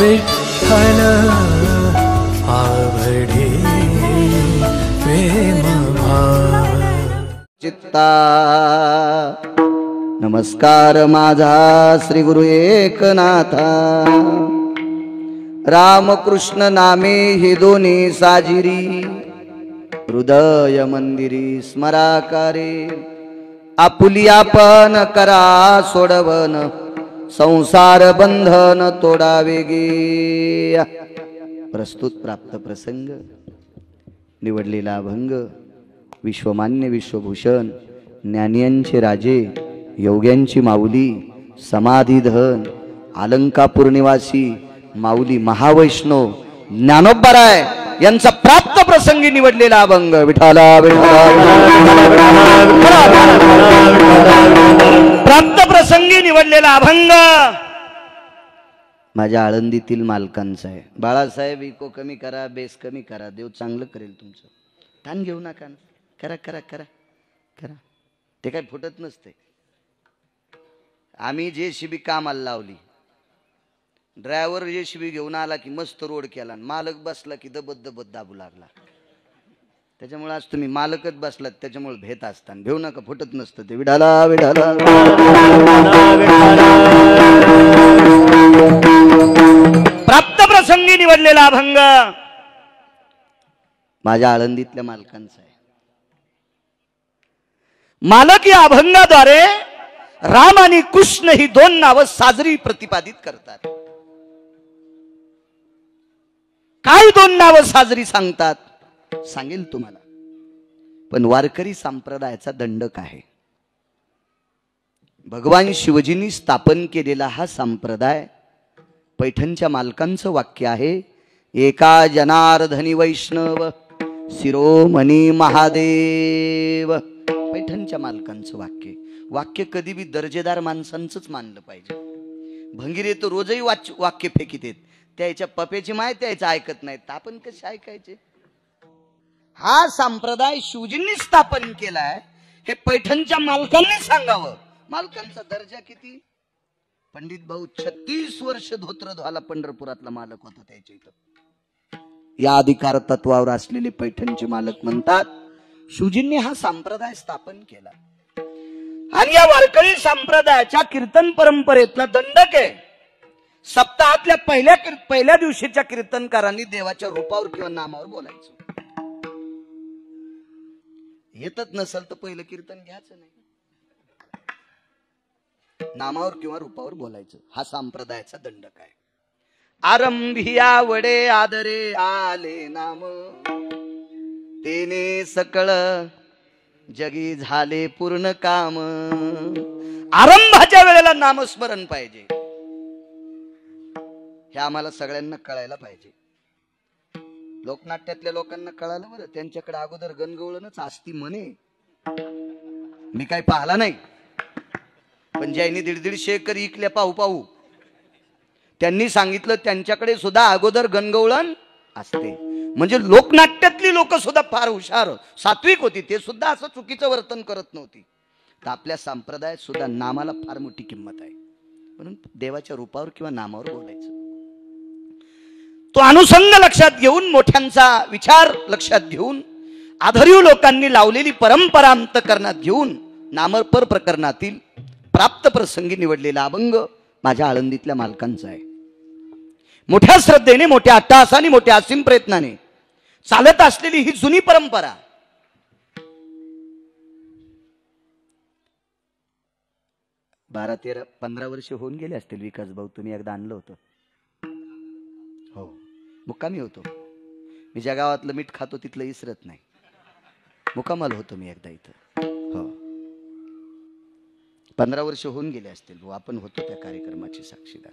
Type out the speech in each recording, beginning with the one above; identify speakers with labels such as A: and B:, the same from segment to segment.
A: विठ्ठल आवडे प्रेम भाव
B: चित्ता। नमस्कार माझा श्री गुरु एकनाथा, रामकृष्ण नामे हे दोन्ही साजिरी, हृदय मंदिरी स्मराकारे, आपुली आपण करा सोडवन, संसार बंधन तोडावे गे। प्रस्तुत प्राप्त प्रसंग, निवडलेला अभंग विश्वमान्य विश्वभूषण ज्ञानियांचे राजे, योग्यांची माऊली, समाधीधन, अलंकापूर निवासी माऊली महावैष्णव ज्ञानोबराय यांचा प्राप्त प्रसंगी निवडलेला अभंग विठाला प्राप्त प्रसंगी निवडलेला अभंग माझ्या आळंदीतील मालकांचा आहे। बाळासाहेब इको कमी करा, बेस कमी करा, देव चांगलं करेल तुमचं, ताण घेऊ नका, करा करा करा करा, ते काय फुटत नसते। आम्ही JCB कामाला लावली, ड्रायव्हर JCB घेऊन आला की मस्त रोड केला, मालक बसला की दबत दबत दाबू लागला। त्याच्यामुळे आज तुम्ही मालकच बसलात, त्याच्यामुळे भेट असताना घेऊ नका, फुटत नसतं ते। विडाला विडाला प्राप्त प्रसंगी निवडलेला अभंग माझ्या आळंदीतल्या मालकांचा आहे। मालक या अभंगाद्वारे राम आणि कृष्ण ही दोन नावं साजरी प्रतिपादित करतात। काय दोन नावं साजरी सांगतात सांगेल तुम्हाला, पण वारकरी संप्रदायाचा दंडक आहे। भगवान शिवजींनी स्थापन केलेला हा संप्रदाय, पैठणच्या मालकांचं वाक्य आहे, एका जनार्दनी वैष्णव शिरोमणी महादेव। पैठणच्या मालकांचं वाक्य, वाक्य कधी बी दर्जेदार माणसांचंच मानलं पाहिजे। भंगिरे तर रोजही वाक्य फेकीत आहेत, त्याच्या पप्याची माय त्याचं ऐकत नाहीत, आपण कसे ऐकायचे? हा संप्रदाय शिवजींनी स्थापन केलाय, हे पैठणच्या मालकांनी सांगावं। मालकांचा दर्जा किती? पंडित भाऊ 36 वर्ष धोत्रध्वाला पंढरपुरातला मालक होता त्याच्या इथं। या अधिकार तत्वावर असलेले पैठणचे मालक म्हणतात, शिवजींनी हा संप्रदाय स्थापन केला आणि या वारकरी संप्रदायाच्या कीर्तन परंपरेतला दंडक आहे। सप्ताहातल्या पहिल्या दिवशीच्या कीर्तनकारांनी देवाच्या रूपावर किंवा नामावर बोलायचं। येतच नसेल तर पहिलं कीर्तन घ्यायचं नाही, नामावर किंवा रूपावर बोलायचं। हा संप्रदायाचा दंडक आहे। आरंभी आवडे आदरे आले नाम, तेने सकळ जगी झाले पूर्ण काम। आरंभाच्या वेळेला नामस्मरण पाहिजे, हे आम्हाला सगळ्यांना कळायला पाहिजे। लोकनाट्यातल्या लोकांना कळालं बरं, त्यांच्याकडे अगोदर गणगवळणच असती म्हणे, मी काही पाहिला नाही, पण ज्यांनी 150 एकर इकल्या पाहू पाहू त्यांनी सांगितलं त्यांच्याकडे सुद्धा अगोदर गणगवळण असते। म्हणजे लोकनाट्यातली लोक सुद्धा फार हुशार सात्विक होती, ते सुद्धा असं चुकीचं वर्तन करत नव्हती। तर आपल्या संप्रदायात सुद्धा नामाला फार मोठी किंमत आहे, म्हणून देवाच्या रूपावर किंवा नामावर बोलायचं। तो अनुषंग लक्षात घेऊन, मोठ्यांचा विचार लक्षात घेऊन, आधर्यू लोकांनी लावलेली परंपरा अंतःकरणात घेऊन नामपर प्रकरणातील प्राप्त प्रसंगी निवडलेला अभंग माझ्या आळंदीतल्या मालकांचा आहे। मोठ्या श्रद्धेने, मोठ्या अट्टहासाने, मोठ्या असीम प्रयत्नाने चालत असलेली ही जुनी परंपरा 12-13-15 वर्ष होऊन गेले असतील। विकास भाऊ तुम्ही एकदा आणलं होतं, हो मुक्कामी होतो मी, ज्या गावातलं मीठ खातो तिथलं इसरत नाही, मुक्कामाला होतो मी एकदा इथं, हो 15 वर्ष होऊन गेले असतील भाऊ, आपण होतो त्या कार्यक्रमाचे साक्षीदार।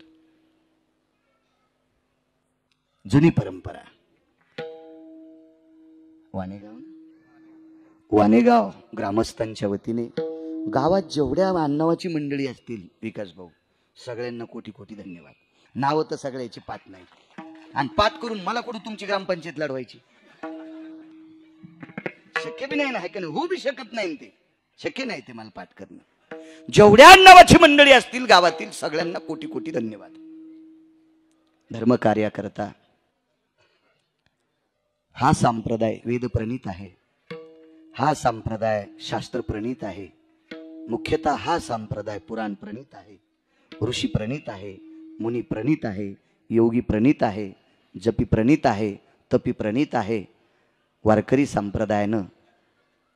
B: जुनी परंपरा, वाणेगाव ग्रामस्थांच्या वतीने गावात जेवढ्या मानवाची मंडळी असतील विकास भाऊ, सगळ्यांना कोटी कोटी धन्यवाद। नाव तर सगळ्याची पाठ नाही, आणि पाठ करून मला कुठं तुमची ग्रामपंचायत लढवायची? शक्य बी नाही ना, है का नाही? होऊ बी शकत नाही, ते शक्य नाही ते मला पाठ करणं। जेवढ्या नावाची मंडळी असतील गावातील सगळ्यांना कोटी कोटी धन्यवाद। धर्मकार्याकरता हा संप्रदाय वेदप्रणीत आहे, हा संप्रदाय शास्त्र प्रणीत आहे, मुख्यतः हा संप्रदाय पुराण प्रणीत आहे, ऋषी प्रणीत आहे, मुनी प्रणीत आहे, योगी प्रणीत आहे, जपी प्रणीत आहे, तपी प्रणीत आहे. वारकरी संप्रदायानं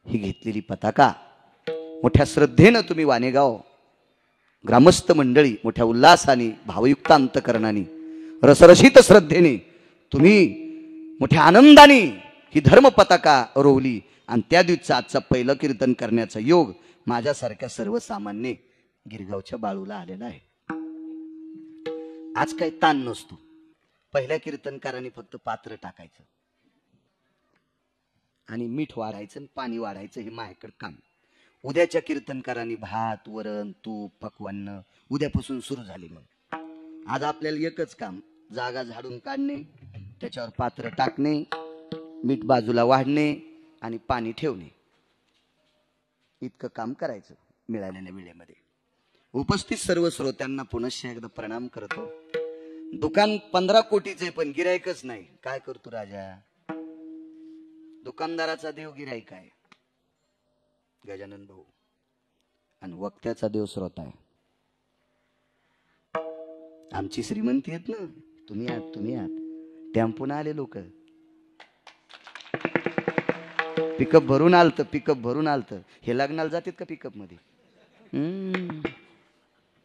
B: ही घेतलेली पताका मोठ्या श्रद्धेनं तुम्ही वाणेगाव ग्रामस्थ मंडळी मोठ्या उल्हासाने भावयुक्त अंतकरणाने रसरशीत श्रद्धेने तुम्ही मोठ्या आनंदाने ही धर्म पताका रोवली आणि त्या दिवसाचं आजचं पहिलं कीर्तन करण्याचा योग माझ्यासारख्या सर्वसामान्य गिरगावच्या बाळूला आलेला आहे. आज काही ताण नसतो. पहिल्या कीर्तनकारांनी फक्त पात्र टाकायचं आणि मीठ वाढायचं आणि पाणी वाढायचं, हे माझ्याकडे काम. उद्याच्या कीर्तनकारांनी भात वरण तूप पक्वान्न उद्यापासून सुरू झाले. मग आज आपल्याला एकच काम, जागा झाडून काढणे, त्याच्यावर पात्र टाकणे, मीठ बाजूला वाढणे आणि पाणी ठेवणे, इतकं काम करायचं मिळालेल्या वेळेमध्ये. उपस्थित सर्व श्रोत्यांना पुनश्च एकदा प्रणाम करतो. दुकान 15 कोटीचे पण गिरायकच नाही. काय करतो राजा? दुकानदाराचा देव गिरायक आहे गजानन भाऊ, आणि वक्त्याचा देव श्रोता आहे. आमची श्रीमंती आहेत ना. तुम्ही आहात टेम्पोन आले लोक, पिकअप भरून आलत. हे लग्नाला जातात का पिकअप मध्ये?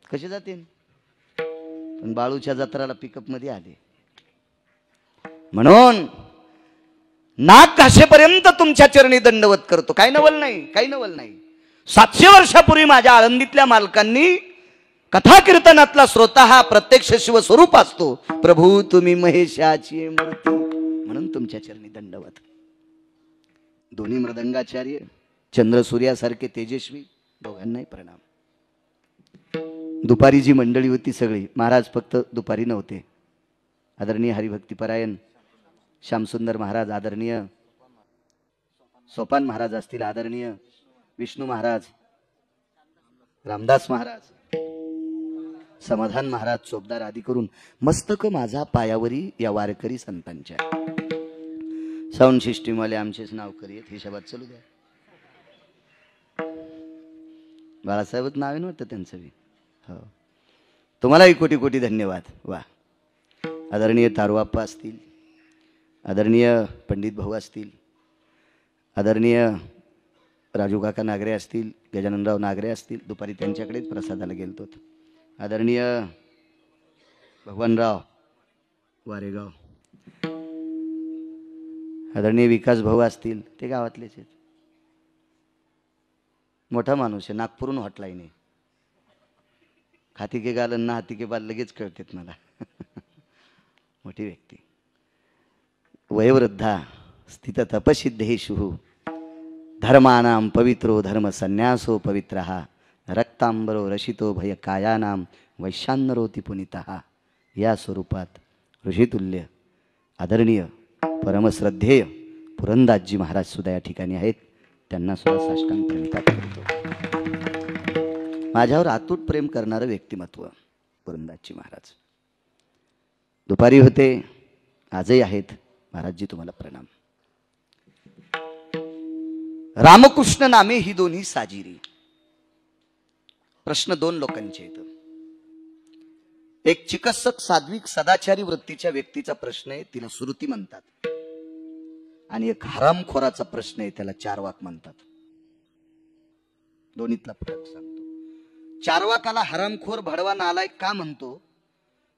B: कसे जाते? पण बाळूच्या जत्राला पिकअप मध्ये आले. म्हणून नाक घासेपर्यंत तुमच्या चरणी दंडवत करतो. काही नवल नाही. 700 वर्षापूर्वी माझ्या आळंदीतल्या मालकांनी कथा कीर्तनातला श्रोता हा प्रत्यक्ष शिवस्वरूप असतो. प्रभू तुम्ही महेशाची मूर्ती, म्हणून तुमच्या चरणी दंडवत. दोन्ही मृदंगाचार्य चंद्र सूर्यासारखे तेजस्वी, दोघांनाही प्रणाम. दुपारी जी मंडळी होती सगळी, महाराज फक्त दुपारी नव्हते. आदरणीय हरिभक्तीपरायण श्यामसुंदर महाराज, आदरणीय सोपान महाराज असतील, आदरणीय विष्णू महाराज, रामदास महाराज, समाधान महाराज, चोपदार आदी करून मस्तक माझा पायावरी या वारकरी संतांच्या. साऊंड सिस्टीम वाले आमचेच नाव करीत, हिशोबात चालू द्या. बाळासाहेबच नाव आहे ना त्यांचं बी. हो, तुम्हालाही कोटी कोटी धन्यवाद. वा, आदरणीय तारुआप्पा असतील, आदरणीय पंडित भाऊ असतील, आदरणीय राजू काका नागरे असतील, गजाननराव नागरे असतील. दुपारी त्यांच्याकडेच प्रसादाला गेलतो. आदरणीय भगवानराव वारेगाव, आदरणीय विकास भाऊ असतील, ते गावातलेच आहेत. मोठा माणूस आहे, नागपूरहून हॉटलाईन आहे. खाती के गाल ना हाती के बाल लगेच कळतात मला. मोठी व्यक्ती, वयोवृद्धा स्थित तपसिद्धेषु धर्मानां पवित्रो धर्म संन्यासो पवित्रः रक्तांबरो रशितो भय कायानां वैशान्यरोति पुनितः. या स्वरूपात ऋषितुल्य आदरणीय परमश्रद्धेय पुरंदासजी महाराज सुद्धा या ठिकाणी आहेत. त्यांना सुद्धा साष्टांग प्रणिपात करतो. माझ्यावर अतूट प्रेम करणारं व्यक्तिमत्व पुरंदासजी महाराज. दुपारी होते, आजही आहेत. महाराजजी तुम्हाला प्रणाम. रामकृष्ण नामे ही दोन्ही साजिरी. प्रश्न 2 लोकांचे आहेत. एक चिकित्सक सात्विक सदाचारी वृत्तीच्या व्यक्तीचा प्रश्न आहे, तिला श्रुती म्हणतात. आणि एक हरामखोराचा प्रश्न आहे, त्याला चारवाक म्हणतात. दोन्हीतला फरक सांगतो. चारवाकाला हरामखोर भडवा नालायक का म्हणतो?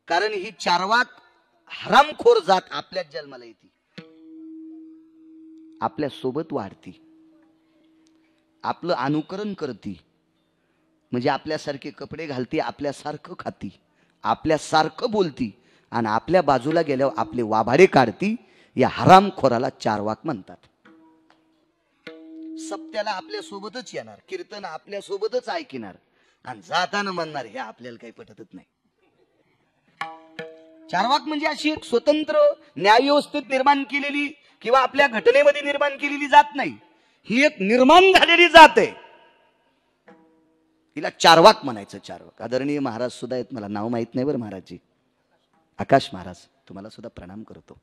B: कारण ही चारवाक हरामखोर जात आपल्याच जन्माला येते, आपल्या सोबत वाढती, आपलं अनुकरण करती, म्हणजे आपल्यासारखे कपडे घालती, आपल्यासारखं खाती, आपल्यासारखं बोलती, आणि आपल्या बाजूला गेल्यावर आपले वाभाडे काढती. या हरामखोराला चारवाक म्हणतात. सप्त्याला आपल्या सोबतच येणार, कीर्तन आपल्या सोबतच ऐकणार, आणि जाताना म्हणणार हे आपल्याला काही पटतच नाही. चारवाक म्हणजे अशी एक स्वतंत्र न्यायव्यवस्थेत निर्माण केलेली किंवा आपल्या घटनेमध्ये निर्माण केलेली जात नाही. ही एक निर्माण झालेली जात आहे, हिला चारवाक म्हणायचं. चारवाक आदरणीय महाराज सुद्धा आहेत, मला नाव माहित नाही बरं महाराजजी. आकाश महाराज तुम्हाला सुद्धा प्रणाम करतो.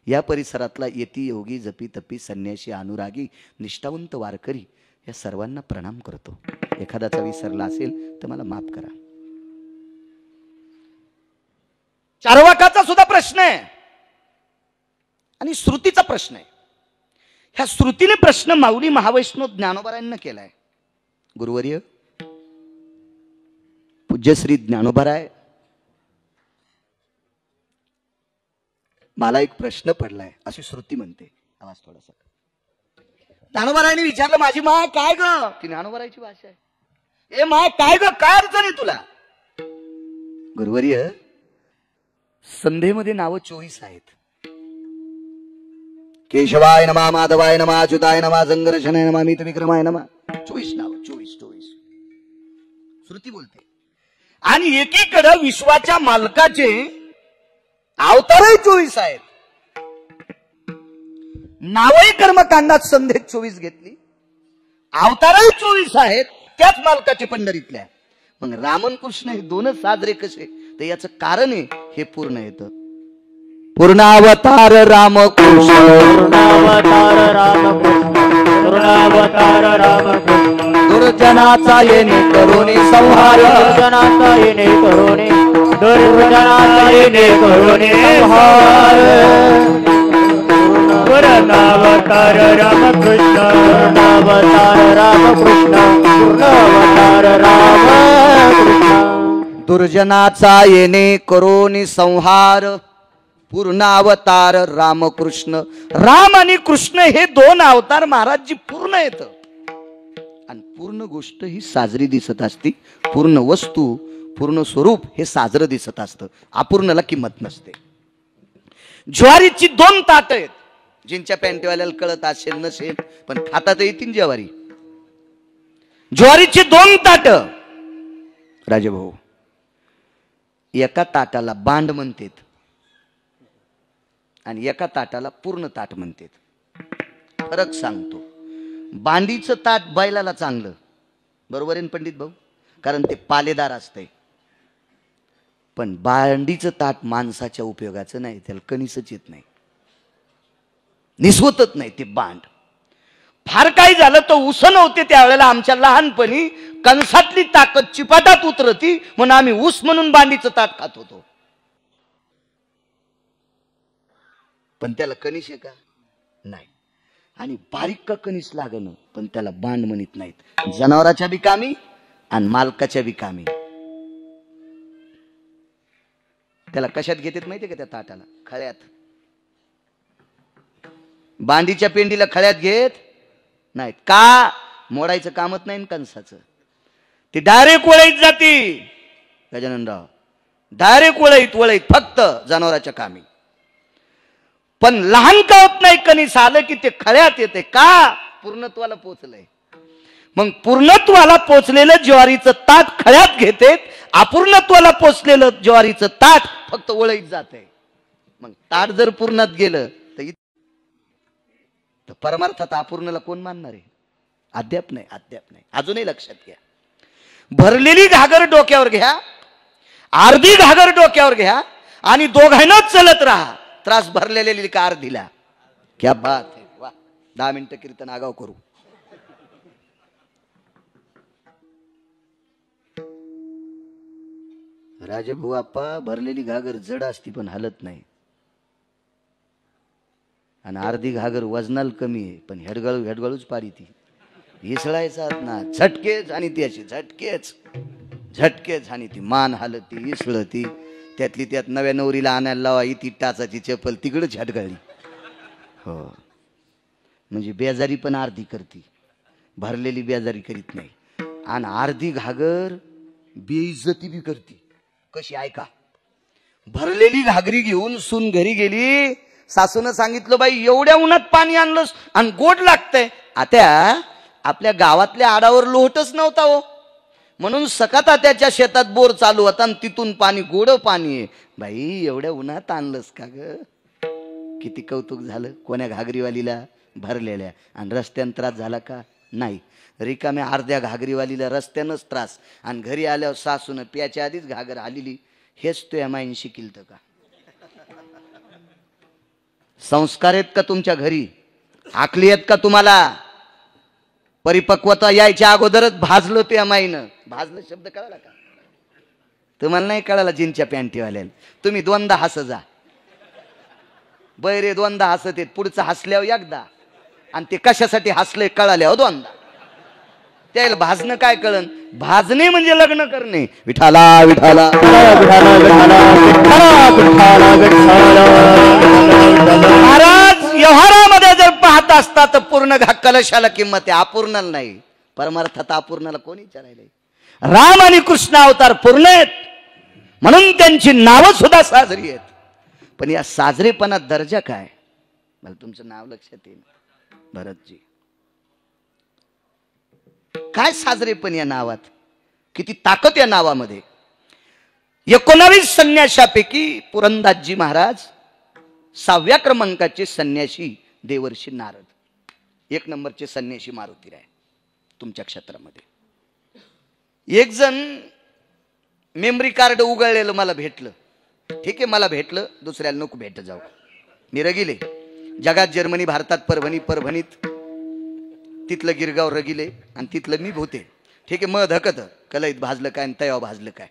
B: या परिसरातला येती योगी जपी तपी संन्यासी अनुरागी निष्ठावंत वारकरी या सर्वांना प्रणाम करतो. एखादाचा विसरला असेल तर मला माफ करा. चार्वाकाचा सुद्धा प्रश्न आहे आणि श्रुतीचा प्रश्न आहे. ह्या श्रुतीने प्रश्न माऊली महावैष्णव ज्ञानोबारायांना केलाय. गुरुवर्य पूज्यश्री ज्ञानोबाराय, मला एक प्रश्न पडलाय अशी श्रुती म्हणते. आवाज थोडासा. ज्ञानोबारायांनी विचारलं माझी मा काय ग? ती ज्ञानोबारायची भाषा आहे. ए मा काय ग, काय अडचण आहे तुला? गुरुवर्य संध्येमध्ये नावं 24 आहेत. केशवाय नमा, माधवाय नमा, अच्युताय नमा, संघर्षणाय नमा, मित विक्रमाय नमा. 24 नाव, 24 श्रुती बोलते. आणि एकीकडे विश्वाच्या मालकाचे अवतारही 24 आहेत. नावही कर्मकांडात संध्येत 24 घेतली, अवतारही 24 आहेत त्याच मालकाचे पंढरीतल्या. मग रामन कृष्ण हे दोनच साजरे कसे? तर याचं कारण आहे हे पूर्ण येतं. पूर्णावतार रामकृष्ण,
A: पूर्णावतार रामकृष्ण, पूर्णावतार रामकृष्ण.
B: दुर्जनाचा येणे करुणी संहार,
A: दुर्जनाचा येणे करुणी, दुर्जनाचा येणे करुणी संहार. पूर्णावतार रामकृष्ण, पूर्णावतार रामकृष्ण, पूर्णावतार रामकृष्ण.
B: दुर्जनाचा येणे करुणी संहार. पूर्णावतार रामकृष्ण. राम आणि कृष्ण हे दोन अवतार महाराजजी पूर्ण येत. आणि पूर्ण गोष्ट ही साजरी दिसत असती. पूर्ण वस्तू, पूर्ण स्वरूप हे साजरं दिसत असतं. अपूर्णला किंमत नसते. ज्वारीची 2 ताट आहेत. जिंच्या पॅन्टवाल्याला कळत असेल नसेल पण खातात येतील ज्वारी. ज्वारीची 2 ताट. राजेभाऊ एका ताटाला बांड म्हणतात आणि एका ताटाला पूर्ण ताट म्हणतात. फरक सांगतो. बांडीचं ताट बैलाला चांगलं, बरोबर आहे पंडित भाऊ, कारण ते पालेदार असतंय. पण बांडीचं ताट माणसाच्या उपयोगाचं नाही. त्याला कणीसच येत नाही, निसवतच नाही ते बांड. फार काही झालं तर उस नव्हते त्यावेळेला आमच्या लहानपणी. कणसातली ताकद चिपाटात उतरती म्हणून आम्ही ऊस म्हणून बांडीचं ताट खात होतो. पण त्याला कणीस आहे का? नाही. आणि बारीक का कणीस लागणं पण त्याला बांड म्हणत नाहीत. जनावराच्या बी कामी आणि मालकाच्या बी कामी. त्याला कशात घेतात माहितीये का? त्या ताटाला खळ्यात. बांडीच्या पेंडीला खळ्यात घेत नाहीत का? मोडायचं कामच नाही कणसाचं. ती डायरेक्ट वळईत जाती. गजाननराव डायरेक्ट वळईत फक्त जनावराच्या कामी. पण लहान का होत नाही कणीस आलं की ते खळ्यात येते का? पूर्णत्वाला पोचलंय. मग पूर्णत्वाला पोचलेलं ज्वारीचं ताट खळ्यात घेते. अपूर्णत्वाला पोचलेलं ज्वारीचं ताट फक्त वळईत जाते. मग ताट जर पूर्णात गेलं तर परमार्थात अपूर्णला कोण मानणार आहे? अद्याप नाही, अद्याप नाही. अजूनही लक्षात घ्या. भरलेली घागर डोक्यावर घ्या, अर्धी घागर डोक्यावर घ्या आणि दोघांनाच चलत राहा. त्रास भरलेली का अर्धीला. क्या बात है. वा. 10 मिनिटं कीर्तन आगाव करू. राजभाऊ आप्पा भरलेली घागर जड असती पण हलत नाही. आणि अर्धी घागर वजनाला कमी आहे पण हेडगळूच पारी ती. इसळायचा ना झटकेच आणि ती अशी झटकेच आणि ती मान हलती इसळती. त्यातली त्यात नव्या नवरीला आणायला लावा ती टाचाची चप्पल तिकडे झटगळली. हो म्हणजे बेजारी पण अर्धी करती, भरलेली बेजारी करीत नाही. आणि अर्धी घागर बेइज्जती बी करती. कशी ऐका. भरलेली घागरी घेऊन सून घरी गेली. सासून सांगितलं बाई एवढ्या उन्हात पाणी आणलंस आणि गोड लागतंय. आता आपल्या गावातल्या आडावर लोटच नव्हता हो, म्हणून सकाता त्याच्या शेतात बोर चालू होता आणि तिथून पाणी गोड पाणी आहे. बाई एवढ्या उन्हात आणलंस का ग? किती कौतुक झालं कोण्या घागरीवालीला भरलेल्या. आणि रस्त्यानं त्रास झाला का? नाही. रिकाम्या अर्ध्या घागरीवालीला रस्त्यानंच त्रास आणि घरी आल्यावर सासून प्याच्या आधीच घागर आलेली. हेच तो या माईन शिकिलत का? संस्कार आहेत का तुमच्या घरी? आकली आहेत का तुम्हाला? परिपक्वता यायच्या अगोदरच भाजलं त्या माईनं. भाजलं शब्द कळाला का तुम्हाला? नाही कळाला जीनच्या पॅन्टीवाल्याला. तुम्ही दोनदा हस जा. बैरे दोनदा हसत आहेत, पुढचं हसल्यावर एकदा, आणि ते कशासाठी हसले कळाल्यावर दोनदा. त्याला भाजणं काय कळन? भाजणे म्हणजे लग्न करणे. विठाला विठाला महाराज व्यवहारामध्ये जर पाहत असता तर पूर्ण कलशाला किंमत आहे, अपूर्ण नाही. परमार्थात अपूर्णाला कोणी विचारायला? राम आणि कृष्ण अवतार पूर्ण आहेत म्हणून त्यांची नावं सुद्धा साजरी आहेत. पण या साजरेपणात दर्जा काय? मला तुमचं नाव लक्षात येईल. भरतजी, काय साजरेपण या नावात? किती ताकद या नावामध्ये. 19 संन्याशापैकी पुरंदासजी महाराज 6व्या क्रमांकाचे संन्याशी देवर्षी नारद, 1 नंबरचे संन्याशी मारुतीराय तुमच्या क्षेत्रामध्ये. एक जण मेमरी कार्ड उघडलेलं मला भेटलं. ठीक आहे, मला भेटलं, दुसऱ्याला नको भेट जाऊ. मी रगिले जगात, जर्मनी, भारतात, परभणीत तिथलं गिरगाव रगिले आणि तिथलं मी भूते. ठीक आहे, मग धकत कलईत भाजलं काय आणि तयाव भाजलं काय,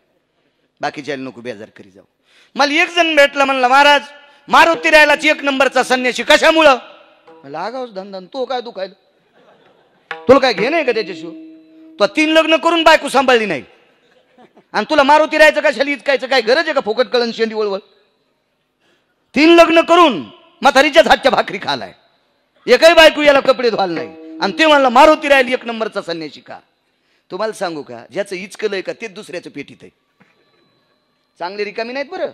B: बाकीच्या नको बेजार करी जाऊ. मला एक जण भेटला, म्हणला महाराज मारुतीरायलाच 1 नंबरचा संन्याशी. कशामुळं? मला आगावच धंदा. तो काय दुखायला? तुला काय घेणं आहे का त्याच्याशिवाय? तो 3 लग्न करून बायको सांभाळली नाही आणि तुला मारुतीरायचं कशाला इचकायचं? काय गरज आहे का? फुकट कळण शेंडी वळवळ. 3 लग्न करून म्हातारीच्याच हातच्या भाकरी खालाय, एकही बायको याला कपडे धुवाल नाही, आणि ते म्हणला मारुतीरायल 1 नंबरचा संन्याशी का? तुम्हाला सांगू का, ज्याचं इचकलंय का तेच दुसऱ्याचं पेटीत आहे. चांगले रिकामी नाहीत बरं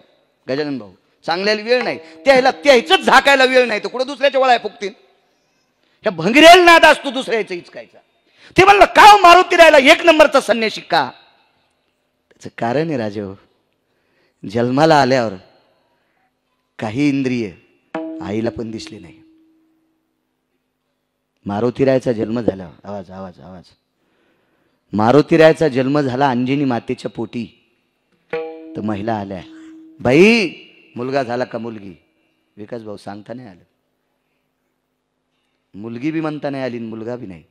B: गजानन भाऊ, चांगल्याला वेळ नाही, त्याच झाकायला वेळ नाही, तर कुठं दुसऱ्याच्या वळाय फुकतील. ह्या भंगरेल नाद असतो दुसऱ्याचं इचकायचा. ते म्हणलं का मारुतीरायला 1 नंबरचा संन्याशी का? त्याचं कारण आहे राजा, जन्माला आल्यावर काही इंद्रिय आईला पण दिसली नाही. मारुतीरायचा जन्म झाला, आवाज आवाज आवाज, मारुतीरायचा जन्म झाला अंजनी मातेच्या पोटी. तर महिला आल्या, बाई मुलगा झाला का मुलगी? विकास भाऊ सांगता नाही आलं, मुलगी बी म्हणता नाही आली, मुलगा बी नाही,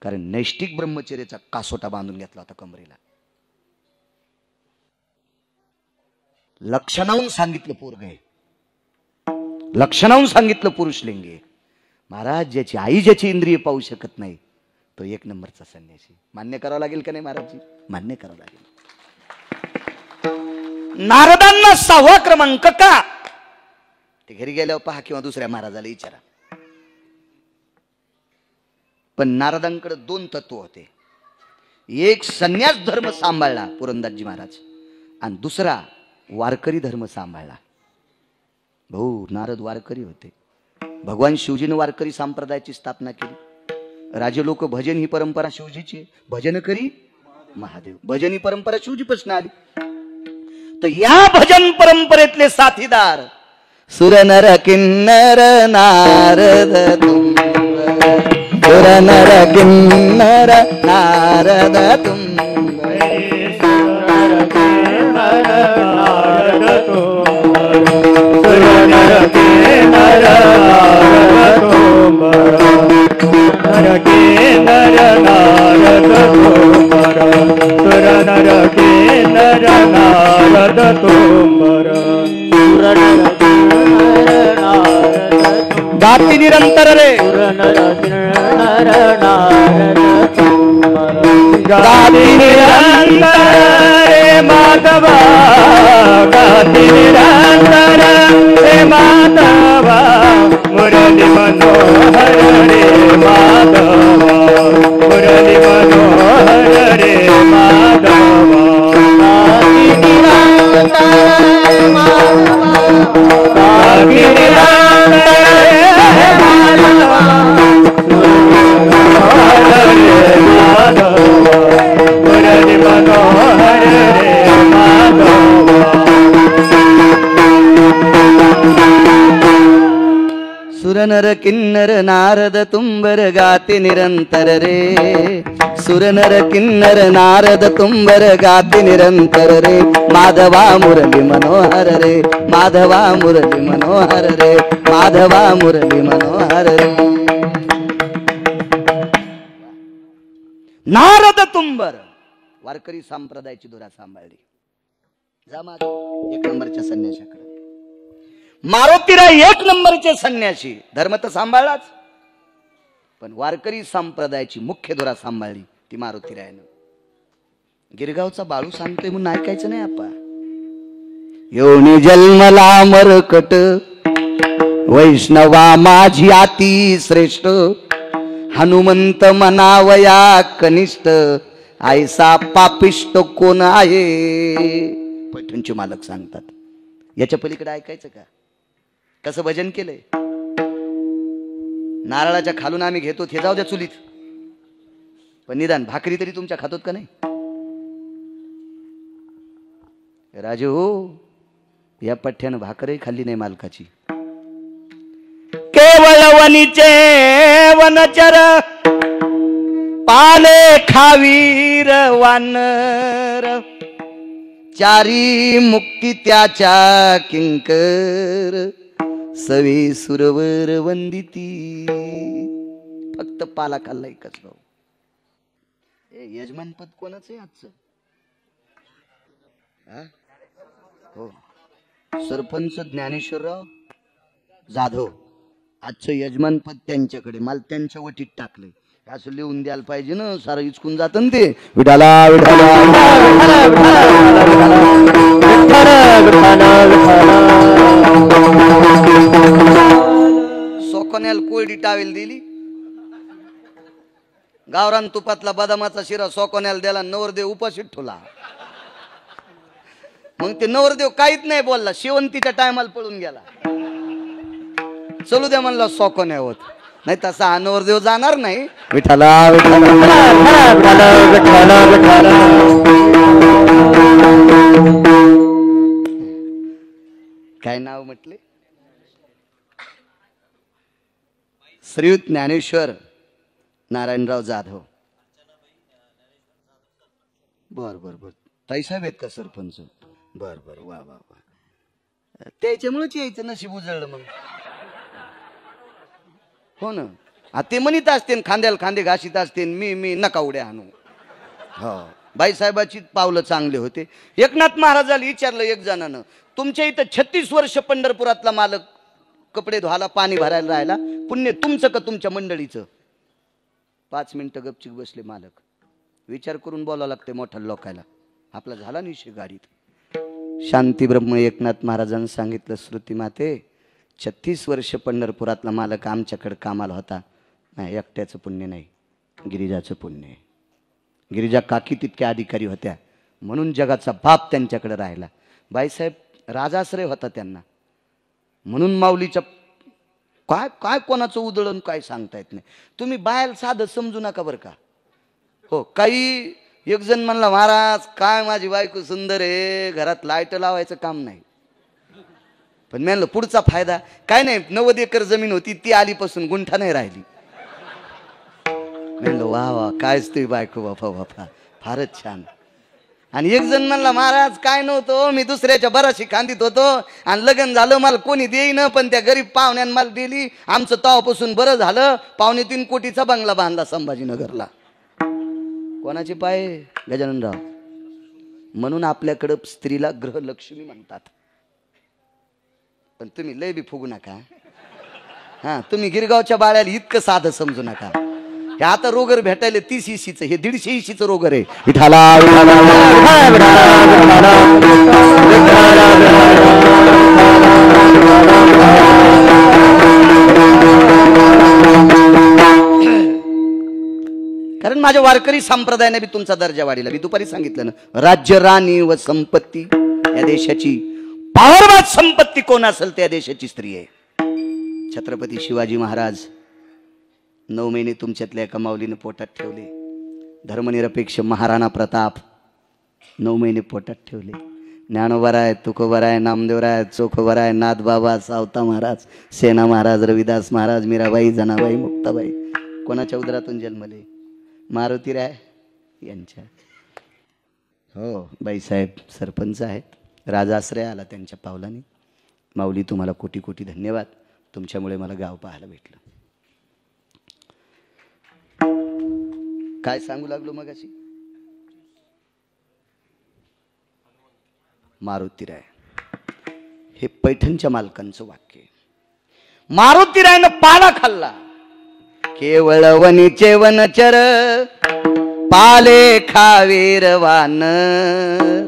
B: कारण नैष्टिक ब्रह्मचर्याचा कासोटा बांधून घेतला होता कमरेला. लक्षणावून सांगितलं पोरग आहे, लक्षणावून सांगितलं पुरुषलिंगी. महाराज ज्याची आई ज्याची इंद्रिय पाहू शकत नाही तो 1 नंबरचा संन्यासी. मान्य करावं लागेल का नाही महाराजजी? मान्य करावं लागेल. नारदांना 6वा क्रमांक का? ते घरी गेल्यावर पहा किंवा दुसऱ्या महाराजाला विचारा. पण नारदांकडे 2 तत्व होते. एक संन्यास धर्म सांभाळला पुरंदासजी महाराज, आणि दुसरा वारकरी धर्म सांभाळला. भाऊ नारद वारकरी होते. भगवान शिवजीने वारकरी संप्रदायाची स्थापना केली. राजे लोक भजन ही परंपरा शिवजीची, भजन करी महादेव, भजन ही परंपरा शिवजीपासून आली. तर या भजन परंपरेतले साथीदार सुर नर किन्नर नारद तुंबर, सुर नर किन्नर नारद तुंबर, सुर नर किन्नर नारद तुंबर, नर किन्नर नारद तुंबर, सुर नर किन्नर नारद तुंबर, सुर नर किन्नर नारद गाती निरंतर रे, सुर नर किन्नर नारद तुंबर, गाती निरंतर रे माधवा, गाती निरंतर रे माधवा, मुरली मनोहर रे माधवा, मुरली मनोहर रे माधवा, गाती निरंतर माधवा, गाती निरंतर रे माधवा, मुरली मनोहर रे माधवा. सुर नर किन्नर नारद तुंबर गाते निरंतर रे, सुर नर किन्नर नारद तुंबर गाते निरंतर रे माधवा मुरली मनोहर रे माधवा मुरली मनोहर रे माधवा मुरली मनोहर रे नारद तुंबर वारकरी संप्रदायाची धुरा सांभाळली. जा माधव एक नंबरच्या संन्याशाकडे. मारुतीराय एक नंबरचे संन्यासी. धर्म तर सांभाळलाच पण वारकरी संप्रदायाची मुख्य धुरा सांभाळली ती मारुतीरायानं. गिरगावचा बाळू सांगतोय म्हणून ऐकायचं नाही आपा. योनी जन्मला मरकट वैष्णवा माझी अति श्रेष्ठ हनुमंत मनावया कनिष्ठ ऐसा पापिष्ट कोण आहे. पैठणचे मालक सांगतात. याच्या पलीकडे ऐकायचं का? कसं भजन केलंय. नारळाच्या खालून आम्ही घेतो ते जाऊ द्या चुलीत पण निदान भाकरी तरी तुमच्या खातोत का नाही. राजू हो या पठ्ठ्यानं भाकरही खाल्ली नाही मालकाची. केवळ वनीचे वनचर पाले खावीर वानर चारी मुक्ती त्याच्या किंकर सवे सुरवर वंदिती. फक्त पाला खाल्ला एकच भाऊ. यजमान पद कोणाचं आहे आजचं? हो सरपंच ज्ञानेश्वरराव जाधव. आजचं यजमान पद त्यांच्याकडे. मला त्यांच्या वटीत टाकलंय. असं लिहून द्यायला पाहिजे ना. सारं इचकून जात ना ते. विठाला विठाला सोकोन्याला कोरडी टावेल दिली. गावरान तुपातला बदामाचा शिरा सोकोन्याला दिला. नवरदेव उपाशीत ठेवला. मग ते नवरदेव काहीच नाही बोलला. शेवंतीच्या टायमाला पळून गेला. चलू द्या म्हणला सोकोन्या होत नाही तसा हा नवरदेव जाणार नाही. विठाला काय नाव म्हटले? श्रीयुत ज्ञानेश्वर नारायणराव जाधव. बर बर बर. ताईसाहेब आहेत का सरपंच? बर बर वा वा वा. त्याच्यामुळेच यायचं नशीब उजळलं मग. हो ना. ते म्हणत असते खांद्याला खांदे घासीत असते मी नका उड्या आणू. हो बाईसाहेबाची पावलं चांगले होते. एकनाथ महाराजाला विचारलं एक जणानं तुमच्या इथं 36 वर्ष पंढरपुरातला मालक कपडे धुवायला पाणी भरायला राहिला पुण्य तुमचं का तुमच्या मंडळीचं? 5 मिनिटं गपचिक बसले मालक. विचार करून बोलावं लागते मोठ्या लोकायला. आपला झाला निश्चय गाडीत. शांती ब्रह्म एकनाथ महाराजांनी सांगितलं श्रुती माते 36 वर्ष पंढरपुरातला मालक आमच्याकडे कामाला होता. नाही एकट्याचं पुण्य नाही गिरिजाचं पुण्य आहे. गिरिजा काकी तितक्या अधिकारी होत्या म्हणून जगाचा बाप त्यांच्याकडे राहिला. बाईसाहेब राजाश्रय होता त्यांना म्हणून माऊलीच्या काय काय कोणाचं उधळण काय सांगता येत नाही. तुम्ही बाहेर साधं समजू नका बरं का. हो काही एक जण म्हणला महाराज काय माझी बायको सुंदर आहे घरात लाईट लावायचं काम नाही. पण म्हणलं पुढचा फायदा काय नाही. 90 एकर जमीन होती ती आलीपासून गुंठा नाही राहिली. म्हणलं वा वा कायच तुम्ही बायको बापा बापा फारच छान. आणि एक जण म्हणला महाराज काय नव्हतं मी दुसऱ्याच्या बराशी खांदीत होतो आणि लग्न झालं मला कोणी देईन पण त्या गरीब पाहुण्यानं मला दिली. आमचं तवापासून बरं झालं. 2.25 कोटीचा बंगला बांधला संभाजीनगरला. कोणाचे पाय? गजाननराव. म्हणून आपल्याकडं स्त्रीला ग्रहलक्ष्मी म्हणतात. पण तुम्ही लय बी फुगू नका. हा तुम्ही गिरगावच्या बाळ्याला इतकं साधं समजू नका. हे आता रोगर भेटायला 30 इशीचं हे 150 इशीचं रोगर आहे. विठाला कारण माझ्या वारकरी संप्रदायाने बी तुमचा दर्जा वाढीला. मी दुपारी सांगितलं ना राज्य राणी व संपत्ती या देशाची पावरवाद संपत्ती कोण असेल त्या देशाची स्त्री आहे. छत्रपती शिवाजी महाराज 9 महिने तुमच्यातल्या एका माऊलीने पोटात ठेवले. धर्मनिरपेक्ष महाराणा प्रताप 9 महिने पोटात ठेवले. ज्ञानोबराय तुकोबराय नामदेवराय चोखोबराय नाथबाबा सावता महाराज सेना महाराज रविदास महाराज मीराबाई जनाबाई मुक्ताबाई कोणाच्या उदरातून जन्मले? मारुतीराय यांच्या. हो बाईसाहेब सरपंच आहेत, राजाश्रय आला त्यांच्या पावलाने. माऊली तुम्हाला कोटी कोटी धन्यवाद, तुमच्यामुळे मला गाव पाहायला भेटलं. काय सांगू लागलो मग अशी, मारुतीराय हे पैठणच्या मालकांचं वाक्य. मारुतीरायनं पाला खाल्ला, केवळ वनीचे वनचर पाले खावेर वानर,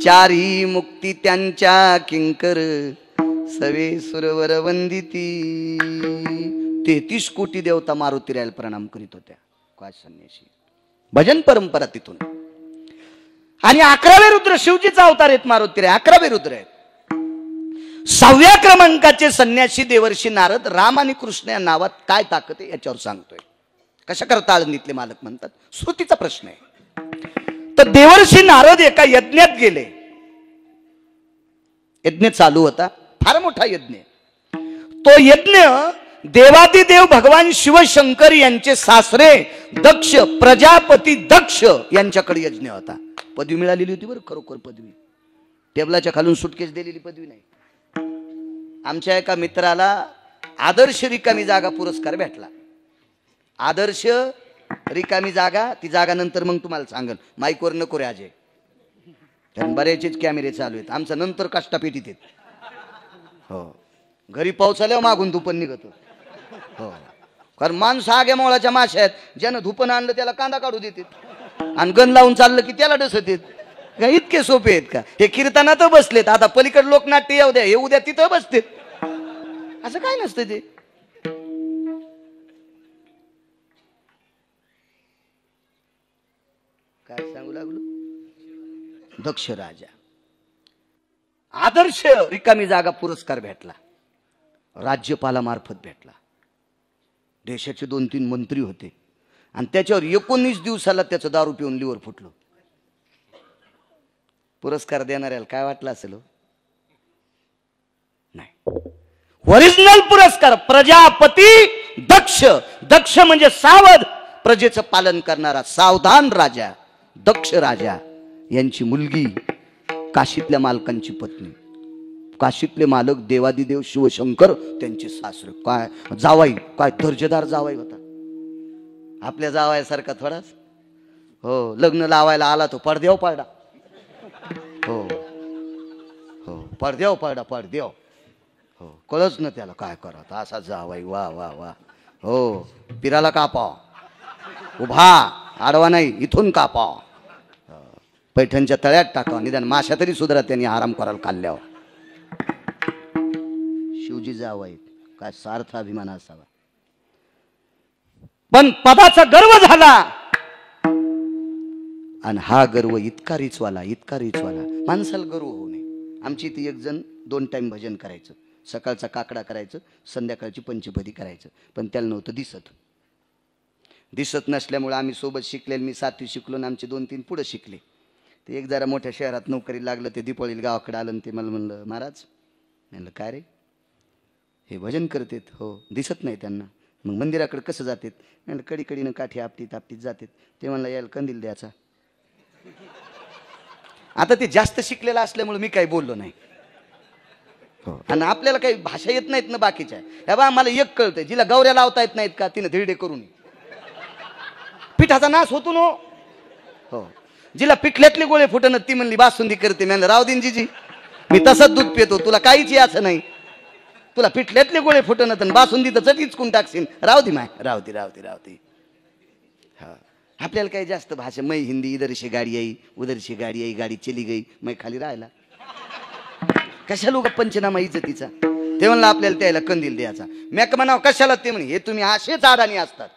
B: चारी मुक्ती त्यांच्या किंकर सवे सुरवर वंदिती. 33 कोटी देवता मारुतीरायला प्रणाम करीत होत्या. काय संन्यासी भजन परंपरा तिथून. आणि 11वे रुद्र शिवजीचा अवतार आहेत मारुतीराय, 11वे रुद्र आहेत. 6व्या क्रमांकाचे संन्यासी देवर्षी नारद. राम आणि कृष्ण या नावात काय ताकद आहे याच्यावर सांगतोय. कशा करता आळंदीतले मालक म्हणतात, श्रुतीचा प्रश्न आहे. तर देवर्षी नारद एका यज्ञात गेले. यज्ञ चालू होता, फार मोठा यज्ञ. तो यज्ञ देवादिदेव भगवान शिवशंकर यांचे सासरे दक्ष, प्रजापती दक्ष यांच्याकडे यज्ञ होता. पदवी मिळालेली होती बरं, खरोखर पदवी. टेबलाच्या खालून सुटकेस दिलेली पदवी नाही. आमच्या एका मित्राला आदर्श रिकामी जागा पुरस्कार भेटला. आदर्श रिकामी जागा, ती जागा नंतर मग तुम्हाला सांगल, माईकवर नको रे अजय, कारण बरेचेच कॅमेरे चालू आहेत. आमचं नंतर कष्टापेटीत आहेत. हो, घरी पावसाल्यावर मागून धुपण निघत. हो, कारण माणसं आग्या मोळाच्या माश्या आहेत. ज्यानं धुपण आणलं त्याला कांदा काढू देतात, आणि गण लावून चाललं की त्याला डसत येत. का इतके सोपे आहेत का? हे कीर्तनात बसलेत, आता पलीकडे लोकनाट्य येऊ द्या, येऊ द्या, तिथं बसतेत. असं काय नसतं ते. काय सांगू लागलो, दक्ष राजा आदर्श रिकामी जागा पुरस्कार भेटला, राज्यपालामार्फत भेटला. देशाचे 2-3 मंत्री होते, आणि त्याच्यावर 19 दिवसाला त्याचं दारू पिऊन लिव्हर फुटलं. पुरस्कार देणाऱ्याला काय वाटलं असेल? नाही, ओरिजिनल पुरस्कार प्रजापती दक्ष. दक्ष म्हणजे सावध, प्रजेचं पालन करणारा सावधान राजा. दक्ष राजा यांची मुलगी, काशीतल्या मालकांची पत्नी. काशीतले मालक देवादिदेव शिवशंकर त्यांचे सासरे. काय जावाई, काय दर्जेदार जावाई होता. आपल्या जावायासारखा थोडाच. हो, लग्न लावायला आला तो पडद्याव पडला. हो हो, पडद्याव पडला, पडद्याव. हो, कळच ना त्याला काय करत. असा जावाई, वा वा वा. हो, पिराला कापाव, उभा आडवा नाही, इथून कापाव, पैठणच्या तळ्यात टाकाव, निदान माशा तरी सुधारा त्यांनी आराम करायला खाल्ल्यावर. शिवजी जावाई, काय सार्थ अभिमान असावा. पण पदाचा गर्व झाला, आणि हा गर्व इतका रिचवाला, इतका रिचवाला. माणसाला गर्व होऊ नये. आमची इथे एक जण 2 टाइम भजन करायचं. सकाळचा काकडा करायचं, संध्याकाळची पंचपदी करायचं. पण त्याला नव्हतं दिसत. दिसत नसल्यामुळे आम्ही सोबत शिकलेले, मी 7वी शिकलो आणि आमचे 2-3 पुढे शिकले. ते एक जरा मोठ्या शहरात नोकरी लागलं, ते दीपावलीला गावाकडे आलं. ते मला म्हणलं, महाराज, म्हणलं काय रे, हे भजन करतेत. हो, दिसत नाही त्यांना. मग मंदिराकडे कसं जातात? म्हणलं कडीकडीनं काठी आपटीत आपटीत जातात. ते म्हणलं यायला कंदील द्यायचा. आता ते जास्त शिकलेलं असल्यामुळे मी काही बोललो नाही. हो, आणि आपल्याला काही भाषा येत नाहीत ना बाकीच्या. हे बा, मला एक कळतंय, जिला गौऱ्या लावता येत नाहीत का, तिने धिरडे करून पिठाचा नाश होतो नो. हो, जिला पिठल्यातले गोळे फुटन ती म्हणली बासुंदी करते. म्हणलं राव दिनजीजी, मी तसंच दूध पितो, तुला काहीच याचं नाही. तुला पिठल्यातले गोळे फुटन तर बासुंदी तर चटीच कोण टाकशील. रावती माय, रावती रावती रावती. हा, आपल्याला काही जास्त भाषा, मै हिंदी, इधर से गाडी आई, उधर से गाडी आई, गाडी चली गई, मै खाली राहिला. कशा लोक पंचनामा इज्जतीचा. ते म्हणलं आपल्याला त्याला कंदील द्यायचा. मॅक म्हणाव कशाला? ते म्हणे हे तुम्ही असेच अडाणी असतात,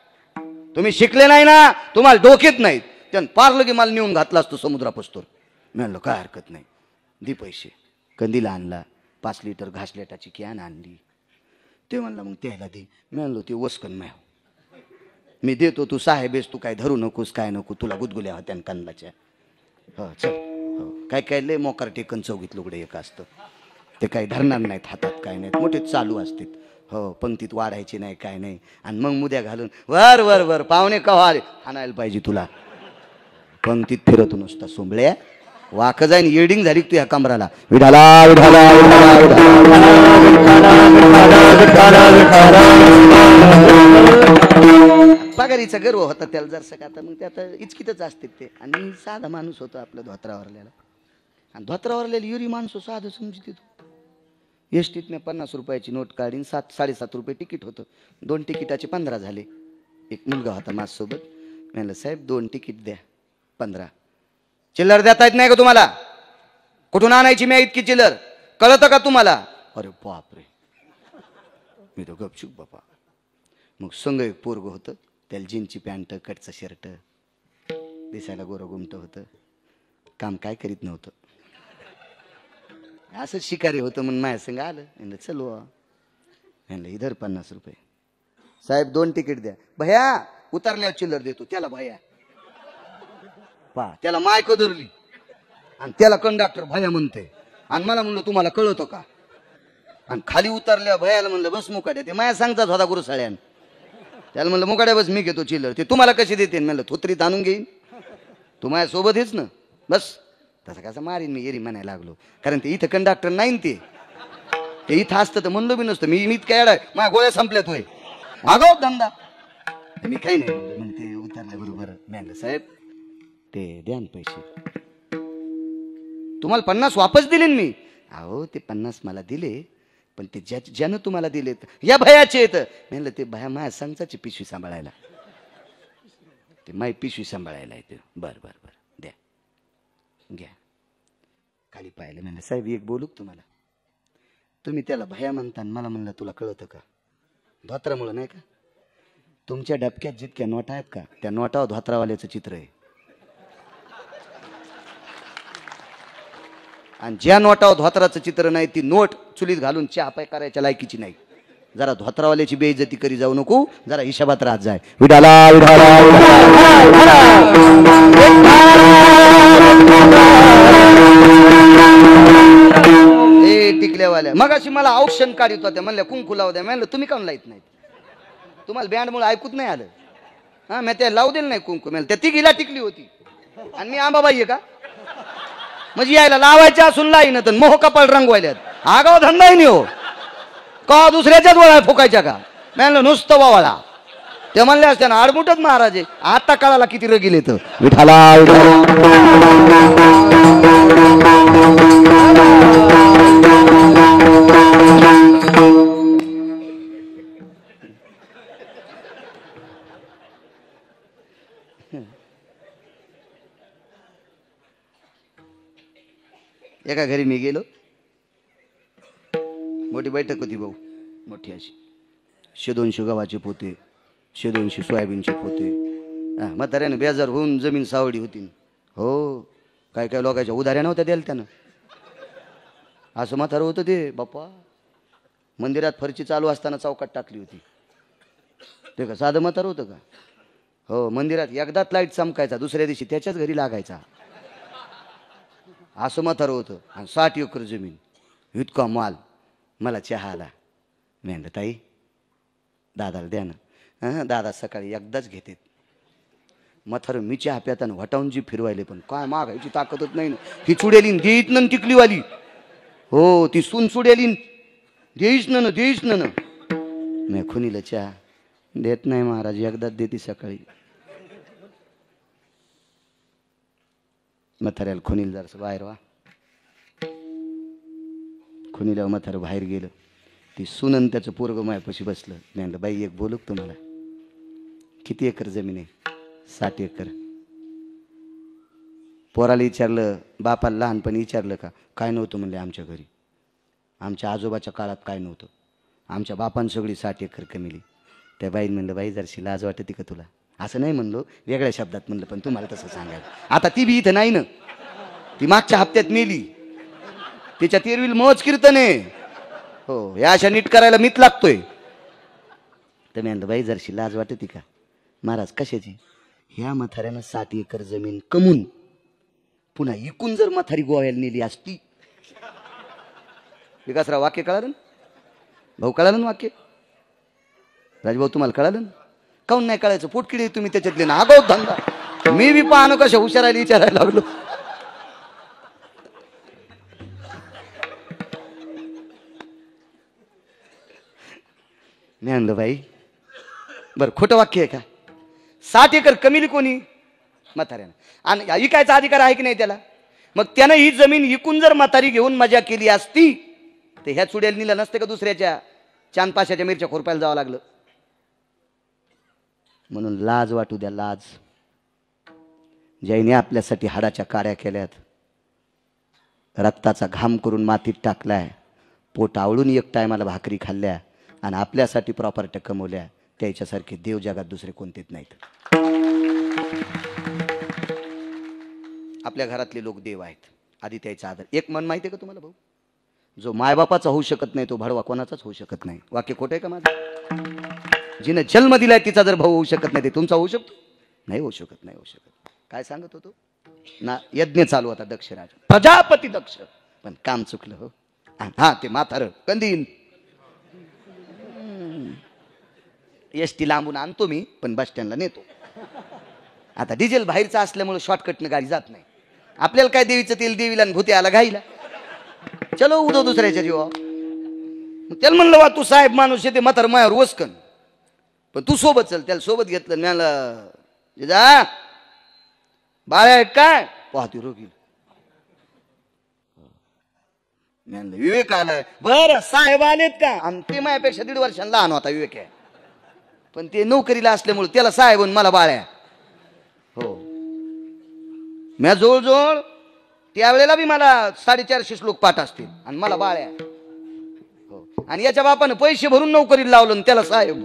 B: तुम्ही शिकले नाही ना, तुम्हाला डोकेत नाहीत. त्यानं पारलं की मला नेऊन घातला असतो समुद्रापस्तोर. मी म्हणलो काय हरकत नाही, दे पैसे. कंदील आणला, 5 लिटर घासलेटाची कॅन आणली. ते म्हणला मग त्याला दे. मी म्हणलो ते वस्कन मॅ, मी देतो, तू साहेब आहेस, तू काय धरू नकोस, काय नको, तुला गुदगुल्या होत्या कांदलाच्या. हो चल. हो, काय काय लय मोकार टेकन चौघीत लुगडे एक असतं, ते काही धरणार नाहीत हातात, काय नाहीत, मोठे चालू असतात. हो, पंक्तीत वाढायचे नाही, काय नाही. आणि मग मुद्या घालून वर वर वर पाहुणे कव्हा आले, हाणायला पाहिजे तुला. पंक्तीत फिरतो नुसता सोंबळ्या वाक जाईन येडिंग झाली तू ह्या कमराला विठाला विठाला पगारीचा गर्व होता त्याला जर सका आता मग ते आता इचकितच असते ते आणि साधा माणूस होतो आपलं धोत्रावरल्याला आणि धोत्रावरल्याला युरी माणूस साधं समजते तू एसटीत मी 50 रुपयाची नोट काढीन 7-7.5 रुपये तिकीट होतं 2 तिकिटाचे 15 झाले एक मुलगा होता माझ्यासोबत म्हणलं साहेब 2 तिकीट द्या 15 चिल्लर देता येत नाही का तुम्हाला कुठून आणायची मी इतकी चिल्लर कळतं का तुम्हाला अरे बापरे मी तो गपचूप बापा मग संग एक पोरग होतं त्याला जीनची पॅन्ट कटचं शर्ट दिसायला गोरं गुमट होतं काम काय करीत नव्हतं असं शिकारी होतं म्हणून माझ्या संग आलं म्हणलं चलो म्हणलं इधर 50 रुपये साहेब 2 तिकीट द्या भैया उतरल्यावर चिल्लर देतो त्याला भैया पा त्याला मायक धरली आणि त्याला कंडक्टर भैया म्हणते आणि मला म्हणलं तुम्हाला कळतं का आणि खाली उतरल्या भैयाला म्हणलं बस मुकाड्या ते माया सांगतात होता गुरुसाळ्यान त्याला म्हणलं मुकाड्या बस मी घेतो चिल्लर ते तुम्हाला कशी देते म्हणलं थोत्रीत आणून घेईन तू माझ्या सोबत हेच ना बस तसं कसं मारीन मी येरी म्हणायला लागलो कारण ते इथं कंडक्टर नाही ते इथं असतं तर म्हणलो बी नसतं मी इतक्या येडा माझ्या गोळ्या संपल्यात होय मागव धंदा मी काही नाही मग ते उतरल्या बरोबर म्हणलं साहेब ते द्या ना पैसे तुम्हाला 50 वापस दिले मी अहो ते 50 मला दिले पण ते ज्यानं तुम्हाला दिलेत या भयाचे येत म्हणलं ते भया माझ्या संघाची पिशवी सांभाळायला ते माई पिशवी सांभाळायला येते बरं बरं बरं द्या घ्या खाली पाहिलं म्हणलं साहेब एक बोलू तुम्हाला तुम्ही त्याला भया म्हणता मला म्हणलं तुला कळतं का धोत्रामुळं नाही का तुमच्या डबक्यात जितक्या नोटा आहेत का त्या नोटावर धोत्रावाल्याचं चित्र आहे आणि ज्या नोटावर धोत्राचं चित्र नाही ती नोट चुलीत घालून चहा पाय करायच्या लायकीची नाही जरा धोत्रावाल्याची बेइज्जती करी जाऊ नको जरा हिशाबात राहत जाय विठाला ए टिकल्यावाल्या मग अशी मला औक्षण काढित होत्या म्हणल्या कुंकू लावू द्या म्हणलं तुम्ही काऊन लाईत नाहीत तुम्हाला बँडमुळे ऐकूच नाही आलं हा मी त्या लावू दिलं नाही कुंकू म्हणलं त्या तिघीला टिकली होती आणि मी आंबाबाई आहे का म्हणजे यायला लावायच्या असून लाईन तर मोह कपाळ रंगवायल्यात आगाव धंदा नाही हो का दुसऱ्याच्याच वळा फुकायच्या का म्हणलं नुसतं वावळा ते म्हणले असते ना आडमुठच महाराज आहे आता कळाला किती रगील येतं विठाला एका घरी मी गेलो मोठी बैठक होती भाऊ मोठी अशी 200 गव्हाचे पोते 200 सोयाबीनचे पोते म्हाताऱ्यानं बेजार होऊन जमीन सावडी होती हो काय काय लोकांच्या उधाऱ्या नव्हत्या द्यायला त्यानं असं म्हातारं होतं ते बाप्पा मंदिरात फरची चालू असताना चौकात टाकली होती ते का साधं म्हातारं होतं का हो मंदिरात एकदाच लाईट चमकायचा दुसऱ्या दिवशी त्याच्याच घरी लागायचा असं म्हातारं होतं आणि 60 एकर जमीन इतका माल मला चहा आला मी म्हणलं ताई दादाला द्या ना हां दादा सकाळी एकदाच घेते म्हातारं मी चहा प्याताना वटावून जी फिरवायले पण काय मागायची ताकदच नाही ना ही चुडेलीन देईत ना टिकलीवाली हो ती सून चुडेलीन देईच ना देईच ना मी खुनीला चहा देत नाही महाराज एकदाच देते सकाळी म्हाताऱ्याला खुनीला जरासं बाहेर वा खुनीला म्हातारं बाहेर गेलं ती सुनन त्याचं पोरग मायापाशी बसलं मी म्हणलं बाई एक बोलू तुम्हाला किती एकर जमीन आहे 60 एकर पोराला विचारलं बापाला लहानपणी विचारलं का काय नव्हतं म्हणले आमच्या घरी आमच्या आजोबाच्या काळात काय नव्हतं आमच्या बापान सगळी 60 एकर कमिली त्या बाईने म्हणलं बाई जरशी लाज वाटते का तुला असं नाही म्हणलो वेगळ्या शब्दात म्हणलं पण तुम्हाला तसं सांगायला आता ती बी इथं नाही ना ती मागच्या हप्त्यात मेली तिच्या तेरवील मोज कीर्तन आहे हो या अशा नीट करायला मीच लागतोय तर मी म्हणलं बाई जरशी लाज वाटते का महाराज कशाची ह्या म्हाताऱ्यानं 60 एकर जमीन कमून पुन्हा इकून जर म्हातारी गोव्याला नेली असती विकासराव वाक्य कळालं भाऊ कळालं ना वाक्य राजभाऊ तुम्हाला कळालं काऊन नाही कळायचं पोटकिडी तुम्ही त्याच्यातले ना आगाऊ धंदा मी बी पाहणं कशा हुशारायला विचारायला लागलो. मी म्हणलं बाई बर खोटं वाक्य आहे का? 60 एकर कमिली कोणी? म्हाताऱ्यानं. आणि इकायचा अधिकार आहे की नाही त्याला? मग त्यानं ही जमीन इकून जर म्हातारी घेऊन मजा केली असती तर ह्या चुड्याला नेलं नसते का दुसऱ्याच्या चांदपाशाच्या मिरच्या खोरपायला जावं लागलं? म्हणून लाज वाटू द्या, लाज. ज्याने आपल्यासाठी हाडाच्या काड्या केल्यात, रक्ताचा घाम करून मातीत टाकलाय, पोट आवळून एक टायमाला भाकरी खाल्ल्या आणि आपल्यासाठी प्रॉपर्टी कमवल्या, त्याच्यासारखे देव जगात दुसरे कोणतेच नाहीत. आपल्या घरातले लोक देव आहेत. आधी त्याचा आदर. एक मन माहिती आहे का तुम्हाला भाऊ? जो मायबापाचा होऊ शकत नाही तो भडवा कोणाचाच होऊ शकत नाही. वाक्य खोटं आहे का माझं? जिने जन्म दिलाय तिचा जर भाऊ होऊ शकत नाही ते तुमचा होऊ शकतो? नाही होऊ शकत, नाही होऊ शकत. काय सांगत होतो ना? यज्ञ चालू होता दक्षराज, प्रजापती दक्ष. पण काम चुकलं हो. हा ते म्हातारं कंदील एसटी लांबून आणतो मी, पण बस स्टँडला नेतो. आता डिझेल बाहेरचा असल्यामुळे शॉर्टकटनं गाडी जात नाही. आपल्याला काय देवीचं तेल देवीला आणि भूते आला घाईला, चलो उदो दुसऱ्याच्या जीवा. त्याला म्हणलं वा तू साहेब माणूस येते म्हातार मायावर वसकन, पण तू सोबत चल. त्याला सोबत घेतलं. म्हणलं जा बाळ्या काय पाहते रोगी. म्हणलं विवेक आलाय. बरं साहेब आलेत का? आणि ते माझ्यापेक्षा 1.5 वर्षांनी लहान होता विवेक आहे, पण ते नोकरीला असल्यामुळे त्याला साहेब मला बाळ्या. हो मी जवळजवळ त्यावेळेला बी मला 450 श्लोक पाठ असतील आणि मला बाळ्या. हो आणि याच्या बापानं पैसे भरून नोकरीला लावलं त्याला साहेब.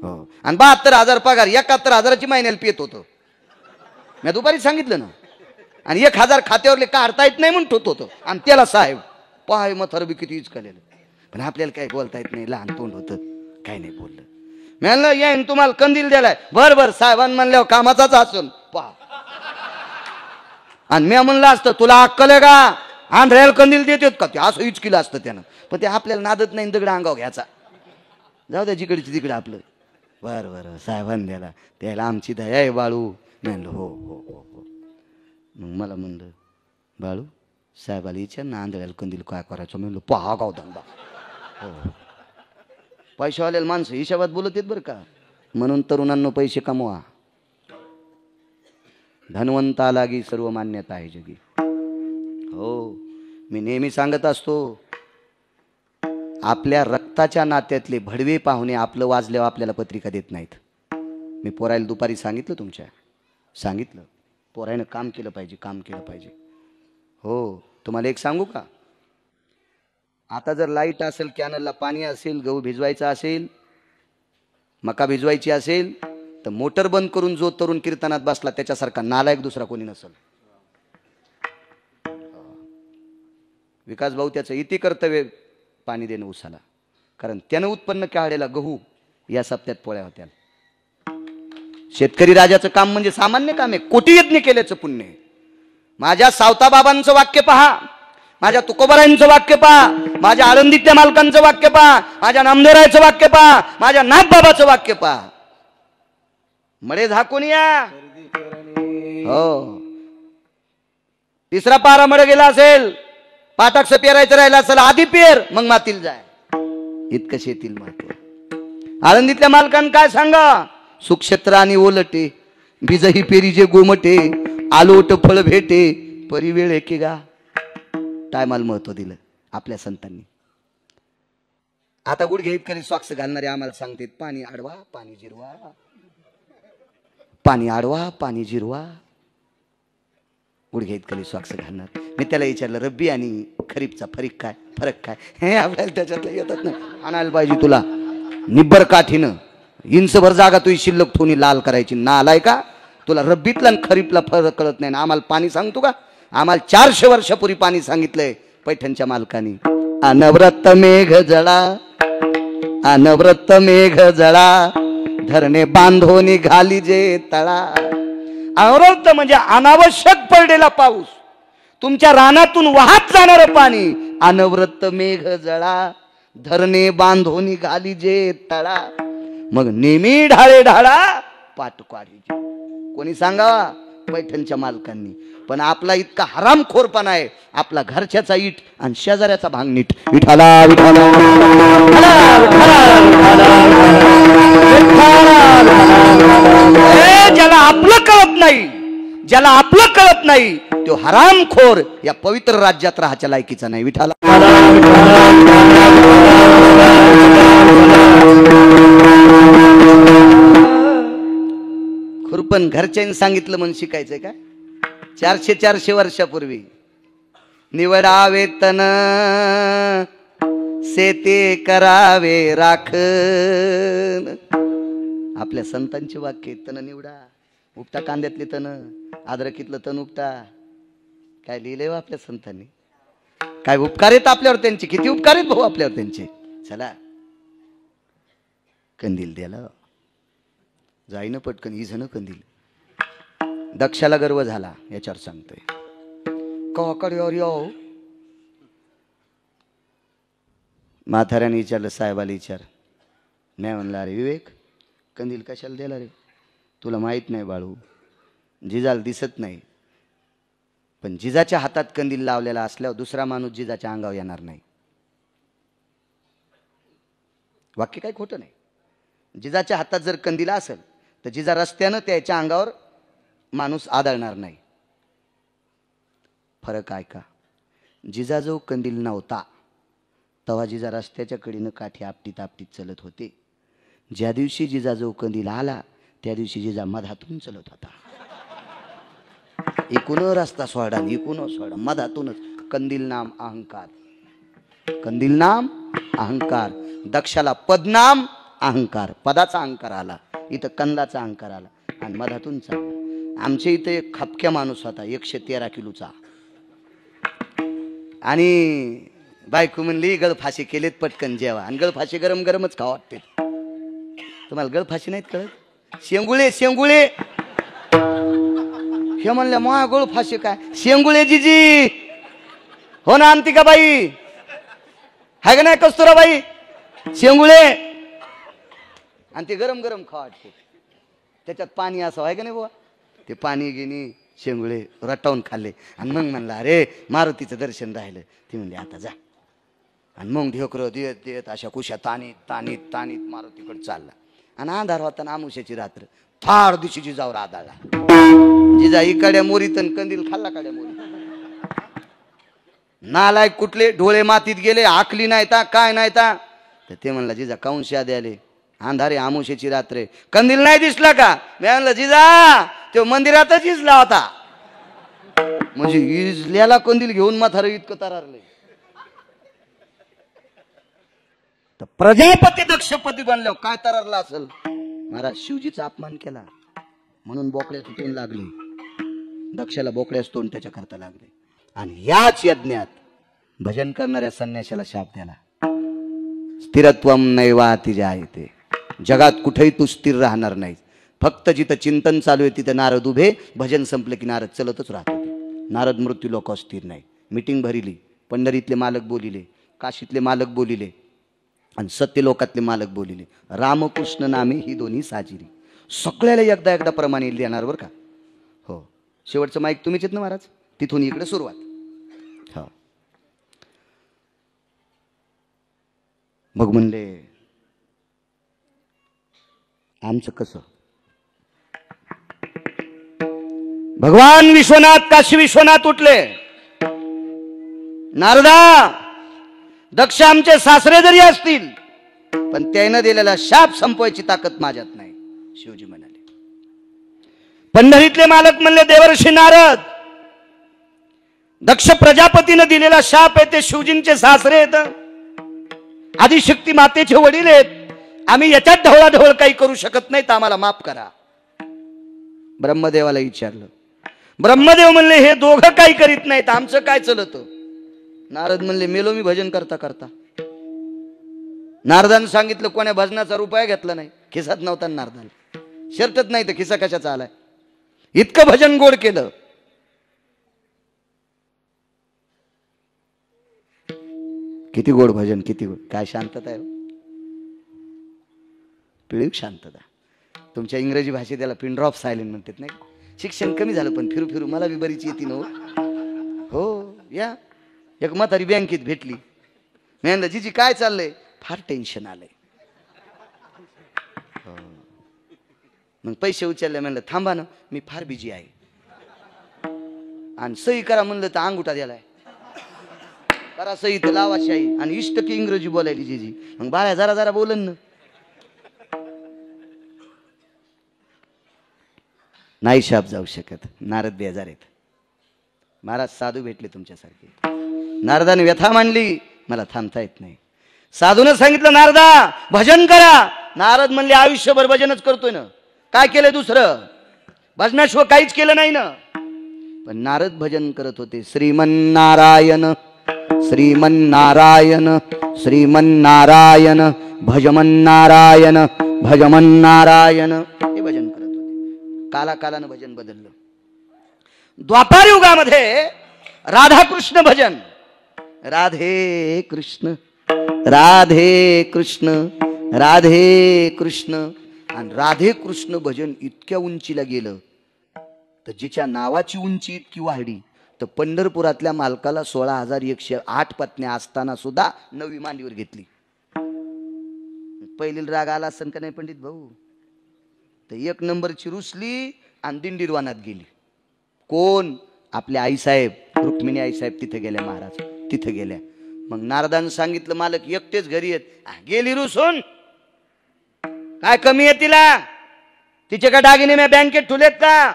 B: हो आणि 72,000 पगार, 71,000ची महिन्याला पेत होतं. मी दुपारी सांगितलं ना. आणि 1,000 खात्यावरले काढता येत नाही म्हणून ठेवत होतं आणि त्याला साहेब. पाय मथर बी किती इचकलेलं. पण आपल्याला काही बोलता येत नाही, लहान तोंड होतं, काही नाही बोललं. मी म्हणलं येईन तुम्हाला कंदील द्यायलाय. बरं साहेबांनी म्हणल्यावर कामाचाच असेल पहा. आणि मी म्हणलं असतं तुला अक्कल आहे का? आंध्रायला कंदील देतात का? ते असं इचकिलं असतं त्यानं. पण ते आपल्याला नादत नाही, दगड अंगाव घ्यायचा. जाऊ द्या जिकडची तिकडं आपलं. बरं साहेबांनी द्यायला, त्याला आमची दया आहे बाळू. मी म्हणलं हो हो हो हो. मग मला म्हणलं बाळू साहेबाला विचार ना आंधळ्याला कंदील काय करायचं. म्हणलं पहा गाव धंदा. हो पैशावाल्याला माणसं हिशाबात बोलत येत बरं का. म्हणून तरुणांनो पैसे कमवा. धनवंता लागी सर्व मान्यता आहे जगी. हो मी नेहमी सांगत असतो आपल्या रक्ताच्या नात्यातले भडवे पाहुणे आपलं वाजल्यावर आपल्याला पत्रिका देत नाहीत. मी पोरायला दुपारी सांगितलं, तुमच्या सांगितलं पोरायनं काम केलं पाहिजे, काम केलं पाहिजे. हो तुम्हाला एक सांगू का? आता जर लाईट असेल, कॅनलला पाणी असेल, गहू भिजवायचा असेल, मका भिजवायची असेल तर मोटर बंद करून जो तरुण कीर्तनात बसला त्याच्यासारखा नालायक दुसरा कोणी नसेल. विकास भाऊ त्याचं इति कर्तव्य पाणी देणं उसाला, कारण त्यानं उत्पन्न काढलेला गहू या सप्त्यात पोळ्या होत्या. शेतकरी राजाचं काम म्हणजे सामान्य काम आहे, कोटी यज्ञ केल्याचं पुण्य आहे. माझ्या सावता बाबांचं वाक्य पहा, माझ्या तुकोबारायांचं वाक्य पहा, माझ्या आळंदीतल्या मालकांचं वाक्य पहा, माझ्या नामदेवरायचं वाक्य पहा, माझ्या नागबाबाचं वाक्य पहा. मळे झाकून या. हो 3रा पारा मळे गेला असेल, पाटाक्ष पेरायचं राहिलं असेल, आधी पेर मग मातील जाय. इतकं शेतील महत्व. आळंदीतल्या मालकांना काय सांगा? सुक्षेत्र आणि ओलटे बीजही पेरीजे गोमटे, आलोट फळ भेटे परी वेळ एके गा. टायमाला महत्व दिलं आपल्या संतांनी. आता गुडघे इतकरी सॉक्स घालणारे आम्हाला सांगते पाणी आडवा पाणी जिरवा, पाणी आडवा पाणी जिरवा. गुडघे इतकरी सॉक्स घालणार. मी त्याला विचारलं रब्बी आणि खरीपचा फरक काय? हे आपल्याला त्याच्यातलं येतात ना. आणायला पाहिजे तुला निब्बर काठीनं. इंचभर जागा तुझी शिल्लक थोनी लाल करायची. नालाय का तुला रब्बीतला आणि खरीपला फरक कळत नाही ना? आम्हाला पाणी सांगतो का? आम्हाला 400 वर्षापूर्वी पाणी सांगितलंय पैठणच्या मालकानी. अनवरत मेघ जळा, अनवरत मेघ जळा, धरणे बांधोनी घाली जे तळा. अनवरत म्हणजे अनावश्यक पडलेला पाऊस, तुमच्या रानातून वाहत जाणारं पाणी. अनवरत मेघ जळा, धरणे बांधोनी घाली जे तळा. मग नेहमी ढाळे ढाळा पाटकाळी. कोणी सांगावा? पैठणच्या मालकांनी. पण आपला इतका हरामखोरपणा आहे, आपला घरच्याचा इट आणि शेजाऱ्याचा भांग नीट. विठाला विठाला ज्याला आपलं कळत नाही, ज्याला आपलं कळत नाही तो हरामखोर या पवित्र राज्यात राहायच्या लायकीचा नाही. विठाला खुरपण घरच्यांनी सांगितलं म्हणून शिकायचंय का? 400 वर्षापूर्वी निवडावे तन सेते करावे राखण. आपल्या संतांचे वाक्य. तन निवडा, उपटा कांद्यातले तन, अद्रकीतलं तन उपटा. काय लिहिलंय आपल्या संतांनी? काय उपकार आहेत आपल्यावर त्यांचे, किती उपकार आहेत भाऊ आपल्यावर त्यांचे. चला कंदील द्याला जाईन पटकन इझन कंदील. दक्षाला गर्व झाला याच्यावर सांगतोय. म्हाताऱ्याने विचारलं, साहेबाला विचार. नाही म्हणला, अरे विवेक कंदील कशाला द्याला रे? तुला माहित नाही बाळू, जिजाला दिसत नाही, पण जिजाच्या हातात कंदील लावलेला असल्यावर दुसरा माणूस जिजाच्या अंगावर येणार नाही. वाक्य काही खोटं नाही. जिजाच्या हातात जर कंदील असेल तर जिजा रस्त्यानं त्याच्या अंगावर माणूस आदळणार नाही. फरक आहे का? जिजा जो कंदील नव्हता तेव्हा जिजा रस्त्याच्या कडीनं काठी आपटीत आपटीत चलत होते. ज्या दिवशी जिजा जो कंदील आला त्या दिवशी जिजा मधातून चलत होता. एकूण रस्ता सोडा, एकूण सोडा, मधातूनच. कंदील नाम अहंकार, कंदील नाम अहंकार. दक्षाला पदनाम अहंकार, पदाचा अहंकार आला. इथं कंदाचा अहंकार आला आणि मधातून चालला. आमच्या इथे एक खपक्या माणूस होता 113 किलोचा, आणि बायको म्हणली गळफाशी केलेत पटकन जेवा. आणि गळफाशी गरम गरमच खावा वाटते. तुम्हाला गळफाशी नाहीत कळत? शेंगुळे शेंगुळे हे म्हणल्या, मा गळफाशी काय? शेंगुळे जिजी हो ना, आणती का बाई? आहे का नाही कस्तुराबाई? शेंगुळे. आणि ते गरम गरम खावा वाटते. त्याच्यात पाणी असं आहे का नाही बुवा? ते पाणी घेणे शेंगुळे रटावून खाल्ले. आणि मग म्हणला, अरे मारुतीचं दर्शन राहिलं. ती म्हणली आता जा. आणि मग ढेकरं देत देत अशा कुशा तानीत तानीत तानीत मारुतीकडे चालला. आणि अंधार होता ना, आमुष्याची रात्र. फार दिवशी जिजावर आदळला. जिजा इकड्या मोरीत कंदील खाल्ला काड्या मोरी. नालायक कुठले, डोळे मातीत गेले, आखली नाही ता काय नाही ता. तर ते म्हणला, जिजा काऊन शादे आले? अंधारे आमुष्याची रात्र, कंदील नाही दिसला का? मी म्हणलं, जिजा तो मंदिरातच इजला होता. म्हणजे इजल्याला कंदील घेऊन म्हातारं इतकं तरारले. तर प्रजापती दक्षपती बनल्यावर काय तरारला असेल? महाराज शिवजीचा अपमान केला म्हणून बोकड्या तुटून लागले. दक्षाला बोकड्याच तोंड त्याच्या करता लागले. आणि याच यज्ञात भजन करणाऱ्या संन्याशाला शाप द्याला. स्थिरत्वम नैवाति जायते. जगात कुठेही तू स्थिर राहणार नाही. फक्त जिथं चिंतन चालू आहे तिथं नारद उभे. भजन संपलं की नारद चलतच राहते. नारद मृत्यू लोक स्थिर नाही. मीटिंग भरिली, पंढरीतले मालक बोलिले, काशीतले मालक बोलिले आणि सत्यलोकातले मालक बोलिले. रामकृष्ण नामे ही दोन्ही साजिरी. सगळ्याला एकदा एकदा प्रमाणे देणार बरं का. हो, शेवटचं माईक तुम्हीच आहेत ना महाराज? तिथून इकडे सुरुवात. हो, मग म्हणले आमचं कसं? भगवान विश्वनाथ काशी विश्वनाथ उठले. नारदा, दक्ष आमचे सासरे जरी असतील पण त्यानं दिलेला शाप संपवायची ताकद माझ्यात नाही. शिवजी म्हणाले. पंढरीतले मालक म्हणले, देवर्षी नारद, दक्ष प्रजापतीनं दिलेला शाप आहे ते शिवजींचे सासरे आहेत, आदिशक्ती मातेचे वडील आहेत. आम्ही याच्यात ढवळाढवळ काही करू शकत नाही, तर आम्हाला माफ करा. ब्रह्मदेवाला विचारलं. ब्रह्मदेव म्हणले, हे दोघं काही करीत नाहीत, आमचं काय चलत? नारद म्हणले, मेलो मी भजन करता करता. नारदानं सांगितलं, कोण्या भजनाचा रुपया घेतला नाही. खिसात नव्हता नारदाला, शर्टच नाही तर खिसा कशाचा आलाय? इतकं भजन गोड केलं. किती गोड भजन, किती गोड. काय शांतता आहे, पिळीव शांतता. तुमच्या इंग्रजी भाषेत त्याला पिन ड्रॉप सायलेंट म्हणतात नाही. शिक्षण कमी झालं पण फिरू फिरू मला बी बरीच येते ना हो. या एक म्हातारी बँकेत भेटली. मी म्हणलं जीजी काय चाललंय? फार टेन्शन आलंय. मग पैसे उचलले. म्हणलं थांबा ना मी फार बिजी आहे. आणि सही करा म्हणलं तर अंगुठा द्यालाय. करा सही तर लावा शाही. आणि इष्ट की इंग्रजी बोलायली जीजी. मग बाळ्या जरा जरा बोलन ना. नाही शाप जाऊ शकत. नारद बेजार आहेत. महाराज साधू भेटले तुमच्यासारखे. नारदाने व्यथा मांडली. मला थांबता येत नाही. साधूनं सांगितलं नारदा भजन करा. नारद म्हणले आयुष्यभर भजनच करतोय ना. काय केलंय दुसरं? भजनाशिवाय काहीच केलं नाही ना. पण नारद भजन करत होते. श्रीमन्नारायण श्रीमन्नारायण श्रीमन्नारायण भजमन्नारायण भजमन्नारायण हे भजन करत होते. कालाकालानं भजन बदललं. द्वापार युगामध्ये राधाकृष्ण भजन. राधे कृष्ण राधे कृष्ण राधे कृष्ण. आणि राधे कृष्ण भजन इतक्या उंचीला गेलं तर जिच्या नावाची उंची इतकी वाढली तर पंढरपुरातल्या मालकाला 16,108 पत्न्या असताना सुद्धा 9वी मांडीवर घेतली. पहिली राग आला असन का नाही पंडित भाऊ? तर 1 नंबरची रुसली आणि दिंडीरवानात गेली. कोण? आपल्या आईसाहेब रुक्मिणी आईसाहेब तिथे गेल्या. महाराज तिथे गेल्या. मग नारदानं सांगितलं मालक एकटेच घरी येत. गेली रुसून. काय कमी आहे तिला? तिचे का दागिने मी बँकेत ठेवलेत का?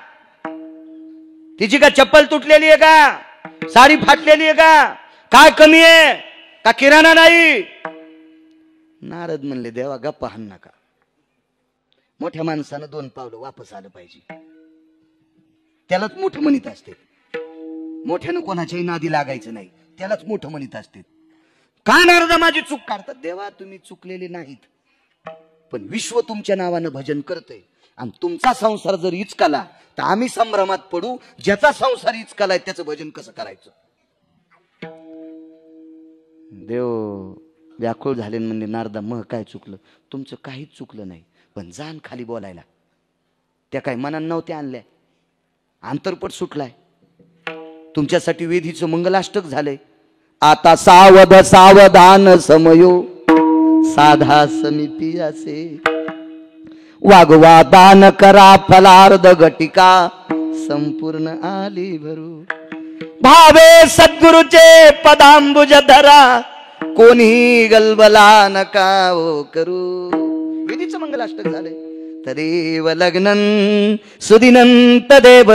B: तिची का चप्पल तुटलेली आहे का? साडी फाटलेली आहे का? काय कमी आहे का? किराणा नाही? नारद म्हणले देवा गप्पा हाण नका. मोठ्या माणसानं 2 पावलं वापस आलं पाहिजे. त्यालाच मोठं म्हणत असते. मोठ्यानं कोणाच्याही नादी लागायचं नाही. त्यालाच मोठं म्हणत असते. का नारदा माझी चूक काढतात? देवा तुम्ही चुकलेले नाहीत. पण विश्व तुमच्या नावानं भजन करतंय. आणि तुमचा संसार जर इचकाला तर आम्ही संभ्रमात पडू. ज्याचा संसार इचकालाय त्याचं भजन कसं करायचं? देव व्याकुळ झाले म्हणजे नारदा मग काय चुकलं? तुमचं काहीच चुकलं नाही. पण जाण खाली बोलायला त्या काय मनात नव्हत्या आणल्या. अंतरपट सुटलाय. तुमच्यासाठी वेदीचं मंगलाष्टक झालंय. आता सावध सावधान समयो साधा समिती असे वागवा दान करा फलार्ध घटिका संपूर्ण आली भरू. भावे सद्गुरुचे पदांबुज धरा कोणी गलबला नका ओ करू. वेदीचं मंगलाष्टक झालंय. तदेव लग्नन सुदिनं तदेव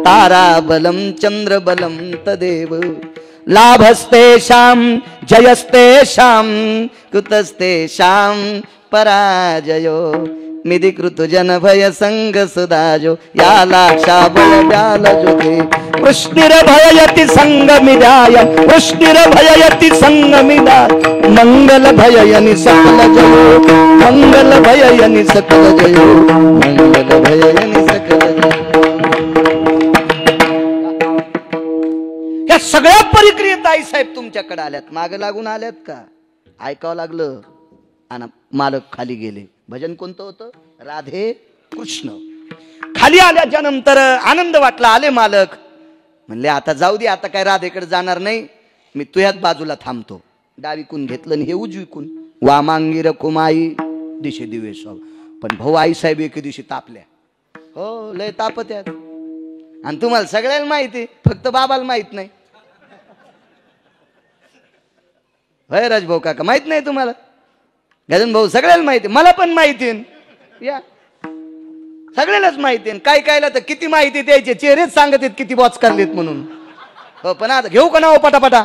B: ताराबलं चंद्रबलं तदेव लाभस्तेषां जयस्तेषां कृतस्तेषां पराजयो मिदिकृत जन भय संग सुदाजो याला शाबल ब्याल जोगे वृष्टिर भययति संग मिदाय वृष्टिर भययति संग मिदाय मंगल भययनि सकल जयो मंगल भययनि सकल जयो मंगल भययनि सकल जयो. या सगळ्या परिक्रियेत आई साहेब तुमच्याकडे आल्यात. माग लागून आल्यात का? ऐकावं लागलं. आणि मालक खाली गेले. भजन कोणतं होतं? राधे कृष्ण. खाली आल्याच्या नंतर आनंद वाटला. आले मालक. म्हणले आता जाऊ दे. आता काय राधेकडे जाणार नाही. मी तुझ्याच बाजूला थांबतो. डावीकून घेतलं आणि हे उजवीकून. वामांगी रकुमाई दिशे दिवे सव. पण भाऊ आई साहेब एके दिवशी तापल्या. हो लय तापत्यात. आणि तुम्हाला सगळ्याला माहिती, फक्त बाबाला माहित नाही. होय राजभाऊ काका माहित नाही तुम्हाला? गजन भाऊ सगळ्याला माहिती. मला पण माहिती. या सगळ्यालाच माहिती. काय कायला तर किती माहिती द्यायचे. चेहरेच सांगत आहेत किती बॉच करलेत म्हणून. हो पण आता घेऊ का ना पटापटा?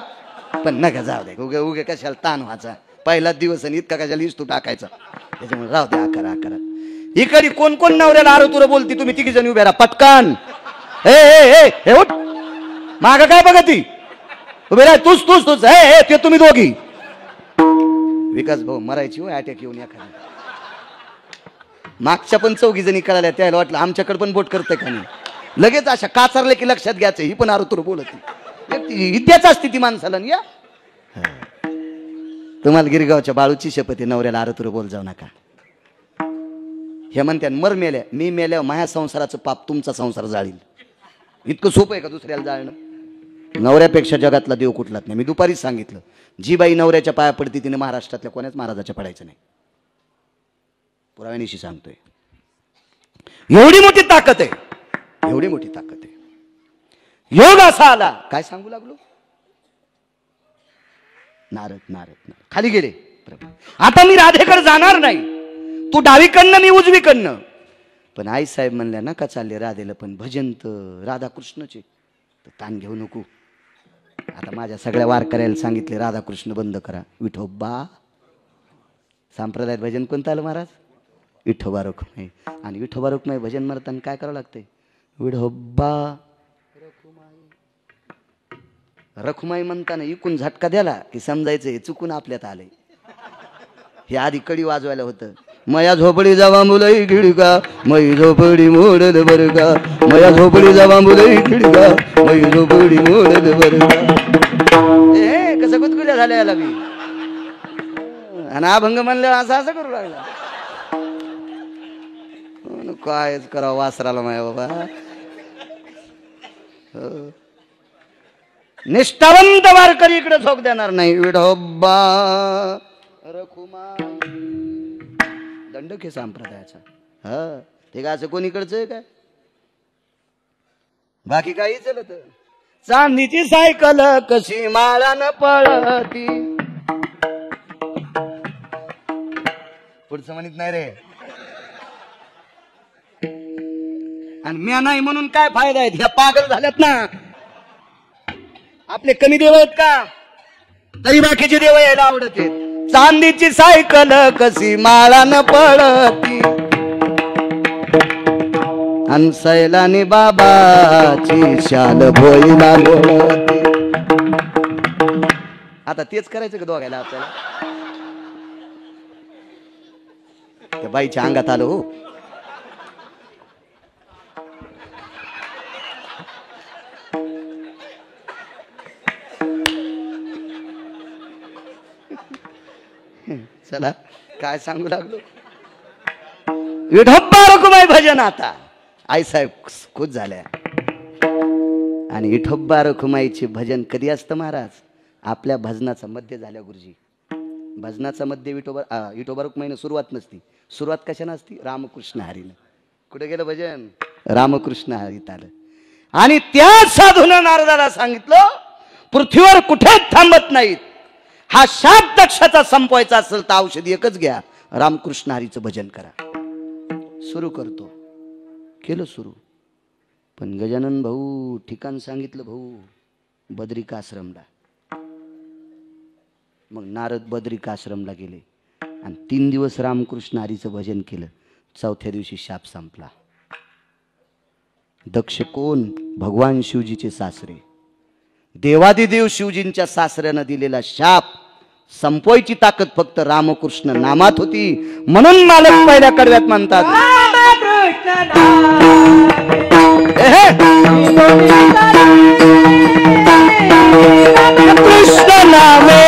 B: पण नका जाऊ दे. उगे उगे कशाला ताण व्हायचा. पहिलाच दिवस आणि इतका कशाला इस्तू टाकायचा. त्याच्यामुळे राहू दे. आकरा आकरा. इकडे कोण कोण नवऱ्याला आरो तुला बोलती? तुम्ही 3 जण उभे राहा पटकान. हे उठ. माग काय बघा ती उभे राह. तूच तूच तूच. हे ते तुम्ही दोघी. विकास भाऊ मरायची हो अटॅक येऊन एखादी. मागच्या पण 4 जणी कळाल्या. त्याला वाटलं आमच्याकडे पण बोट करते का नाही. लगेच अशा काचारले की लक्षात घ्यायचं ही पण आरो तुला बोलत. विद्याच असते ती माणसाला. या तुम्हाला गिरगावच्या बाळूची शपथ आहे. नवऱ्याला आरो तुला बोल जाऊ नका. हे म्हणते मर मेल्या, मी मेल्या माझ्या संसाराचं पाप तुमचा संसार जाळील. इतकं सोपं आहे का दुसऱ्याला जाळणं? नवऱ्यापेक्षा जगातला देव कुठलाच नाही. मी दुपारीच सांगितलं, जी बाई नवऱ्याच्या पाया पडती तिने महाराष्ट्रातल्या कोणाच महाराजाच्या पडायचं नाही. पुराव्यानिशी सांगतोय. एवढी मोठी ताकद आहे, एवढी मोठी ताकद आहे. योग असा आला, काय सांगू लागलो, नारद नारद खाली गेले. आता मी राधेकडे जाणार नाही, तू डावीकडनं मी उजवीकडनं. पण आई साहेब म्हणल्या नका चालले राधेला, पण भजन तर राधाकृष्णचे, तर ताण घेऊ नको. आता माझ्या सगळ्या वारकऱ्याला सांगितले राधाकृष्ण बंद करा. विठोबा संप्रदायात भजन कोणतं आलं महाराज? विठोबा रखुमाई. आणि विठोबा रखुमाई भजन म्हणताना काय करावं लागतंय? विठोबा रखुमाई म्हणताना इकून झटका द्याला की समजायचं हे चुकून आपल्यात आलंय. हे आधी कडी वाजवायला होतं. मया झोपडी जावा मुलई खिडका, मई झोपडी मोडल बर का, मया झोपडी जावा मुलई खिडका, मई झोपडी मोडल बर का. ए कसं कुतकुल्या झाल्या याला मी. आणि अभंग म्हणलं असं असं करू लागला. कायच करावं वासराला माया बाबा. निष्ठावंत वारकरी इकडे झोक देणार नाही. विठोबा रखुमाई दंडक हे संप्रदायाचा. हा ते काय असं कोणीकडचं आहे काय? बाकी काही चलत. चांदीची सायकल कशी माळानं पळती. पुढचं म्हणत नाही रे. आणि म्या नाही म्हणून काय फायदा आहे? ह्या पागल झाल्यात ना. आपले कमी देव आहेत का? तरी बाकीचे देव यायला आवडत आहेत. चांदीची सायकल कशी माळानं पळती, अन सैलानी बाबाची शाल भोईला लोळती. आता तेच करायचं का दोघायला आपल्याला? त्या बाईच्या अंगात आलो हो. चला काय सांगू लागलो. विठोबा रखुमाई भजन. आता आईसाहेब खुश झाल्या. आणि विठोबा रखुमाईचे भजन कधी असतं महाराज? आपल्या भजनाचा मध्य झाल्या गुरुजी. भजनाचा मध्य विठोबा रखुमाईनं सुरुवात नसती. सुरुवात कशानं असती? रामकृष्ण हरीनं. कुठे गेलं भजन? रामकृष्ण हरीत आलं. आणि त्या साधूनं नारदाला सांगितलं पृथ्वीवर कुठेच थांबत नाहीत. हा शाप दक्षाचा संपवायचा असेल तर औषध एकच घ्या, रामकृष्ण हरीचं भजन करा. सुरू करतो. केलं सुरू. पण गजानन भाऊ ठिकाण सांगितलं भाऊ, बद्रिकाश्रमला. मग नारद बद्रिकाश्रमला गेले आणि 3 दिवस रामकृष्ण हरीचं भजन केलं. 4थ्या दिवशी शाप संपला. दक्ष कोण? भगवान शिवजीचे सासरे. देवादिदेव शिवजींच्या सासऱ्यानं दिलेला शाप संपवायची ताकद फक्त रामकृष्ण नामात होती. म्हणून मालक पहिल्या कडव्यात म्हणतात कृष्ण नामे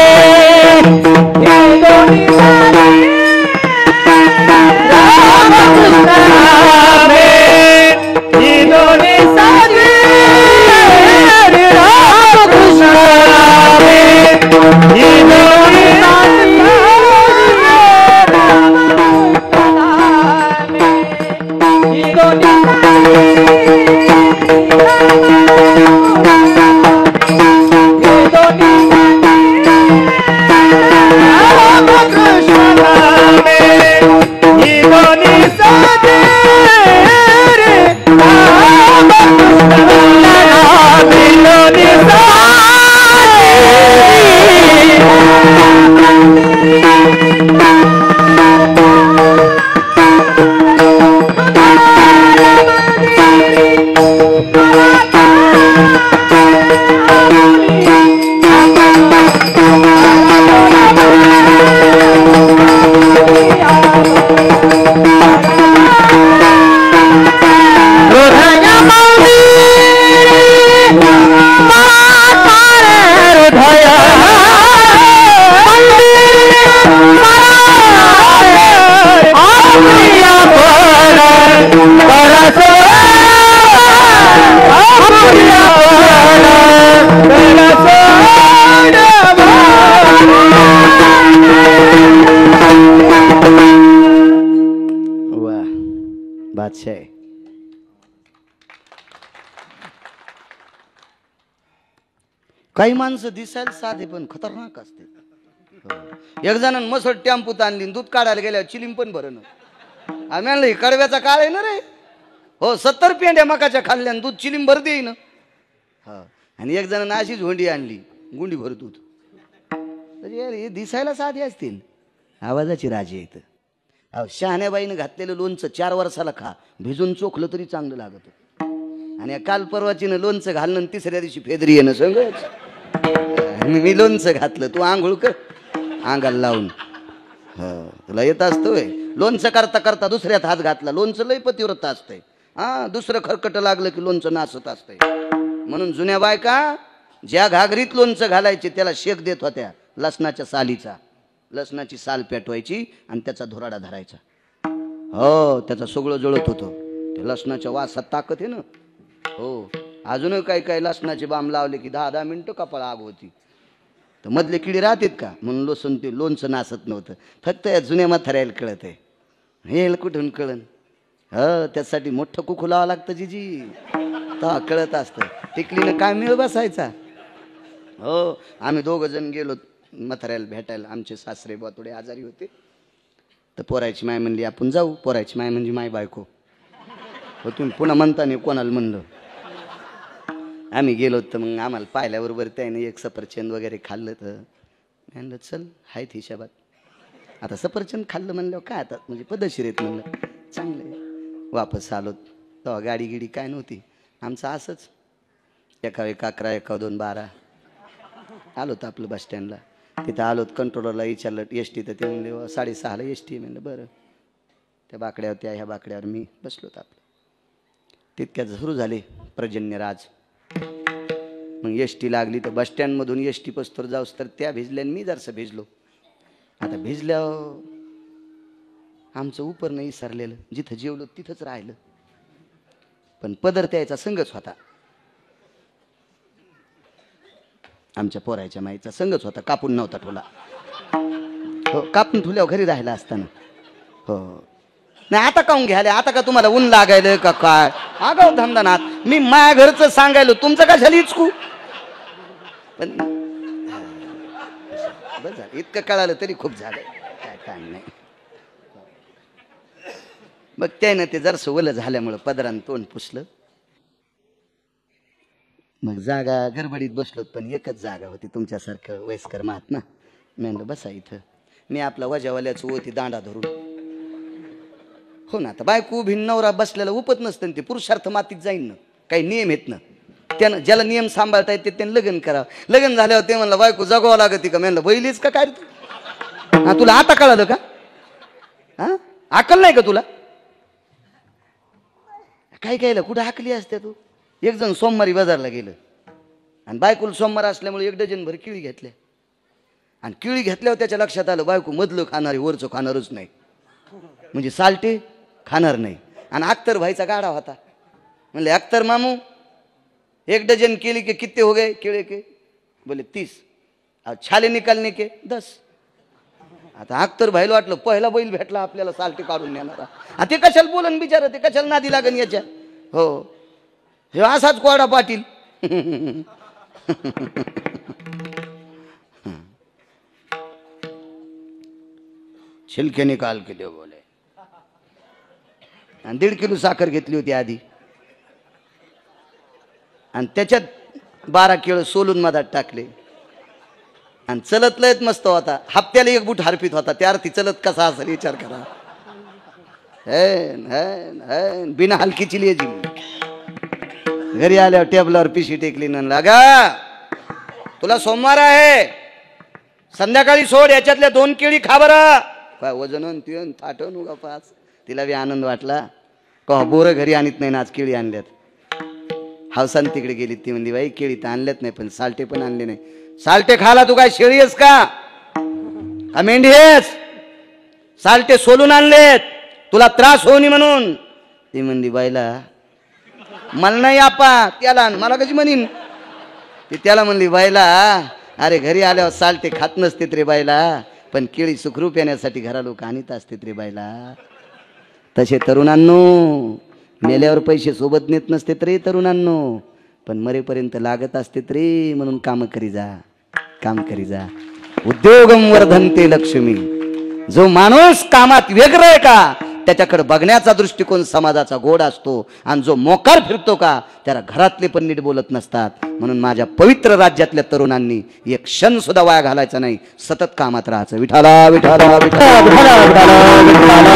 B: बादशाह आहे. काही माणसं दिसायला साधे पण खतरनाक असते. एक जणांनी मसट टेम्पूत आणली, दूध काढायला गेल्यावर चिलीम पण भरण. आम्ही आणलं कडव्याचा काळ आहे ना रे. हो 70 पेंड्या मकाच्या खाल्ल्यान दूध चिलीम भर देईन. हा आणि एक जणांनी अशीच होंडी आणली, गुंडी भर दूध. हे दिसायला साधे असतील, आवाजाची राजी आहेत. शहाण्याबाईनं घातलेलं लोणचं 4 वर्षाला खा, भिजून चोखलं तरी चांगलं लागत. आणि काल परवाचीनं लोणचं घालणं, तिसऱ्या दिवशी फेदरी येणं सगळंच. मी लोणचं घातलं, तू आंघोळ कर अंगाला लावून. तुला येत असतोय. लोणचं करता करता दुसऱ्यात हात घातला. लोणचं लय पतिव्रत असतंय. दुसरं खरकट लागलं की लोणचं नासत असतंय. म्हणून जुन्या बायका ज्या घागरीत लोणचं घालायचे त्याला शेक देत होत्या लसणाच्या सालीचा. लसणाची साल पेटवायची आणि त्याचा धुराडा धरायचा. हो त्याचा सगळं जळत होतं. ते लसणाच्या वासात ताकद आहे ना. हो अजूनही काही काही लसणाचे बाम लावले की 10-10 मिनिटं कपाळ आग होती. तर मधले किडे राहतात का म्हणून ते लोणचं नासत नव्हतं. फक्त या जुन्या म्हाताऱ्याला कळत आहे. हे कुठून कळन. त्यासाठी मोठं कुकू लावावं लागतं जीजी, तेव्हा कळत असतं. टिकलीनं काय मिळ बसायचा. हो आम्ही 2 जण गेलो म्हाताऱ्याला भेटायला. आमचे सासरे बा थोडे आजारी होते. तर पोरायची माय म्हणली आपण जाऊ. पोरायची माय म्हणजे माय बायको. हो तुम्ही पुन्हा म्हणता नाही कोणाला म्हणलं. आम्ही गेलो तर मग आम्हाला पाहिल्याबरोबर त्याने एक सफरचंद वगैरे खाल्लं. तर म्हणलं चल आहेत हिशाबात. आता सफरचंद खाल्लं म्हणलं काय आता म्हणजे पद्धतशीर येत म्हणलं चांगलं आहे. वापस आलो तेव्हा गाडी गिडी काय नव्हती. आमचं असंच 1-11 1-2-12 आलो तर आपलं बस स्टँडला. तिथं आलो कंट्रोलरला विचारलं एस टी. तर ते म्हणले 6:30ला एस टी. म्हणलं बरं. त्या बाकड्यावर त्या ह्या बाकड्यावर मी बसलो होतो आपलं. तितक्यात सुरू झाले पर्जन्यराज. मग एस टी लागली तर बस स्टँडमधून एस टी पस्तोर जाऊस तर त्या भिजल्या आणि मी जरसं भिजलो. आता भिजल्यावर आमचं उपर नाही सरलेलं. जिथं जेवलो तिथंच राहिलं. पण पदर त्याचा संगच होता. आमच्या पोरायच्या माईचा संगच होता. कापून नव्हता ठोला. हो कापून ठुल्यावर घरी राहिला असताना. हो नाही आता काऊन घ्यायला. आता का तुम्हाला ऊन लागायलं का काय. आगाव धंदानात मी माया घरचं सांगायलो तुमचं कशाला इचकू. पण बस झालं इतकं कळालं तरी खूप झालं. काय काम नाही. मग त्यानं ते जरसं ओलं झाल्यामुळं पदरानं तोंड पुसलं. मग जागा गडबडीत बसलो. पण एकच जागा होती तुमच्यासारखं वयस्कर महात्मा. मी म्हणलं बसा इथं. मी आपला वजावाल्याचं होती दांडा धरून. हो ना आता बायको उभी नवरा बसलेला उपत नसतं. ते पुरुषार्थ मातीत जाईन ना. काही नियम आहेत ना. त्यानं ज्याला नियम सांभाळता येते त्यानं लग्न करावं. लग्न झाल्यावर ते म्हणलं बायको जगवावं लागते का. म्हणलं बैलीच का काय तुला आता कळालं का. अक्कल नाही का तुला. काय केलं कुठं हाकली असते तू. एक जण सोमवारी बाजारला गेलं आणि बायकोला सोमवार असल्यामुळे 1 डझन भर केळी घेतल्या. आणि केळी घेतल्यावर त्याच्या लक्षात आलं बायको मधलं खाणारी वरचं खाणारच नाही. म्हणजे साल्टे खाणार नाही. आणि अख्तर भाईचा गाडा होता. म्हणले अख्तर मामू 1 डझन केली के कितने हो गए केळे के. बोले 30. छाले निकालने के 10. आता अख्तर भाईला वाटलं पहिला बैल भेटला आपल्याला साल्टे काढून नेणारा. ते कशाला बोलन बिचारा. ते कशाला नादी लागन याच्या. हो हे असाच कोरडा पाटील. छिलके निकाल के दे बोले. आणि 1.5 किलो साखर घेतली होती आधी. आणि त्याच्यात 12 केळं सोलून मधात टाकले. आणि चलत लयत मस्त होता. हप्त्याला 1 बूट हरपीत होता. त्या अर्थी चलत कसा असेल विचार करा. बिना हलकीची लिहायची. घरी आल्यावर टेबलावर पिशी टेकली न लागा तुला सोमवार आहे संध्याकाळी सोड. याच्यातल्या 2 केळी खा बरं. काय वजन तिन थाटन उगा 5. तिला बी आनंद वाटला. का बोरं घरी आणत नाही ना आज केळी आणल्यात. हावसान तिकडे गेली. ती म्हणली बाई केळी तर आणल्यात नाही पण साल्टे पण आणले नाही. साल्टे खाला तू काय शेळी आहेस का मेंढी आहेस. साल्टे सोलून आणलेत तुला त्रास होणी म्हणून. ती म्हणली बाईला मला नाही आपा त्याला मला कशी म्हणीन. ती त्याला म्हणली बाईला अरे घरी आल्यावर साल्टे खात नसते रे बाईला पण केळी सुखरूप येण्यासाठी घरा लोक आणत असते रे बाईला. तसे तरुणांनो, मेल्यावर पैसे सोबत नेत नसते तरी तरुणांनो, पण मरेपर्यंत लागत असते तरी, म्हणून काम करी जा, काम करी जा. उद्योगम वर्धनते लक्ष्मी. जो माणूस कामात व्यग्र आहे का, त्याच्याकडे बघण्याचा दृष्टिकोन समाजाचा गोड असतो. आणि जो मोकार फिरतो का, त्याला घरातले पण नीट बोलत नसतात. म्हणून माझ्या पवित्र राज्यातल्या तरुणांनी एक क्षण सुद्धा वाया घालायचा नाही, सतत कामात राहायचं. विठाला विठाला विठाला विठाला विठाला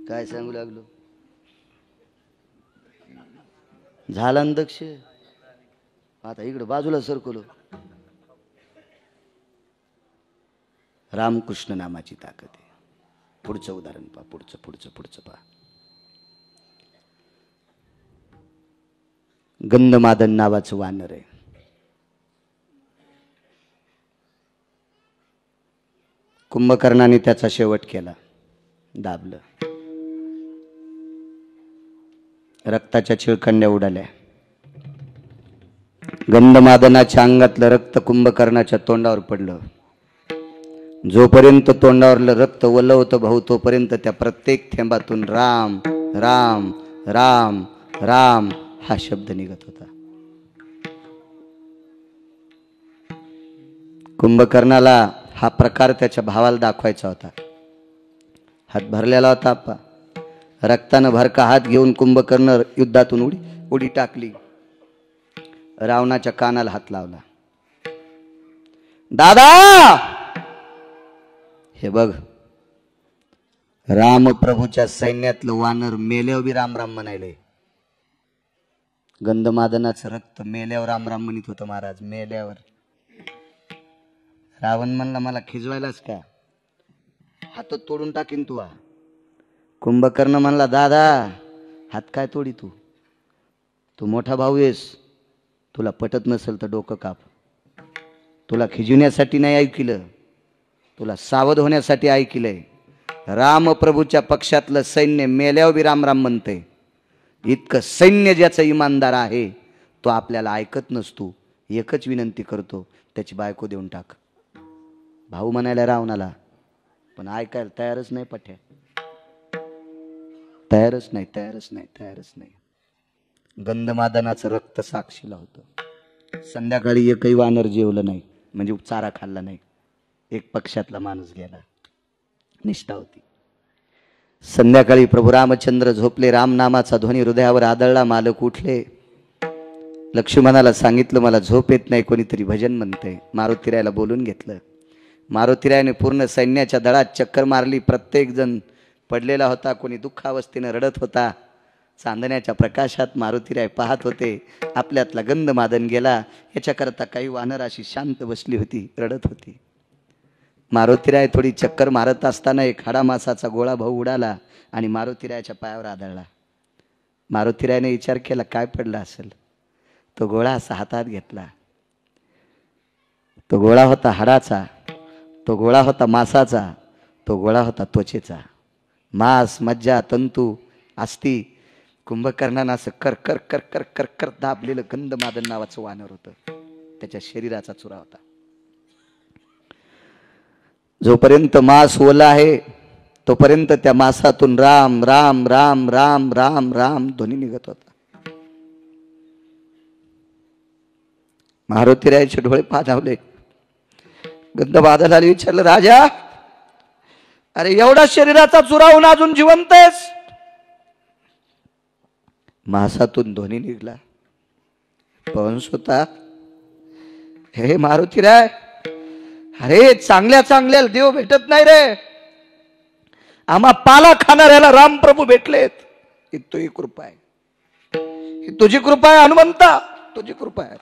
B: काय सांगू लागलो. झाला ना दक्ष. आता इकडे बाजूला सरकलो. रामकृष्ण नामाची ताकद आहे. पुढचं उदाहरण पहा. पुढचं पुढचं पुढचं पहा. गंधमादन नावाचं वानर आहे. कुंभकर्णाने त्याचा शेवट केला, दाबलं. रक्ताच्या चिळखंड्या उडाल्या. गंधमादनाच्या अंगातलं रक्त कुंभकर्णाच्या तोंडावर पडलं. जोपर्यंत तोंडावरलं रक्त ओलं होतं भाऊ, तोपर्यंत त्या प्रत्येक थेंबातून राम राम राम राम हा शब्द निघत होता. कुंभकर्णाला हा प्रकार त्याच्या भावाला दाखवायचा होता. हात भरलेला होता आप्पा. रक्तानं भरका हात घेऊन कुंभकर्ण युद्धातून उडी टाकली. रावणाच्या कानाला हात लावला. दादा हे बघ, रामप्रभूच्या सैन्यातलं वानर मेल्यावर बी राम राम म्हणायले. गंधमादनाचं रक्त मेल्यावर राम राम म्हणत होतं महाराज, मेल्यावर. रावण म्हणला मला खिजवायलाच का, हात तोडून टाकीन तू. कुंभकर्ण म्हणला दादा हात काय तोडी तू, तू मोठा भाऊ आहेस, तुला पटत नसेल तर डोकं काप. तुला खिजवण्यासाठी नाही ऐकलं, तुला सावध होण्यासाठी ऐकलंय. रामप्रभूच्या पक्षातलं सैन्य मेल्यावर बी राम राम म्हणते. इतकं सैन्य ज्याचं इमानदार आहे तो आपल्याला ऐकत नसतो. एकच विनंती करतो, त्याची बायको देऊन टाक. भाऊ म्हणायला रावणाला, पण ऐकायला तयारच नाही पठ्या. तयारच नाही, तयारच नाही, तयारच नाही. गंधमादनाचं रक्त साक्षीला होतं. संध्याकाळी एकही वानर जेवलं नाही, म्हणजे चारा खाल्ला नाही. एक पक्षातला माणूस गेला, निष्ठा होती. संध्याकाळी प्रभू रामचंद्र झोपले. रामनामाचा ध्वनी हृदयावर आदळला. मालक उठले. लक्ष्मणाला सांगितलं मला झोप येत नाही, कोणीतरी भजन म्हणते. मारुतीरायाला बोलून घेतलं. मारुतीरायाने पूर्ण सैन्याच्या दळात चक्कर मारली. प्रत्येक जण पडलेला होता, कोणी दुःखावस्थेने रडत होता. चांदण्याच्या प्रकाशात मारुतीराय पाहत होते. आपल्यातला गंधमादन गेला याच्याकरता काही वानर अशी शांत बसली होती, रडत होती. मारुतीराय थोडी चक्कर मारत असताना एक हाडामासाचा गोळा भाऊ उडाला आणि मारुतीरायाच्या पायावर आदळला. मारुतीरायाने विचार केला काय पडला असेल. तो गोळा असा हातात घेतला. तो गोळा होता हाडाचा, तो गोळा होता मांसाचा, तो गोळा होता त्वचेचा. मांस, मज्जा, तंतू, अस्थी कुंभकर्णानं असं कर कर कर कर कर कर दाबलेलं गंधमादन नावाचं वानर होतं. त्याच्या शरीराचा चुरा होता. जोपर्यंत मांस ओला आहे तोपर्यंत त्या मांसातून राम राम राम राम राम राम ध्वनी निघत होता. मारुतीरायाचे डोळे पाणावले. गंधमादनाला विचारलं, राजा अरे एवढा शरीराचा चुरा होऊन अजून जिवंत आहेस? मांसातून ध्वनी निघला, पवंस होता. हे मारुतीराय, अरे चांगल्या चांगल्या देव भेटत नाही रे, आम्हा पाला खाणाऱ्याला रामप्रभू भेटलेत. ही तुझी कृपा आहे, ही तुझी कृपा आहे हनुमंता, तुझी कृपा आहे.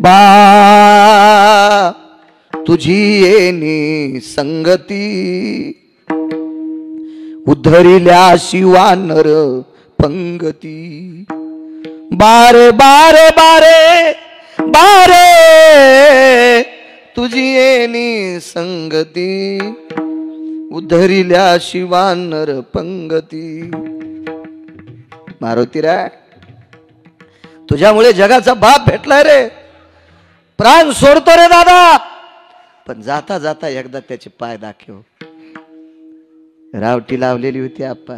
B: बा तुझी येणी संगती, उद्धरिल्या शिवानर पंगती. बारे बारे बारे बारे तुझी येणी संगती, उद्धरिल्या शिवानर पंगती. मारुतीराय तुझ्यामुळे जगाचा बाप भेटलाय रे, प्राण सोडतो रे दादा, पण जाता जाता एकदा त्याचे पाय दाखव. रावटी लावलेली होती आप्पा.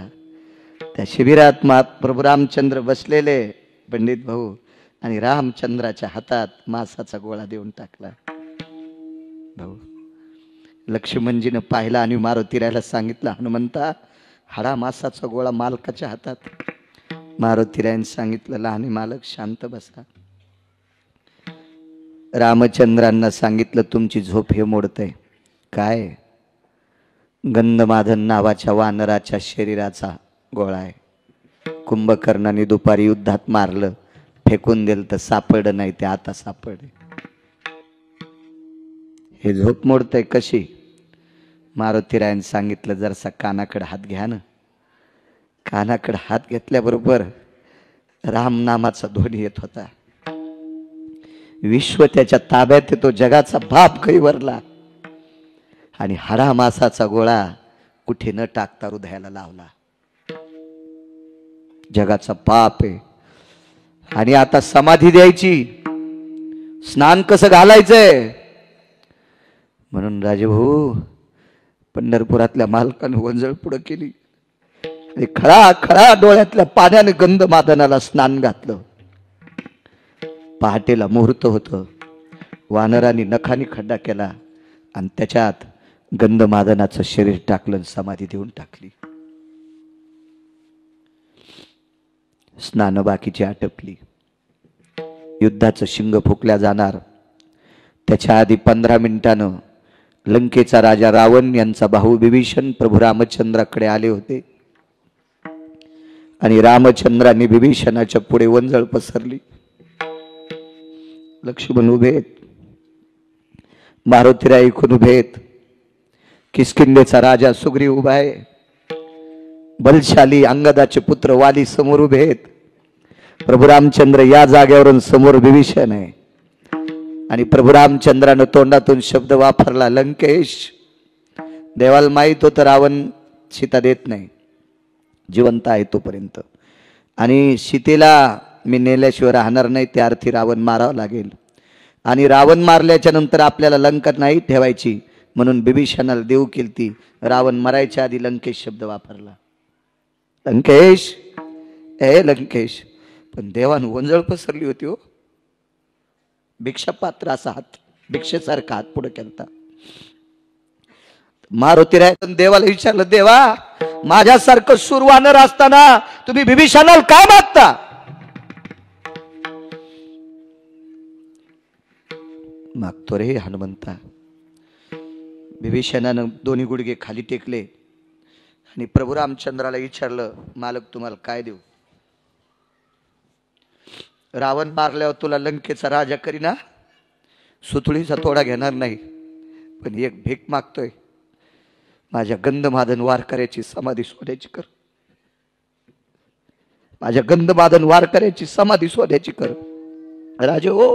B: त्या शिबिरात प्रभू रामचंद्र बसलेले पंडित भाऊ, आणि रामचंद्राच्या हातात मासाचा गोळा देऊन टाकला. भाऊ लक्ष्मणजीनं पाहिला आणि मारुतीरायला सांगितलं, हनुमंता हाडा मासाचा गोळा मालकाच्या हातात. मारुतीरायने सांगितलं, लहाने मालक शांत बसा. रामचंद्रांना सांगितलं, तुमची झोप हे मोडतंय. काय? गंधमादन नावाच्या वानराच्या शरीराचा गोळा आहे. कुंभकर्णाने दुपारी युद्धात मारलं, फेकून दिलं तर सापडलं नाही, ते आता सापडले. हे झोप मोडतंय कशी? मारुतीरायने सांगितलं, जरासा कानाकडे हात घ्या ना. कानाकडे हात घेतल्याबरोबर राम नामाचा ध्वनी येत होता. विश्व त्याच्या ताब्यात येतो, जगाचा बाप कैवरला, आणि हाडा मासाचा गोळा कुठे न टाकता हृदयाला लावला. जगाचा बाप आहे. आणि आता समाधी द्यायची, स्नान कसं घालायचंय? म्हणून राजेभाऊ पंढरपुरातल्या मालकानं वंजळ पुढं केली आणि खळा खळा डोळ्यातल्या पाण्याने गंधमादनाला स्नान घातलं. पहाटेला मुहूर्त होतं. वानरांनी नखानी खड्डा केला आणि त्याच्यात गंधमादनाचं शरीर टाकलं, समाधी देऊन टाकली. स्नान बाकीची आटपली. युद्धाचं शिंग फुकल्या जाणार त्याच्या आधी 15 मिनिटानं लंकेचा राजा रावण यांचा भाऊ विभीषण प्रभू रामचंद्राकडे आले होते. आणि रामचंद्रांनी विभीषणाच्या पुढे वंजळ पसरली. लक्ष्मण उभे आहेत, मारुतीराय इकडून उभे आहेत, किष्किंधेचा राजा सुग्रीव उभा आहे, बलशाली अंगदाचे पुत्र वाली समोर उभे आहेत. प्रभू रामचंद्र या जागेवरून समोर विभीषण आहे. आणि प्रभू रामचंद्रानं तोंडातून शब्द वापरला, लंकेश. देवाला माहित होतं रावण सीता देत नाही, जिवंत आहे तोपर्यंत, आणि सीतेला मी नेल्याशिवाय राहणार नाही, त्या अर्थी रावण मारावं लागेल. आणि रावण मारल्याच्या नंतर आपल्याला लंका नाही ठेवायची, म्हणून विभीषणाला देऊ केलती. रावण मरायच्या आधी लंकेश शब्द वापरला, लंकेश, ए लंकेश. पण देवानं वंजळ पसरली होती हो. भिक्षापात्र असा हात, भिक्षेसारखा हात पुढे केलता. मारुतीराय देवाला विचारलं, देवा माझ्यासारखं सुरवानर असताना तुम्ही विभीषणाला काय मागता? मागतो रे हनुमंता. विभीषणानं दोन्ही गुडघे खाली टेकले आणि प्रभू रामचंद्राला विचारलं, मालक तुम्हाला काय देऊ? रावण मारल्यावर तुला लंकेचा राजा करीना, सुतळीचा तोडा घेणार नाही, पण एक भीक मागतोय, माझ्या गंधमादन वारकऱ्याची समाधी सोन्याची कर. माझ्या गंधमादन वारकऱ्याची समाधी सोन्याची कर. राजे हो,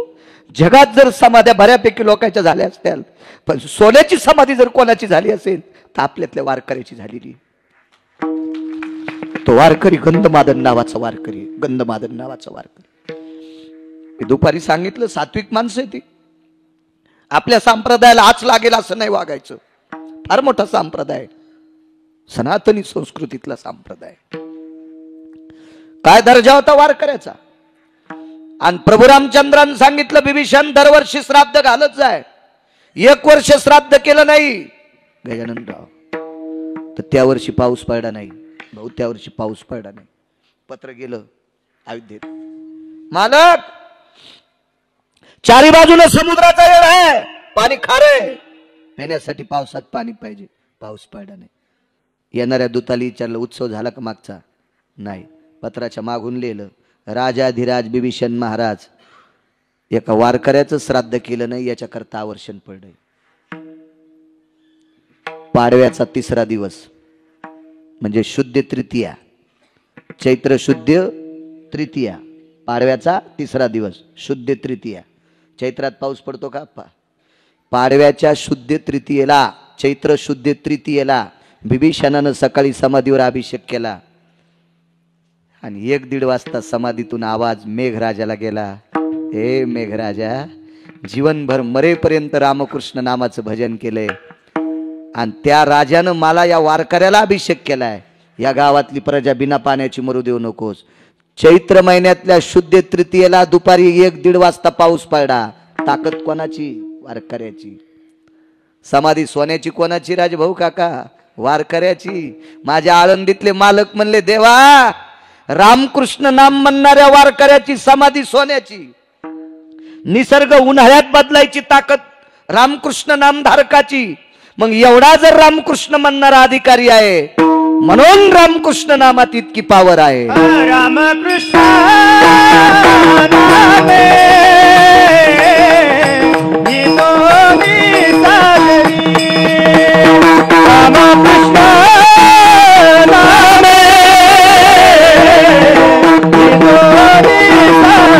B: जगात जर समाध्या बऱ्यापैकी लोकांच्या झाल्या असतील, पण सोन्याची समाधी जर कोणाची झाली असेल तर आपल्यातल्या वारकऱ्याची झालेली. तो वारकरी गंधमादन नावाचा वारकरी, गंधमादन नावाचा वारकरी. मी दुपारी सांगितलं, सात्विक माणसं आहे ती. आपल्या संप्रदायाला आच लागेल असं नाही वागायचं. फार मोठा संप्रदाय, सनातनी संस्कृतीतला संप्रदाय. काय दर्जा होता वारकऱ्याचा. आणि प्रभू रामचंद्रांनी सांगितलं, विभीषण दरवर्षी श्राद्ध घालत जाय. 1 वर्ष श्राद्ध केलं नाही गजाननराव तर त्या वर्षी पाऊस पडला नाही. भाऊ त्या वर्षी पाऊस पडला नाही. पत्र गेलं अयोध्येत, मालक चारी बाजूला समुद्राचा येळ आहे, पाणी खारे, पिण्यासाठी पावसात पाणी पाहिजे, पाऊस पडला नाही. येणाऱ्या दूताला विचारलं, उत्सव झाला का मागचा? नाही. पत्राच्या मागून लिहिलं, राजाधिराज विभीषण महाराज एका वारकऱ्याचं श्राद्ध केलं नाही याच्याकरता आवर्षण पडलंय. पाडव्याचा 3रा दिवस म्हणजे शुद्ध तृतीया, चैत्र शुद्ध तृतीया, पाडव्याचा 3रा दिवस शुद्ध तृतीया. चैत्रात पाऊस पडतो का? पाडव्याच्या शुद्ध तृतीयेला, चैत्र शुद्ध तृतीयेला विभीषणानं सकाळी समाधीवर अभिषेक केला आणि 1-1:30 वाजता समाधीतून आवाज मेघराजाला गेला, हे मेघराजा, जीवनभर मरेपर्यंत रामकृष्ण नामाचं भजन केलंय आणि त्या राजानं मला या वारकऱ्याला अभिषेक केलाय. या गावातली प्रजा बिना पाण्याची मरू देऊ नकोस. चैत्र महिन्यातल्या शुद्ध तृतीयेला दुपारी 1-1:30 वाजता पाऊस पडला. ताकद कोणाची? वारकऱ्याची. समाधी सोन्याची कोणाची? राजभाऊ काका, वारकऱ्याची. माझ्या आळंदीतले मालक म्हणले, देवा, रामकृष्ण नाम म्हणणाऱ्या वारकऱ्याची समाधी सोन्याची. निसर्ग उन्हाळ्यात बदलायची ताकद रामकृष्ण नामधारकाची. मग एवढा जर रामकृष्ण म्हणणारा अधिकारी आहे, म्हणून रामकृष्ण नामात इतकी पावर आहे.
A: रामकृष्ण नामे ही दोन्ही सागरी. रामकृष्ण नामे ही दोन्ही सागरी.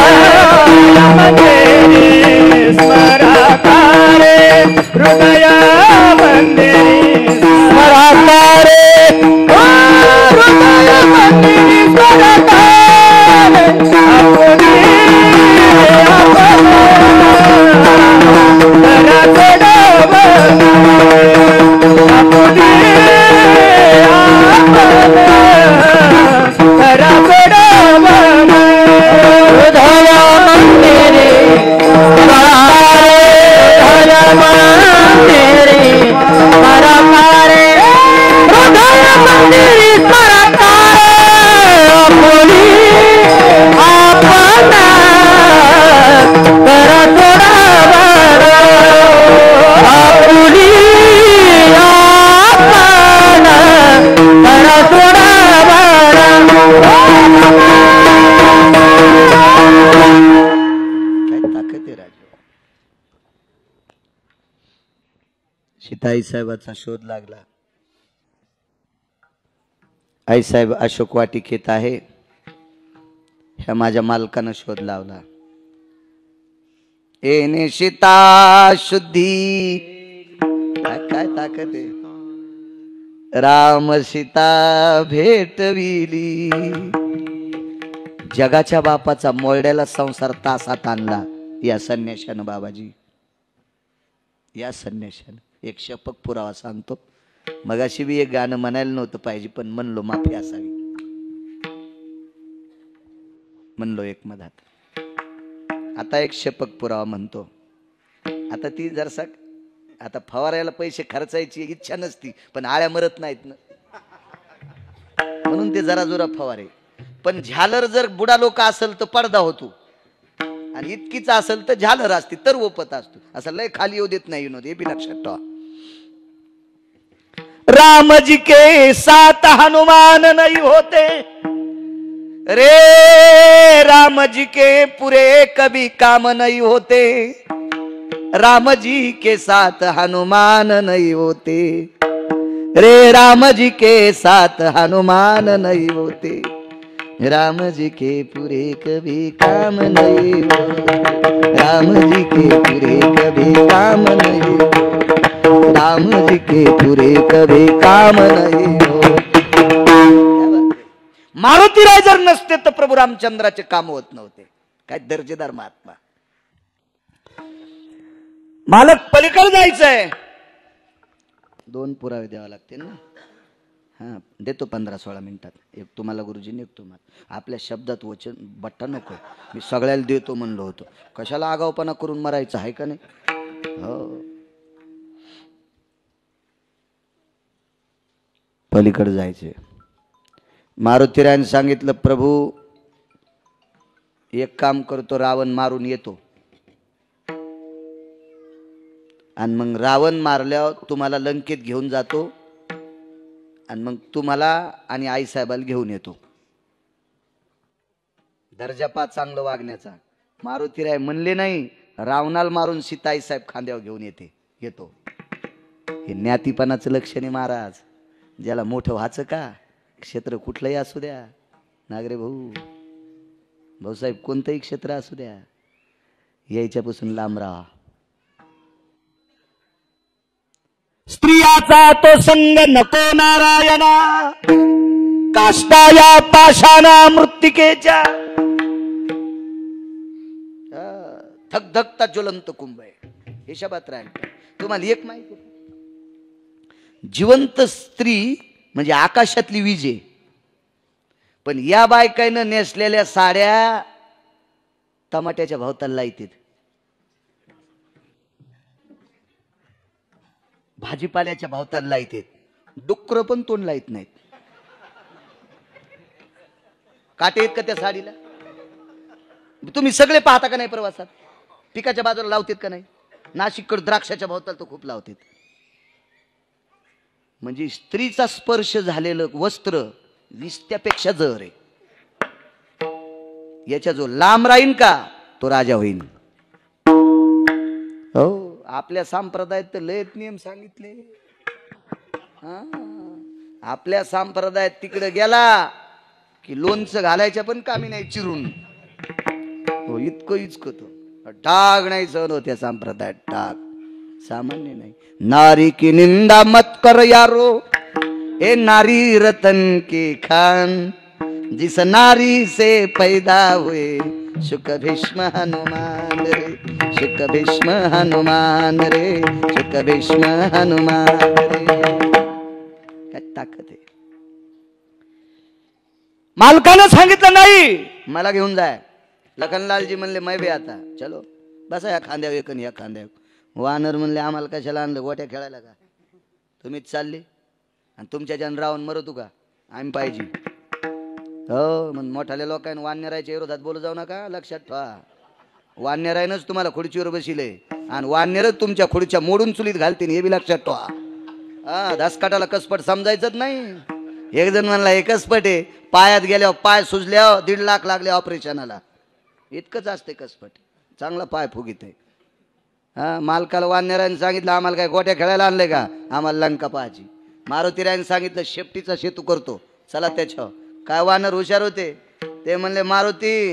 A: हृदया मंदिरी स्मराकारे, हृदय मंदिरी स्मराकारे, आपुनी
B: आईसाहेबाचा शोध लागला. आईसाहेब अशोक वाटिकेत आहे. ह्या माझ्या मालकानं शोध लावला. एने सीता शुद्धी, काय ताकद आहे. राम सीता भेटविली. जगाच्या बापाचा मोरड्याला संसार तासात आणला या संन्याशानं. बाबाजी, या संन्याशानं एक शपक पुरावा सांगतो. मगाशी बी एक गाणं म्हणायला नव्हतं पाहिजे, पण म्हणलो माफी असावी, म्हणलो एक मधात. आता एक शपक पुरावा म्हणतो. आता ती जरसा आता फवारायला पैसे खर्चायची इच्छा नसती, पण आळ्या मरत नाहीत ना, म्हणून ते जरा जोरा फवारे. पण झालर जर बुडा लोक असेल तर पडदा होतो, आणि इतकीच असेल तर झालर असते तर ओपत असतो. असं लय खाली येऊ देत नाही. हे बी लक्षात ठेवा. राम जी के साथ हनुमान नहीं होते रे, राम जी के पूरे कभी काम नहीं होते. राम जी के साथ हनुमान नहीं होते रे, राम जी के साथ हनुमान नहीं होते. राम जी के पूरे कभी काम नहीं होते. राम जी के पूरे कभी काम नहीं होते. राम जी के पूरे कभी काम नहीं होते. मारुतीराय जर नसते तर प्रभू रामचंद्राचे काम होत नव्हते. काय दर्जेदार महात्मा. मालक पलीकडे जायचंय, 2 पुरावे द्यावे लागतील ना. हा, देतो 15-16 मिनिटात. एक तुम्हाला गुरुजीने, एक तुम्हाला. आपल्या शब्दात वचन बट्टा नको. मी सगळ्याला देतो म्हणलो होतो. कशाला आगाऊपणा करून मरायचं आहे का नाही. हो, पलीकडे जायचे. मारुतीरायाने सांगितलं, प्रभू एक काम करतो, रावण मारून येतो, आणि मग रावण मारल्यावर तुम्हाला लंकेत घेऊन जातो, आणि मग तुम्हाला आणि आईसाहेबाला घेऊन येतो. दर्जा पा चांगलं वागण्याचा. मारुतीराय म्हणले नाही, रावणाला मारून सीता आईसाहेब खांद्यावर घेऊन येतो. हे ज्ञातीपणाचं लक्षण आहे महाराज. ज्याला मोठं व्हायचं का, क्षेत्र कुठलंही असू द्या नागरे भाऊ, भाऊसाहेब कोणतंही क्षेत्र असू द्या, यायच्यापासून लांब राहा. स्त्रियाचा तो संग नको नारायणा, काष्टा या पाषाणा मृत्तिकेच्या. धगधगता ज्वलंत कुंभ आहे हे शब्दात राहील. तुम्हाला एक माहिती, जिवंत स्त्री म्हणजे आकाशातली वीज आहे. पण या बायकाईनं नेसलेल्या साड्या टमाट्याच्या भावताला लाईत, भाजीपाल्याच्या भावताला लाईत, डुक्कर पण तोंड लाईत नाहीत. काटे आहेत का त्या साडीला? तुम्ही सगळे पाहता का नाही प्रवासात? पिकाच्या बाजूला लावतात का नाही? नाशिककडे द्राक्षाच्या भावताला तो खूप लावतात. म्हणजे स्त्रीचा स्पर्श झालेलं वस्त्र विस्त्यापेक्षा जर आहे. याच्या जो लांब राहीन का तो राजा होईल. हो, आपल्या संप्रदायात तर लयच नियम सांगितले. आपल्या संप्रदायात तिकडे गेला की लोणचं घालायच्या पण कामी नाही चिरून. हो, इतकं तो डाग नाही सहन होत्या संप्रदायात. डाग सामान्य नाही. नारी की निंदा मत कर यारो, ए नारी रतन के खान, जिस नारी से पैदा हुए शुक भीष्म हनुमान रे, शुक भीष्म हनुमान रे, शुक भीष्म हनुमान रे. काय ताकद आहे. मालकानं सांगितलं नाही मला घेऊन जाय. लखनलालजी म्हणले मै बे आता चलो, बसा या खांद्यावर एक या खांद्यावर. वानर म्हणले आम्हाला कशाला आणलं, गोट्या खेळायला का? तुम्हीच चालले आणि तुमच्या जन राहून मरतू का? आम्ही पाहिजे. हो, मग मोठाल्या लोकांनी वानरायच्या विरोधात बोलू जाऊ नका. लक्षात ठेवा, वानरायनच तुम्हाला खुर्चीवर बसिले आणि वानरच तुमच्या खुर्च्या मोडून चुलीत घालतील, हे बी लक्षात ठेवा. धसकाटाला कसपट समजायचंच नाही. एक जण म्हणला हे कसपट आहे, पायात गेल्यावर पाय सुजल्यावर 1.5 लाख लागले ऑपरेशनाला. इतकंच असते कसपट. चांगला पाय फुगीत आहे. मालकाला वानरायने सांगितलं आम्हाला काय गोट्या खेळायला आणले का, आम्हाला लंका पाहायची. मारुतीरायने सांगितलं शेपटीचा सेतू करतो, चला त्याच्यावर. काय वानर हुशार होते, ते म्हणले मारुती,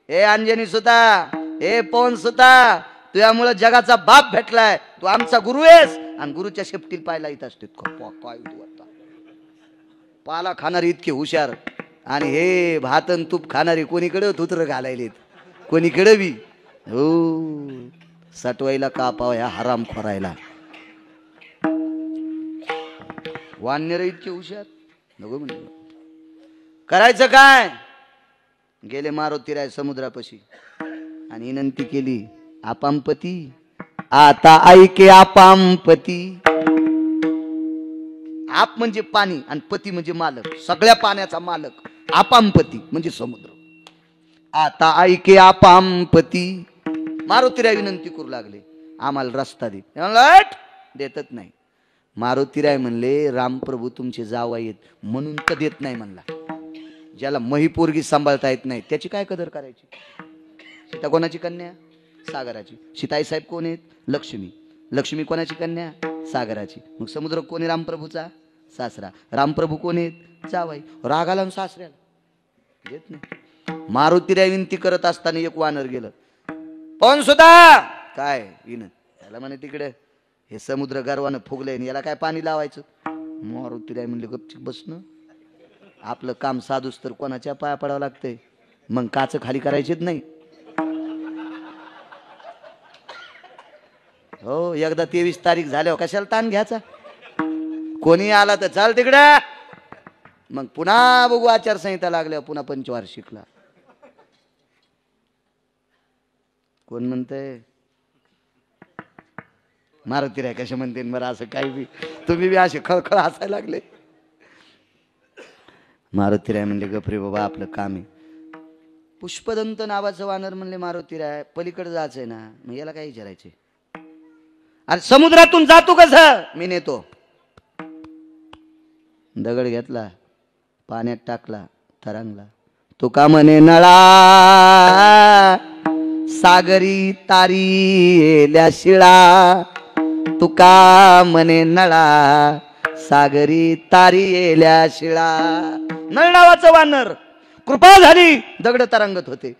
B: हे अंजनी सुता, हे पवन सुता, तुझ्यामुळे जगाचा बाप भेटलाय, तू आमचा गुरु आहेस आणि गुरुच्या शेपटीला पायला येत असते. काय पाला खाणारी इतके हुशार आणि हे भातन तूप खाणारी कोणीकडे धुत्र घालायलेत, कोणीकडे बी. हो, सटवायला कापाव ह्या हराम खोरायला. वानर इतके हुशार नको म्हणजे. करायचं काय, गेले मारुतीराय समुद्रापाशी आणि विनंती केली, आपामपती आता ऐके आपामपती. आप म्हणजे पाणी आणि पती म्हणजे मालक, सगळ्या पाण्याचा मालक. आपामपती म्हणजे समुद्र. आता ऐके आपामपती. मारुतीराय विनंती करू लागले, आम्हाला रस्ता दे. देतच नाही. मारुतीराय म्हणले रामप्रभू तुमचे जावई आहेत म्हणून तर देत नाही म्हणला. ज्याला महिपोरगी सांभाळता येत नाही त्याची काय कदर करायची. सीता कोणाची कन्या? सागराची. सीताई साहेब कोण आहेत? लक्ष्मी. लक्ष्मी कोणाची कन्या? सागराची. मग समुद्र कोणी? रामप्रभूचा सासरा. रामप्रभू कोण आहेत? जावई. रागाला सासऱ्याला देत नाही. मारुतीराय विनंती करत असताना एक वानर गेलं. पण सुद्धा काय विनंती, त्याला म्हणे तिकडे हे समुद्र गर्वानं फुगलंय, याला काय पाणी लावायचं. मारुतीराय म्हणले गपचिप बसणं, आपलं काम साधूस तर कोणाच्या पाया पडावं लागतंय, मग काच खाली करायचीच नाही. हो, एकदा 23 तारीख झाल्यावर कशाला ताण घ्यायचा. कोणी आला तर चाल तिकडे, मग पुन्हा बघू आचारसंहिता लागल्यावर पुन्हा पंचवार्षिकला. कोण म्हणतंय? मारुतीराय कशा म्हणते बरं असं काही बी, तुम्ही बी असे खळखळ हसायला लागले. मारुतीराय म्हणले गपरे बाबा आपलं काम आहे. पुष्पदंत नावाचं वानर म्हणले मारुतीराय पलीकडे जायचंय ना, मग याला काय विचारायचे. अरे समुद्रातून जातो कसं? मी नेतो. दगड घेतला, पाण्यात टाकला, तरंगला. तो का म्हणे नळा सागरी तारी येल्या शिळा, तुका मने नळा सागरी तारी येल्या शिळा. नळ नावाचं वानर, कृपा झाली दगड तरंगत होते.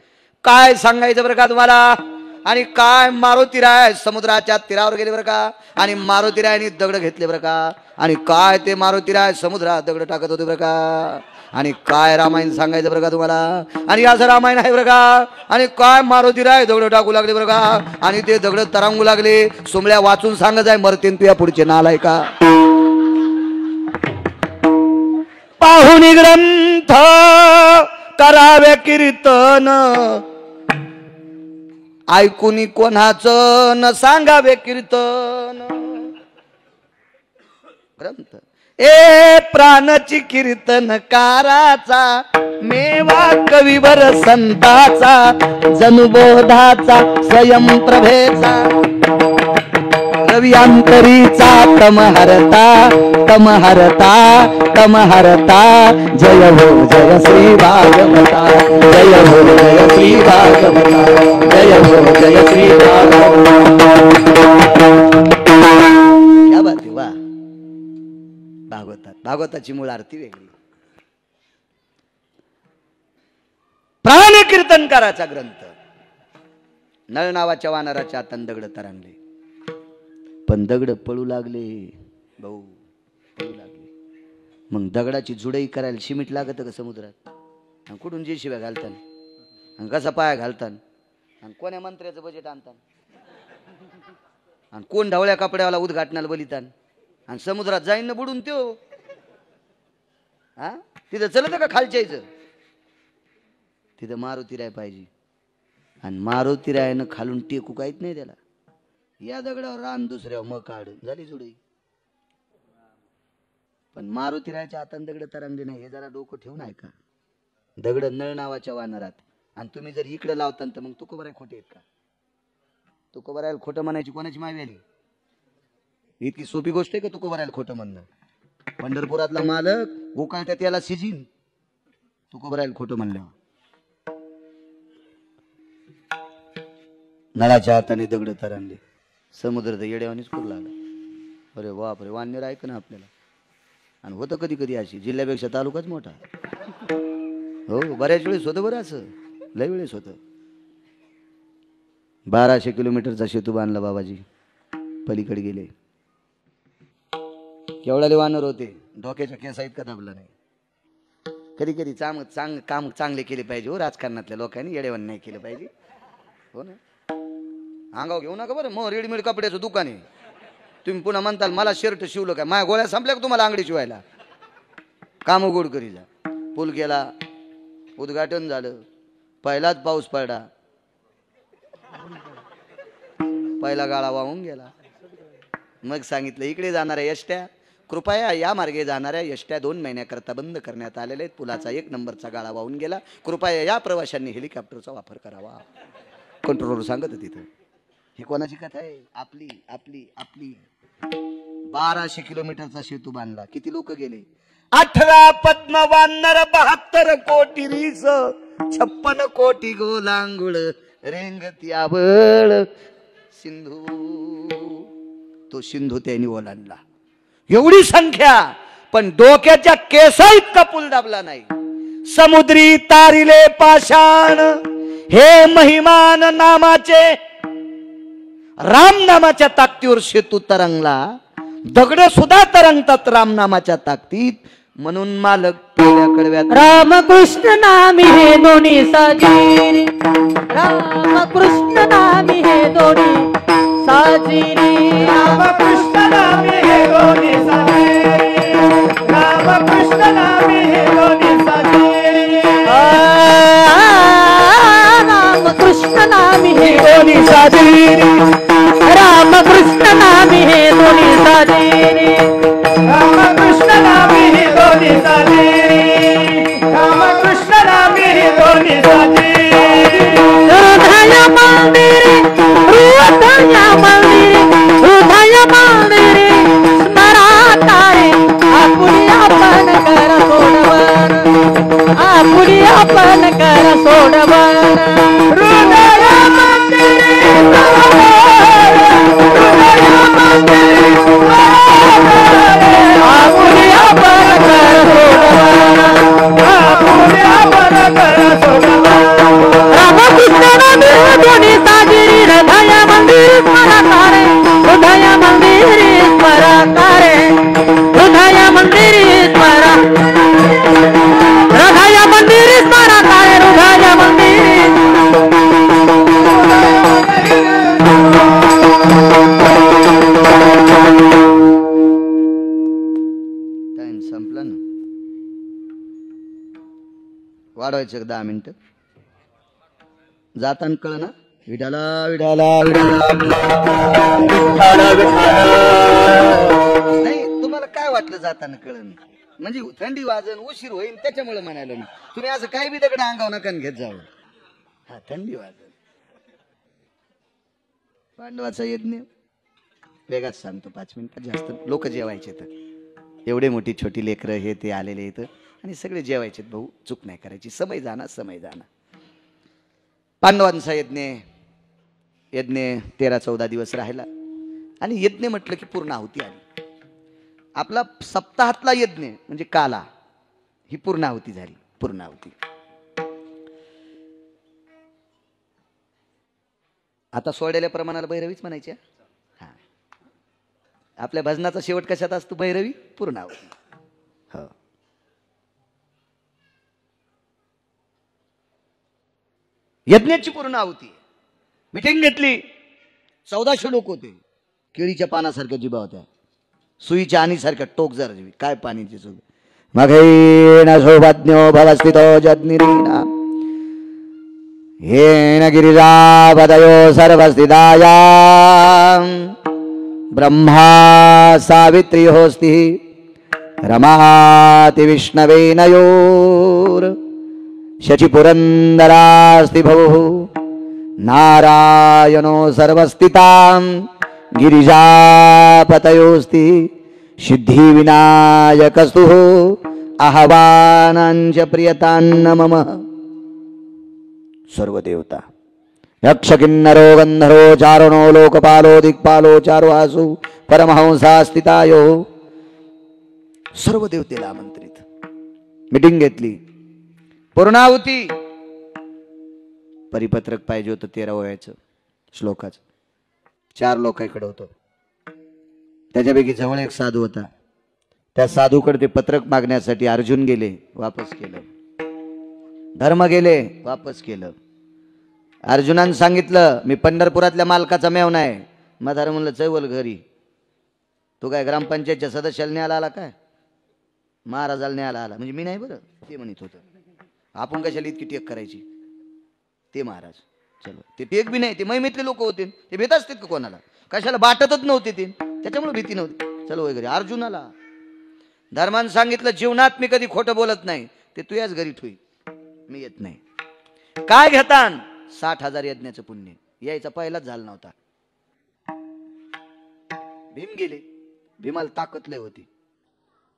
B: काय सांगायचं बरं का तुम्हाला. आणि काय मारुतीराय समुद्राच्या तीरावर गेले बरं का. आणि मारुतीरायनी दगड घेतले बरं का. आणि काय ते मारुतीराय समुद्रात दगड टाकत होते बरं का. आणि काय रामायण सांगायचं बरं का तुम्हाला. आणि असं रामायण आहे बरं का. आणि काय मारुतीराय दगड टाकू लागले बरं का. आणि ते दगड तरंगू लागले. सोमळ्या वाचून सांगत आहे मरतीन तुया पुढचे नालाय का. पाहुणी ग्रंथ करावे कीर्तन, ऐकून कोणाचं न सांगावे कीर्तन. ग्रंथ ए प्राणची कीर्तनकाराचा, मेवा कविवर संताचा, जनुबोधाचा स्वयंप्रभेचा, रवियांतरीचा तमहरता तमहरता तमहरता. जय हो जय श्री भागवता, जय हो जय श्री भागवता, जय हो जय श्री भागवता. क्या बात आहे. वा. भागवताची मूळ आरती वेगळी. प्राण कीर्तनकाराचा ग्रंथ. नळ नावाच्या वानराच्या हातान दगड तरंगले. पण दगड पळू लागले भाऊ, पळू लागले. मग दगडाची जुडई करायला सिमेंट लागत का समुद्रात. आणि कुठून जे शिव्या घालतान आणि कसा पाया घालतान आणि कोण्या मंत्र्याचं बजेट आणतान आणि कोण ढवळ्या कपड्यावाला उद्घाटनाला बलितान आणि समुद्रात जाईन ना बुडून त्यो. हा तिथं चलत का खालच्यायचं. तिथं मारुतीराय पाहिजे. आणि मारुतीरायनं खालून टेकू काहीच नाही त्याला. या दगडावर रान दुसऱ्यावर मग काढ झाली जुडी. पण मारुतीरायच्या हातान दगड तरंगले नाही हे जरा डोकं ठेवून आहे का. दगड नळ नावाच्या वानरात. आणि तुम्ही जर इकडे लावता तर मग तुकोबराय खोटे आहेत का. तुकोबरायला खोटं म्हणायची कोणाची मावी आली. इतकी सोपी गोष्ट आहे का तुकोबरायला खोटं म्हणणं. पंढरपुरातला मालक गोकाळत्या त्याला सिजीन तुकोबरायला खोटं म्हणल्यावर. नळाच्या हाताने दगड तरंगले. समुद्र तर येड्यावानीच करू लागला. अरे बापरे. वानर ऐक ना आपल्याला. आणि होतं कधी कधी अशी जिल्ह्यापेक्षा तालुकाच मोठा. हो बऱ्याच वेळेस होतं बरं असं. लय वेळेस होतं. 1200 किलोमीटरचा सेतू बांधला बाबाजी. पलीकडे गेले. केवढाले वानर होते. डोक्याच्या केसा इतका दाबला नाही. कधी कधी काम चांगले केले पाहिजे हो राजकारणातल्या लोकांनी. येडेवान नाही केलं पाहिजे. हो ना. अंगाव घेऊ नका बरं. मग रेडीमेड कपड्याचं दुकान आहे. तुम्ही पुन्हा म्हणताल मला शर्ट शिवलं काय. माझ्या गोळ्या संपल्या का तुम्हाला अंगडी शिवायला. काम गोड करी जा. पूल गेला. उद्घाटन झालं. पहिलाच पाऊस पडला. पहिला गाळा वाहून गेला. मग सांगितलं इकडे जाणाऱ्या एसट्या कृपया या मार्गे जाणाऱ्या एसट्या 2 महिन्याकरता बंद करण्यात आलेले आहेत. पुलाचा 1 नंबरचा गाळा वाहून गेला. कृपया या प्रवाशांनी हेलिकॉप्टरचा वापर करावा. कंट्रोलर सांगत तिथं. ही कोणाची कथा आहे. आपली आपली आपली. 1200 किलोमीटरचा सेतू बांधला. किती लोक गेले. 18 पद्म वानर 72 कोटी रीस 56 कोटी गोलांगुळ रेंगती आवळ सिंधू. तो सिंधू त्यांनी ओलांडला. एवढी संख्या. पण डोक्याच्या केसा इतका पूल दाबला नाही. समुद्री तारिले पाषाण हे महिमान नामाचे. राम नामाच्या ताकदीवर सेतू तरंगला. दगड सुद्धा तरंगतात राम नामाच्या ताकदीत. म्हणून मालक कडव्यात
A: रामकृष्ण नामी हे दोन्ही साजिरी. रामकृष्ण नामी हे दोन्ही साजिरी. रामकृष्ण नामी हे दोन्ही साजिरी. रामकृष्ण नामी हे दोन्ही साजिरी. रामकृष्ण नामी हे दोन्ही साजिरी. रामकृष्ण नामी हे दोन्ही साजिरी. रामकृष्ण नामी हे दोन्ही साजिरी. रामकृष्ण नामी हे दोन्ही साजिरी. हृदय मंदिरे हृदय मंदिरे हृदय मंदिरे स्मरातारे आपुडी आपण कर सोडवन. आपुडी आपण कर सोडवन. हृदय मंदिरे हृदय
B: संपला ना, वाढवायचं 10 मिनिटं. जाताना कळ ना, विठाला विठाला नाही. तुम्हाला काय वाटलं जाताना कळण म्हणजे थंडी वाजन उशीर होईल त्याच्यामुळे म्हणायला मी. तुम्ही असं काही बी दगड अंगावर नका घेत जाऊ. हा थंडी वाजन. पांडवाचा यज्ञ वेगाच सांगतो, 5 मिनिटात. जास्त लोक जेवायचे तर एवढे मोठी छोटी लेकरं हे ते आलेले इथं आणि सगळे जेवायचे. भाऊ चूक नाही करायची, समय जाणार समय जाणार. पांडवांचा यज्ञ 13-14 दिवस राहिला आणि यज्ञ म्हटलं की पूर्णाहुती आली. आपला सप्ताहातला यज्ञ म्हणजे काला ही पूर्णाहुती झाली. पूर्णाहुती आता सोडलेल्या प्रमाणाला भैरवीच म्हणायची. हा, आपल्या भजनाचा शेवट कशात असतो? भैरवी पूर्णाहुती. हो, यज्ञाची पूर्णाहुती. मिटिंग घेतली, 1400 लोक होते. केळीच्या पानासारख्या जिबा होत्या, सुईच्या आणीसारख्या टोक जरा जीवी. काय पाणीची सुख मघैन शोभज्ञो भवस्थितो जज्ञिरीना हेन गिरिजापदयो सर्वस्थिताया ब्रह्मा सावित्री होस्ति रमाति विष्णवेनयोर शचिपुरन्दरास्ति भवुः नारायणो सर्वस्थितां गिरिजापतयोस्ति सिद्धिविनायकस्तु आहवानांच प्रियतान्न मम. सर्व देवता यक्ष किन्नरो गंधर्वो चारणो लोकपालो दिक्पालो चारुहासु परमहंसा स्थितायो सर्व देवतेला आमंत्रित. मीटिंग घेतली. पूर्णाहुती परिपत्रक पाहिजे होतं 13 वयाचं श्लोकाचं. 4 लोकांकडे होतं. त्याच्यापैकी जवळ एक साधू होता. त्या साधूकडे ते पत्रक मागण्यासाठी अर्जुन गेले, वापस केलं. धर्म गेले, वापस केलं. अर्जुनानं सांगितलं मी पंढरपुरातल्या मालकाचा मेवना आहे. मधार म्हणलं चैवल घरी. तो काय ग्रामपंचायतच्या सदस्याला न्यायला आला काय? महाराजाला न्यायला आला म्हणजे मी नाही बरं, ते म्हणत होतं. आपण कशाला इतकी टेक करायची? ते महाराज चलो, ते टेक बी नाही, ते मैमेतले लोक होते. ते भेट असतात का कोणाला? कशाला बाटतच नव्हते ते, त्याच्यामुळे भीती नव्हती. चलो वगैरे अर्जुनाला धर्मानं सांगितलं जीवनात मी कधी खोटं बोलत नाही. ते तू याच घरी ठुई, मी येत नाही. काय घेतान? 60,000 यज्ञाचं पुण्य. यायचा पहिलाच झाला नव्हता. भीम गेले. भीमाला ताकद लय होती.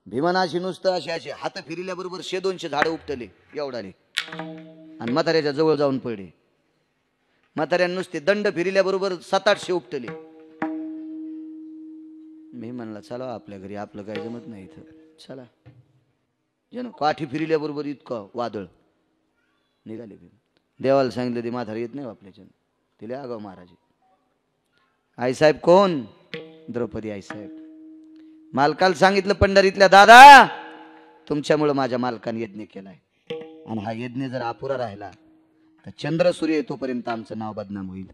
B: भीमानाशी नुसतं असे हात फिरल्याबरोबर 100-200 झाडं उपटले एवढाले आणि म्हाताऱ्याच्या जवळ जाऊन पडले. म्हाताऱ्यानं नुसते दंड फिरल्याबरोबर 700-800 उपटले. मी म्हणला चला आपल्या घरी, आपलं काय जमत नाही इथं, चला. जण काठी फिरल्याबरोबर इतकं वादळ निघाले. भीम देवाला सांगितलं ते म्हातारा येत नाही आपल्याच्यान. तिले आगाव महाराज. आईसाहेब कोण? द्रौपदी आईसाहेब. मालकाला सांगितलं पंढरीतल्या दादा तुमच्यामुळे माझ्या मालकाने यज्ञ केलाय आणि हा यज्ञ जर अपुरा राहिला तर चंद्र सूर्य येतोपर्यंत आमचं नाव बदनाम होईल.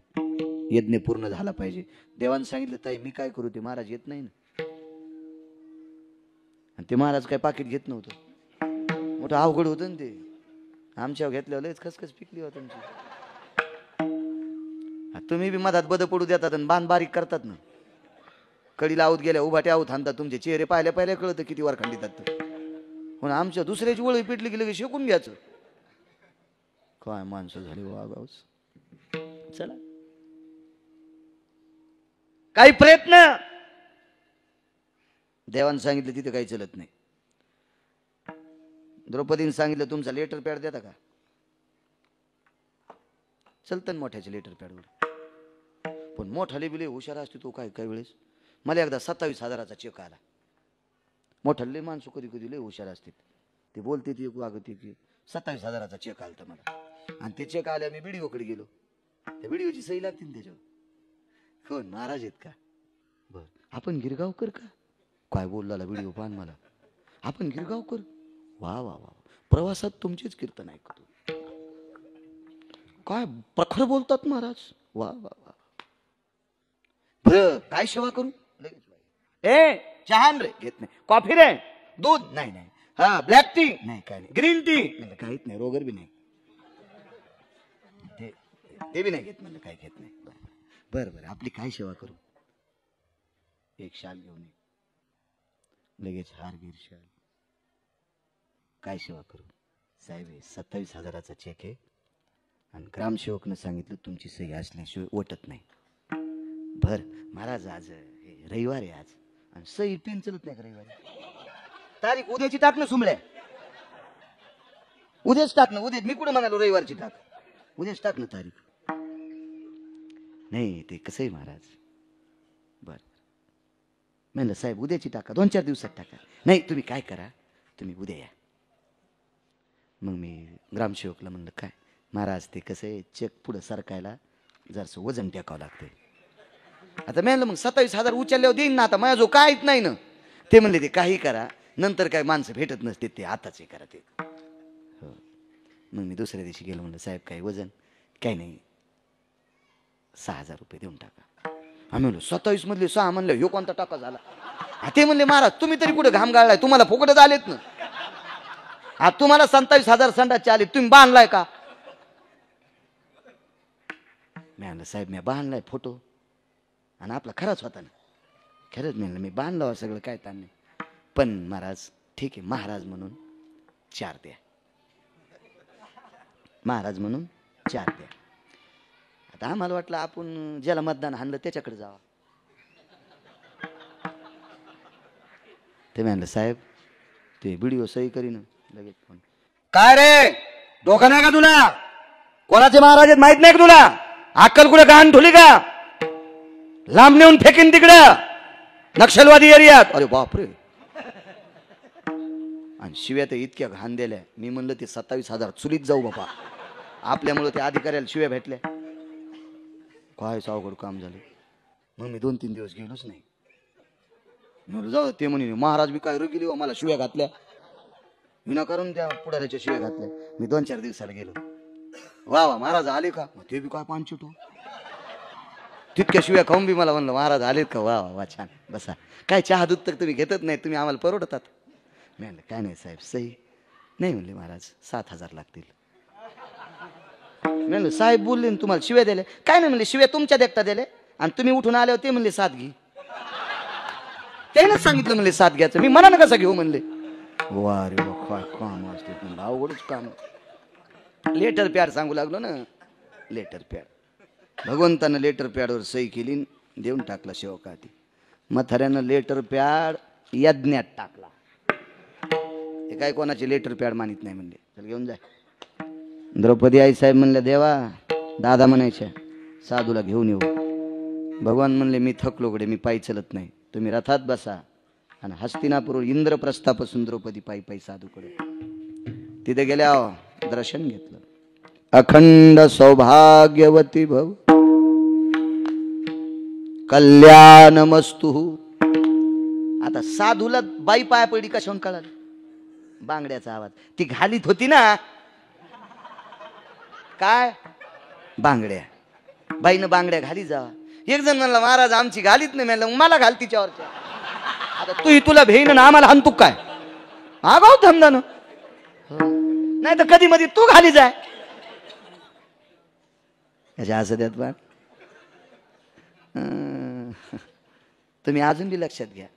B: यज्ञ पूर्ण झाला पाहिजे. देवानं सांगितलं ताई मी काय करू? ते महाराज येत नाही ना. आणि ते महाराज काय पाकिट घेत नव्हतं. मोठं अवघड होतं ना ते. आमच्यावर घेतल्यावर लयच खसखस पिकली होती तुमची. तुम्ही बी मधात बद पडू देतात आणि बाण बारीक करतात ना. कडी लावत गेल्या उभाटे आऊत हाणतात. तुमचे चेहरे पाहिल्या पाहिल्या कळतं किती वर खंडितात. पण आमच्या दुसऱ्याची वळी पिटली की लगेच शेकून घ्यायचं. काय माणसं झाली वागावच. चला काही प्रयत्न. देवानं सांगितलं तिथे काही चलत नाही. द्रौपदीने सांगितलं तुमचा लेटर पॅड देता का? चलतं मोठ्याच्या लेटर पॅडवर. पण मोठाले बिले हुशार असते तो काय काय वेळेस मला एकदा 27,000चा चेक आला. मोठा लय माणसं कधी कधी लय हुशार असते, ते बोलते ती वागते की 27,000चा चेक आलता मला. आणि ते चेक आल्या मी व्हिडिओकडे गेलो, त्या व्हिडिओची सही लागते त्याच्यावर. कोण महाराज आहेत का? बर आपण गिरगावकर का? काय बोलला व्हिडिओ पान मला, आपण गिरगावकर. वा वा वा, प्रवासात तुमचेच कीर्तन ऐकतो. काय प्रखर बोलतात महाराज. वा वा वा. बरं काय सेवा करू? ए चहा रे घेत नाही, कॉफी रे, दूध नाही नाही, हा ब्लॅक टी नाही, काय नाही, ग्रीन टी काहीच नाही, रोगर बी नाही, ते बी नाही घेत म्हणलं, काय घेत नाही. बरं बरं आपली काय सेवा करू? एक शाल घेऊन ये. लगेच हार गिर शाल. काय सेवा करू? साहेब 27,000चा चेक आहे आणि ग्रामसेवकनं सांगितलं तुमची सही असल्याशिवाय ओटत नाही. बर महाराज आज रविवार आहे आज, आणि सही पेन चलत नाही का रविवारी? तारीख उद्याची टाक ना सुमल्या, उद्याच टाक ना. उद्या मी कुठं म्हणालो रविवारची टाक, उद्याच टाक ना तारीख. नाही ते कसं आहे महाराज. बर म्हणलं साहेब उद्याची टाका, 2-4 दिवसात टाका. नाही तुम्ही काय करा, तुम्ही उद्या या. मग मी ग्रामसेवकला म्हणलं काय महाराज ते कसं आहे, चेक पुढं सरकायला जरासं वजन टेकावं लागतंय. आता म्हणलं मग 27,000 उचलल्यावर देईन ना, आता माझ्या जो काहीच नाही ना. ते म्हणले ते काही करा, नंतर काय माणसं भेटत नसते, ते आताच हे करा ते. हो मग मी दुसऱ्या दिवशी गेलो, म्हणलं साहेब काय वजन? काही नाही, 6,000 रुपये देऊन टाका. आम्ही म्हणलो 27 मधले 6 म्हणले, ह्यो कोणता टाका झाला? ते म्हणले महाराज तुम्ही तरी कुठे घाम गाळलाय, तुम्हाला फुकटच आलेत ना. तुम्हाला 27,000 संडासचे आले, तुम्ही बांधलाय का? मी म्हणलं साहेब मी बांधलाय फोटो, आणि आपला खराच होता ना. खरंच म्हणलं मी बांधला सगळं, काय ताण नाही. पण महाराज ठीक आहे, महाराज म्हणून 4 द्या, महाराज म्हणून 4 द्या. आता आम्हाला वाटलं आपण ज्याला मतदान हाणलं त्याच्याकडे जावा. ते म्हणलं साहेब ते व्हिडिओ सही करीन लगेच. फोन काय रे, डोकं नाही का तुला? कोणाचे महाराज आहेत माहित नाही का तुला? अक्कल कुठे गाण ठुली का? लांब नेऊन फेकीन तिकडं नक्षलवादी एरियात. अरे बापरे. आणि शिव्या तर इतक्या घाण दिल्या. मी म्हणलं ते 27,000 चुलीत जाऊ बाबा, आपल्यामुळे त्या अधिकाऱ्याला शिव्या भेटल्या. काय अवघड काम झालं. मग मी 2-3 दिवस गेलोच नाही. म्हणलं जाऊ. ते म्हणे महाराज मी काय रुकिली, मला शिव्या घातल्या, विनाकारण त्या पुढाऱ्याच्या शिव्या घातल्या. मी 2-4 दिवसाला गेलो. वा वा महाराज आले का? ते बी काय पानचिटू, तितक्या शिव्या खाऊन बी मला म्हणलं महाराज आलेत का? वा वा वा छान, बसा. काय चहा दूध तर तुम्ही घेतच नाही, तुम्ही आम्हाला परवडतात. मी म्हणलं काय नाही साहेब सही नाही. म्हणले महाराज 7,000 लागतील. म्हणलं साहेब बोलले तुम्हाला शिव्या दिले? काय नाही म्हणले, शिव्या तुमच्या देखता दिले, आणि तुम्ही उठून आल्यावर ते म्हणले 7 घे. त्यानेच सांगितलं म्हणले 7 घ्यायचं, मी मनानं कसं घेऊ म्हणले. वा रे वा काय काम असते, म्हणलं अवघडच काम. लेटर पॅड सांगू लागलो ना, लेटर पॅड. भगवंतानं लेटर पॅडवर सही केली, देऊन टाकला सेवकाती. म्हाताऱ्यानं लेटर पॅड यज्ञात टाकला. हे काय कोणाचे लेटर पॅड मानित नाही म्हणले, चल घेऊन जाय. द्रौपदी आई साहेब म्हणल्या देवा, दादा म्हणायच्या साधूला घेऊन येऊ. भगवान म्हणले मी थकलो कडे, मी पायी चलत नाही, तुम्ही रथात बसा. आणि हस्तिनापूर इंद्रप्रस्थापासून द्रौपदी पायी पायी साधूकडे. तिथे गेल्या दर्शन घेतलं. अखंड सौभाग्यवती भव कल्याणमस्तु. आता साधूला बाई पाया पडली कशाहून कळाली? बांगड्याचा आवाज. ती घालीत होती ना काय बांगड्या, बाईनं बांगड्या घाली जावा. एक जण म्हणला महाराज आमची घालीत नाही. म्हणलं मला घाल तिच्यावरच्या. आता तू तुला भेईन ना आम्हाला हानतू काय? आगाव धंदा ना, नाही तर कधी मध्ये तू घाली जाय. याच्या असं द्यात बा. तुम्ही अजून बी लक्षात घ्या,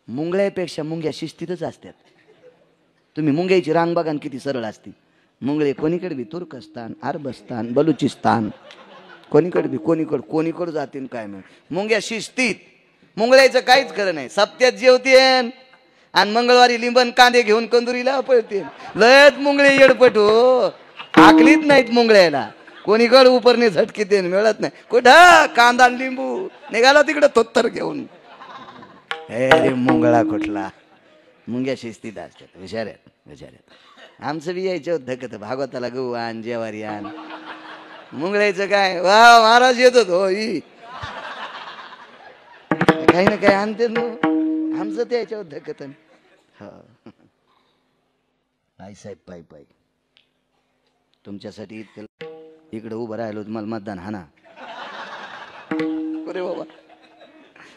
B: मुंगळ्यापेक्षा मुंग्या शिस्तीतच असतात. तुम्ही मुंग्याची रांग बघा किती सरळ असते. मुंगळे कोणीकडे बी तुर्कस्तान, अरबस्तान, बलुचिस्तान, कोणीकडे बी कोणीकडे जातील काय नाही. मुंग्या शिस्तीत. मुंगळ्याचं काहीच खरं नाही. सप्त्यात जेवते आणि मंगळवारी लिंबन कांदे घेऊन कंदुरीला पळते. लयच मुंगळे येडपट हो, आकलीत नाहीत मुंगळ्याला. कोणीकडे उपरने झटके मिळत नाही. कुठं कांदा लिंबू निघाला तिकडे तोत्तर घेऊन अरे मुंगळा कुठला, मुंग्या शिस्तीत असतात, हुशाऱ्यात. आमचं बी यायचं होतं भागवताला गहू आण जेवारी आण. मुंगळ्याचं काय, वा महाराज येत होतो काही ना काही आणते आमचं ते याच्यावर धकतन. आई साहेब पायी पायी तुमच्यासाठी इकडे उभं राहिलो, तुम्हाला मतदान हाना. अरे बाबा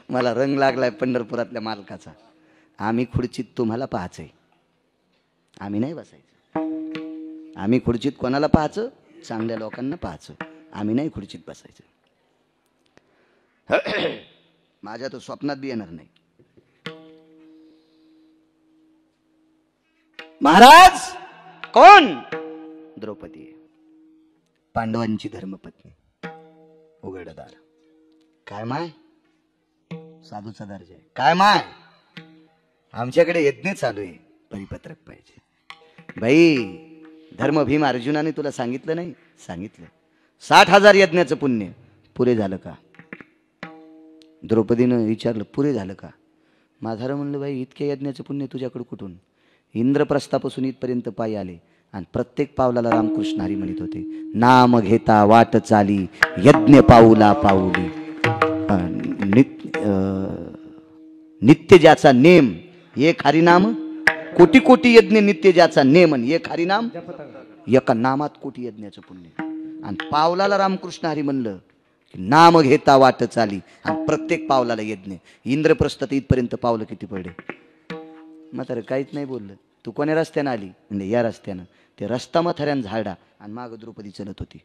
B: मला रंग लागलाय पंढरपुरातल्या मालकाचा. आम्ही खुर्चीत तुम्हाला पाहायचंय, आम्ही नाही बसायचं. आम्ही खुर्चीत कोणाला पाहायचं, चांगल्या लोकांना पाहायचं. आम्ही नाही खुर्चीत बसायचं. माझ्या तो स्वप्नात बी येणार नाही. महाराज कोण? द्रौपदी आहे, पांडवांची धर्मपत्नी. उघडदार. काय माय, साधूचा दर्जा आहे. काय माय, आमच्याकडे यज्ञ चालू आहे, परिपत्रक पाहिजे. बाई धर्म भीम अर्जुनाने तुला सांगितलं नाही? सांगितलं. 60,000 यज्ञाचं पुण्य पुरे झालं का? द्रौपदीनं विचारलं पुरे झालं का? माधार म्हणलं बाई इतक्या यज्ञाचं पुण्य तुझ्याकडे कुठून? इंद्रप्रस्थापासून इथपर्यंत पायी आले आणि प्रत्येक पावलाला रामकृष्ण हरी म्हणत होते. नाम घेता वाट चाली, यज्ञ पाऊला पाऊली. नित्य ज्याचा नेम एक हरिनाम, कोटी कोटी यज्ञ नित्य ज्याचा नेम, एक हरिनाम एका नामात कोटी यज्ञाचं पुण्य. आणि पावलाला रामकृष्ण हरी म्हणलं की नाम घेता वाट चाली आणि प्रत्येक पावलाला यज्ञ. इंद्रप्रस्थ इथपर्यंत पावलं किती पडले? म्हातारं काहीच नाही बोललं. तू कोण्या रस्त्यानं आली? म्हणजे या रस्त्यानं. ते रस्ता म्हाताऱ्यानं झाडा आणि माग द्रौपदी चलत होती.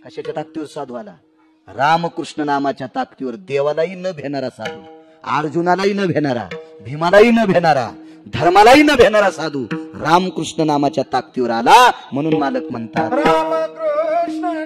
B: कशाच्या ताकदीवर साधू आला? रामकृष्ण नामाच्या ताकदीवर. देवालाही न भेणारा साधू, अर्जुनालाही न भेणारा, भीमालाही न भेणारा, धर्मालाही न भेणारा साधू रामकृष्ण नामाच्या ताकदीवर आला. म्हणून मालक म्हणतात रामकृष्ण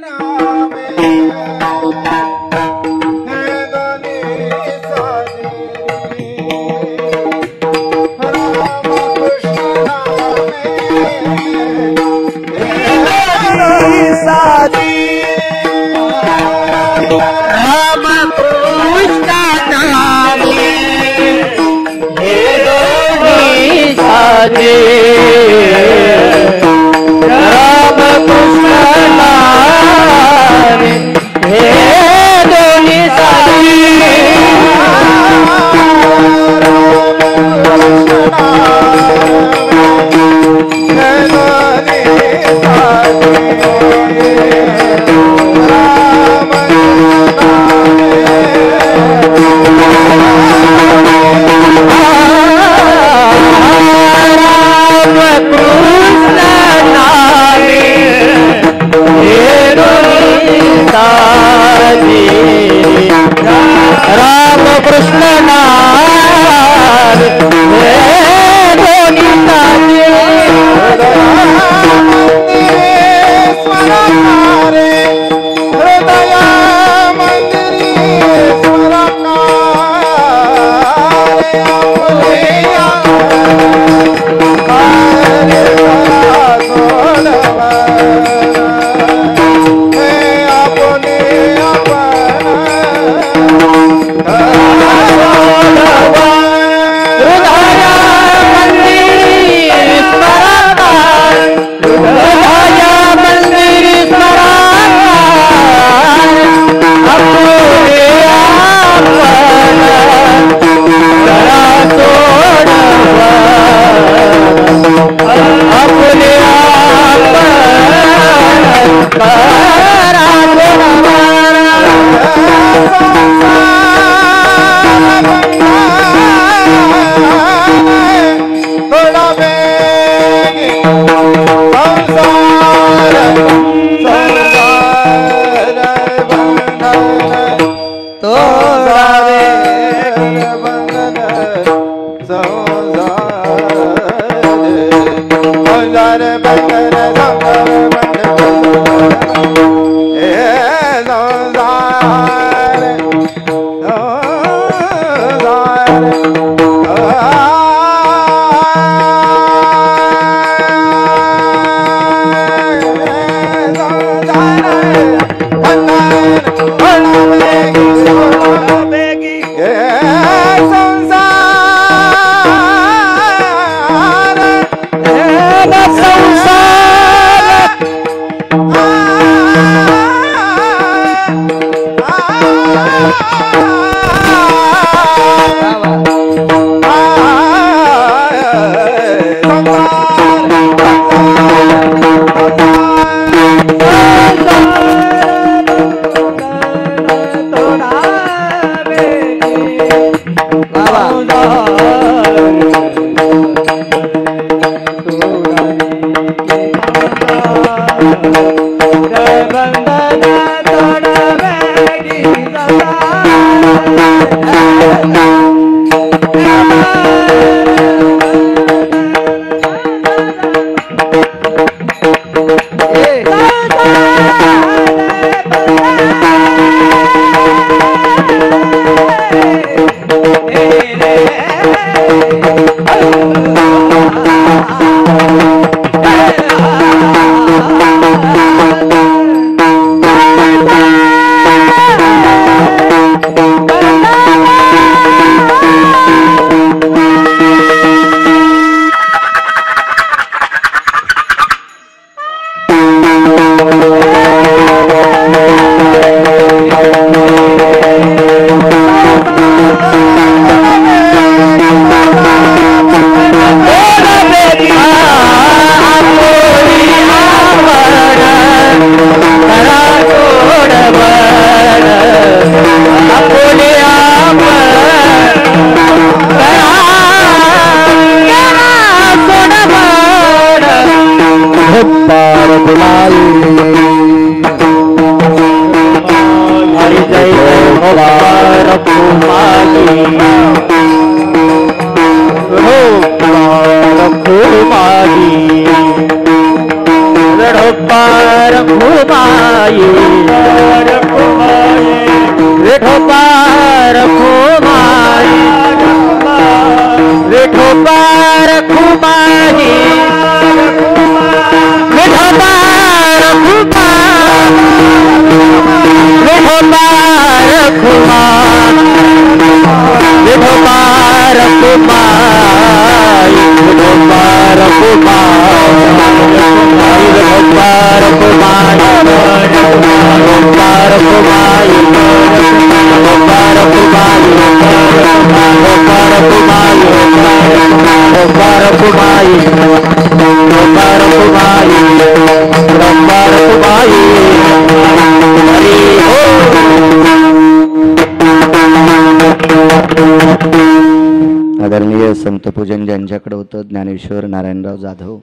B: आदरणीय संतपूजन ज्यांच्याकडे होतं ज्ञानेश्वर नारायणराव जाधव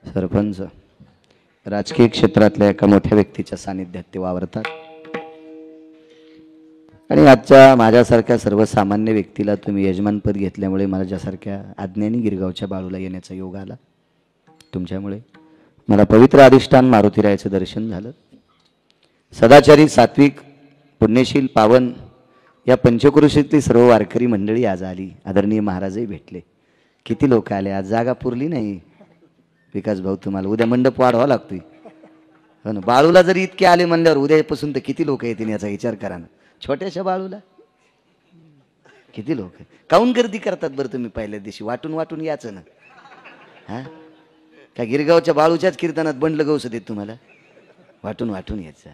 B: सरपंच, राजकीय क्षेत्रातल्या एका मोठ्या व्यक्तीच्या सानिध्यात ते वावरतात आणि आजच्या माझ्यासारख्या सर्वसामान्य व्यक्तीला तुम्ही यजमानपद घेतल्यामुळे माझ्यासारख्या अज्ञानी गिरगावच्या बाळूला येण्याचा योग आला. तुमच्यामुळे मला पवित्र अधिष्ठान मारुतीरायाचं दर्शन झालं. सदाचारी, सात्विक, पुण्यशील, पावन या पंचक्रोशीतली सर्व वारकरी मंडळी आज आली. आदरणीय महाराजही भेटले. किती लोक आले आज, जागा पुरली नाही. विकास भाऊ, तुम्हाला उद्या मंडप वाढवावा लागतोय हो ना. बाळूला जरी इतके आले म्हणल्यावर उद्यापासून तर किती लोक येतील याचा विचार करा ना. छोट्याशा बाळूला किती लोक काऊन गर्दी करतात बरं तुम्ही? पहिल्या दिवशी वाटून वाटून याचं ना. हा का गिरगावच्या बाळूच्याच कीर्तनात बंडलं गवस देत तुम्हाला? वाटून वाटून यायचं.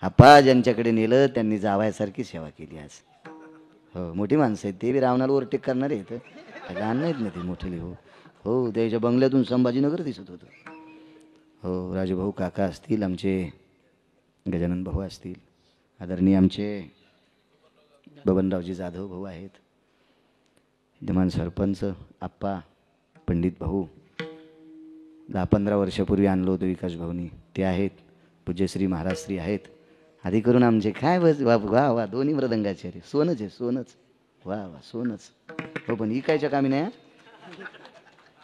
B: आप्पा ज्यांच्याकडे नेलं त्यांनी जावयासारखी सेवा केली आज. हो, मोठी माणसं आहेत ते बी. रावणाला ओव्हरटेक करणारे आहेत, लहान नाहीत ना ते, मोठे हो. हो, त्याच्या बंगल्यातून संभाजीनगर दिसत होतं. हो, राजूभाऊ काका असतील, आमचे गजानन भाऊ असतील, आदरणीय आमचे बबनरावजी जाधव भाऊ आहेत, विद्यमान सरपंच आप्पा, पंडित भाऊ 10-15 वर्षापूर्वी आणलो होतो विकास भाऊनी, ते आहेत. पूज्यश्री महाराजश्री आहेत. आधी करून आमचे काय बस वा वा वा, दोन्ही मृदंगाचे. अरे सोनच आहे, सोनच. वा वा, सोनच. हो, पण इकायच्या कामी नाही.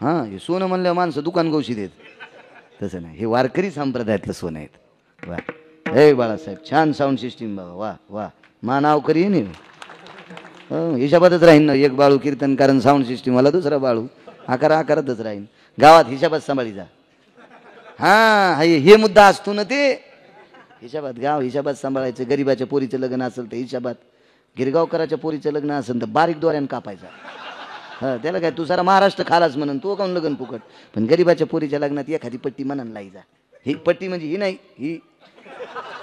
B: हां, हे सोनं म्हणल्यावर माणसं दुकान गवशी देत, तसं नाही. हे वारकरी संप्रदायातलं सोनं आहेत. वा, हे बाळासाहेब, छान साऊंड सिस्टीम बाबा. वा वा, मा नाव करी नाही. हो, हिशाबातच राहीन ना. एक बाळू कीर्तन कारण साऊंड सिस्टीमवाला, दुसरा बाळू आकारातच राहीन. गावात हिशाबात सांभाळी जा. हां, हे मुद्दा असतो ना ते. हिशाबात, गाव हिशाबात सांभाळायचं. गरीबाच्या पोरीचं लग्न असेल तर हिशाबात, गिरगावकराच्या पोरीचं लग्न असेल तर बारीक दोऱ्यानं कापायचा. हां, त्याला काय तू सारा महाराष्ट्र खालाच म्हणून तो काऊन लग्न फुकट. पण गरीबाच्या पोरीच्या लग्नात एखादी पट्टी मनान लाई जा. ही पट्टी म्हणजे ही नाही, ही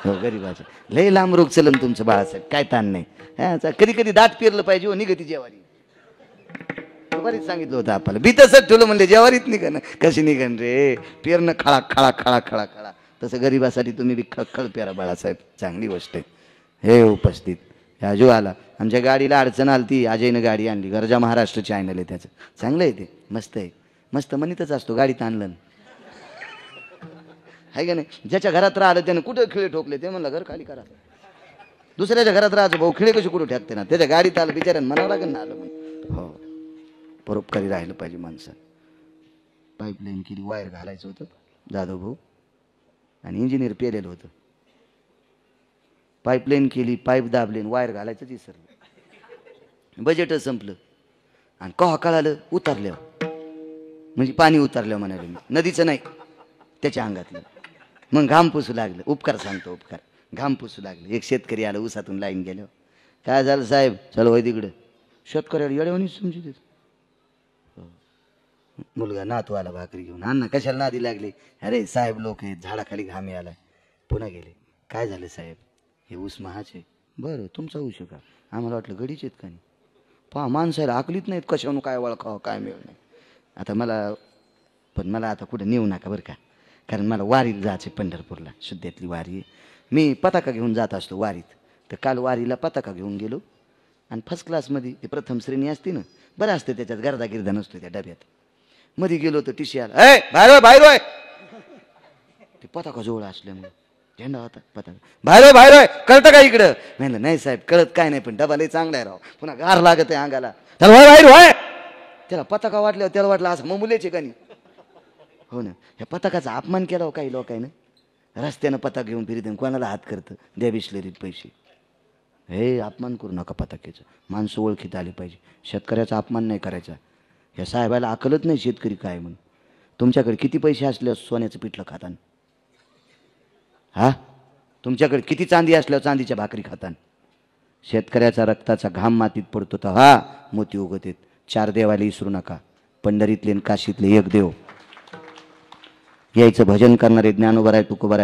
B: हो गरीबाच्या. लय लांब रोग चलन तुमचं बाळासाहेब, काय ताण नाही. हां, कधी कधी दाट पेरलं पाहिजे हो, निघती जेवारी. बरीच सांगितलं होतं आपल्याला. बी तसंच ठेवलं म्हणजे जेवारीत निघन. कशी निघन रे, पेरणं खळा खळा खळा खळा खळा. तसं गरीबासाठी तुम्ही बी खळखळ पेरा बाळासाहेब, चांगली गोष्ट आहे. हे उपस्थित राजू आला. आमच्या गाडीला अडचण आली ती, अजयनं गाडी आणली. गरजा महाराष्ट्र चॅनल आहे त्याचं, चांगलं आहे ते, मस्त आहे. मस्त म्हणतच असतो गाडीत आणलं. आहे का नाही? ज्याच्या घरात राहिलं त्यानं कुठं खिळे ठोकले ते म्हणलं घर खाली करा. दुसऱ्याच्या घरात राहायचं भाऊ, खिळे कशी कुठं ठेकते ना, त्याच्या गाडीत आलं बिचाऱ्यानं म्हणावं लागेल ना आलं म्हणून. हो, परोपकारी राहिलं पाहिजे माणसं. पाईपलाईन केली, वायर घालायचं होतं जाधव भाऊ, आणि इंजिनियर पेलेलं होतं. पाईपलाईन केली, पाईप दाबले, वायर घालायचं विसरलं. बजेटच संपलं आणि कवा कळालं उतरल्यावर, म्हणजे पाणी उतरल्यावर म्हणाले मी, नदीचं नाही त्याच्या अंगातलं. मग घाम पुसू लागलं. उपकार सांगतो उपकार. घाम पुसू लागलं. एक शेतकरी आलं उसातून लाईन गेल्यावर, काय झालं साहेब? चल वय तिकडं. शेतकऱ्याला येड्यावानीच समजू देत. मुलगा नातू आला भाकरी घेऊन, अण्णा कशाला नादी लागले? अरे साहेब लोक आहेत, झाडाखाली घामी आलाय. पुन्हा गेले. काय झालं साहेब? हे ऊस महाचे. बरं, तुमचा ऊस का? आम्हाला वाटलं गडीच आहेत का नाही. पहा माणसाला आकलीत नाहीत कशावरून काय वळखावं काय मिळू नाही. आता मला आता कुठं नेऊ नका बरं का, कारण मला वारीला जायचं पंढरपूरला, शुद्धेतली वारी आहे. मी पताका घेऊन जात असतो वारीत. तर काल वारीला पताका घेऊन गेलो आणि फर्स्ट क्लासमध्ये ते प्रथम श्रेणी असते ना, बरं असते त्याच्यात, गर्दा गिरदा नसतो त्या डब्यात. मध्ये गेलो तर टीशी आला, ए बाहेर बाहेर. ते पताका जवळ असल्यामुळे झेंडा होता पताका, बाहेर कळतं का इकडं? म्हणलं नाही साहेब कळत काय नाही, पण डबा लय चांगला आहे राव, पुन्हा गार लागत आहे अंगाला. त्याला बाहेर व्हाय. त्याला पताका वाटल्यावर त्याला वाटलं असं मुलेचे का नाही. हो ना, ह्या पताकाचा अपमान केला हो काही लोकांनी. रस्त्यानं पताक घेऊन फिरत कोणाला हात करतं, द्या बिस्लरीत पैसे. हे अपमान करू नका पताक्याचं. माणसं ओळखीत आली पाहिजे. शेतकऱ्याचा अपमान नाही करायचा. ह्या साहेबाला अकलत नाही शेतकरी काय म्हणून. तुमच्याकडे किती पैसे असल्यावर सोन्याचं पिठलं खातान? हा, तुमच्याकडे किती चांदी असल्यावर चांदीच्या भाकरी खातान? शेतकऱ्याचा रक्ताचा घाम मातीत पडतो तर हा मोती उगत आहेत. 4 देवाला विसरू नका. पंढरीतले काशीतले एक देव. यायचं भजन करणारे ज्ञानोबा राय तुकोबा राय